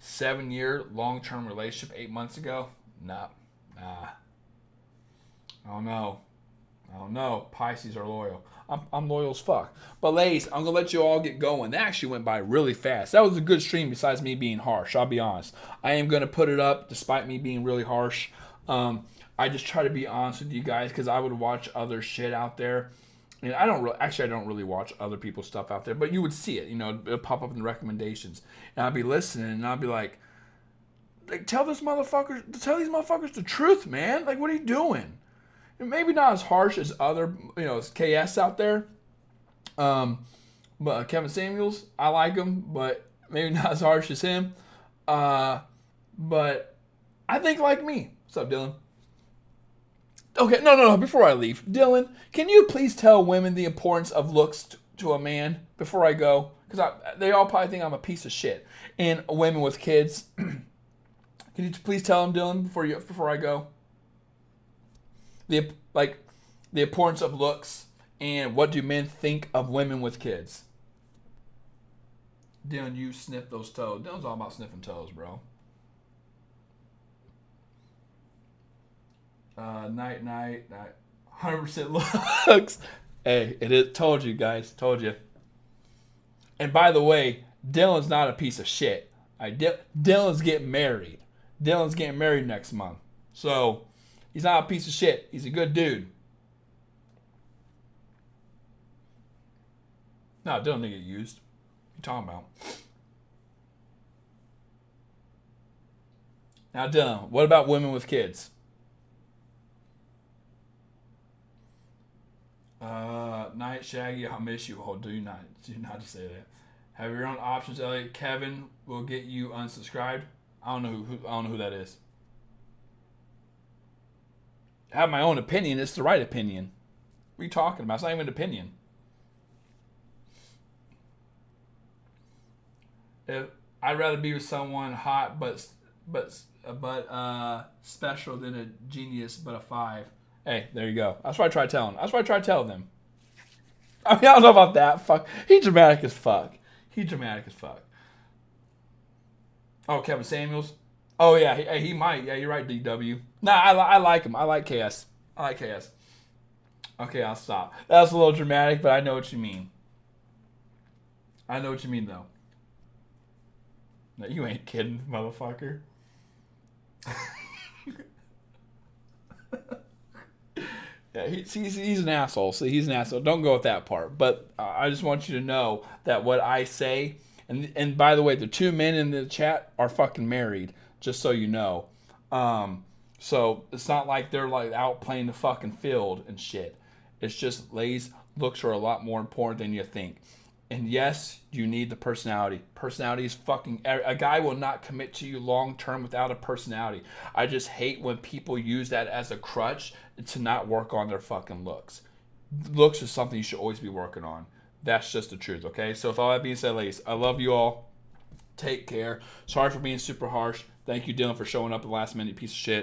7-year long-term relationship 8 months ago. Nah. I don't know. Pisces are loyal. I'm loyal as fuck. But ladies, I'm going to let you all get going. That actually went by really fast. That was a good stream besides me being harsh. I'll be honest. I am going to put it up despite me being really harsh. I just try to be honest with you guys because I would watch other shit out there. And I don't really watch other people's stuff out there. But you would see it. It'll pop up in the recommendations. And I'd be listening and I'd be like, tell these motherfuckers the truth, man. Like, what are you doing? Maybe not as harsh as other, KS out there. But Kevin Samuels, I like him, but maybe not as harsh as him. But I think like me. What's up, Dylan? Okay, no. Before I leave, Dylan, can you please tell women the importance of looks to a man before I go? Because they all probably think I'm a piece of shit. And women with kids, can you please tell them, Dylan, before I go? The importance of looks and what do men think of women with kids. Dylan, you sniff those toes. Dylan's all about sniffing toes, bro. Night. 100% looks. Hey, it is. Told you guys. Told you. And by the way, Dylan's not a piece of shit. Dylan's getting married. Dylan's getting married next month. So, he's not a piece of shit. He's a good dude. No, Dylan didn't get used. What you talking about? Now, Dylan, what about women with kids? Night, Shaggy, I'll miss you. Oh, do not say that. Have your own options, Elliot. Kevin will get you unsubscribed. I don't know who that is. I have my own opinion. It's the right opinion. What are you talking about? It's not even an opinion. If I'd rather be with someone hot but special than a genius but a 5. Hey, there you go. That's what I try telling. That's what I try to tell them. I mean, I don't know about that. Fuck. He's dramatic as fuck. Oh, Kevin Samuels. Oh, yeah. He might. Yeah, you're right, DW. Nah, I like him. I like KS. Okay, I'll stop. That was a little dramatic, but I know what you mean. Though. No, you ain't kidding, motherfucker. Yeah, he's an asshole. So he's an asshole. Don't go with that part. But I just want you to know that what I say, and by the way, the two men in the chat are fucking married. Just so you know. So it's not like they're like out playing the fucking field and shit. It's just ladies, looks are a lot more important than you think. And yes, you need the personality. Personality is fucking... A guy will not commit to you long term without a personality. I just hate when people use that as a crutch to not work on their fucking looks. Looks is something you should always be working on. That's just the truth, okay? So with all that being said, ladies, I love you all. Take care. Sorry for being super harsh. Thank you, Dylan, for showing up at the last minute, piece of shit.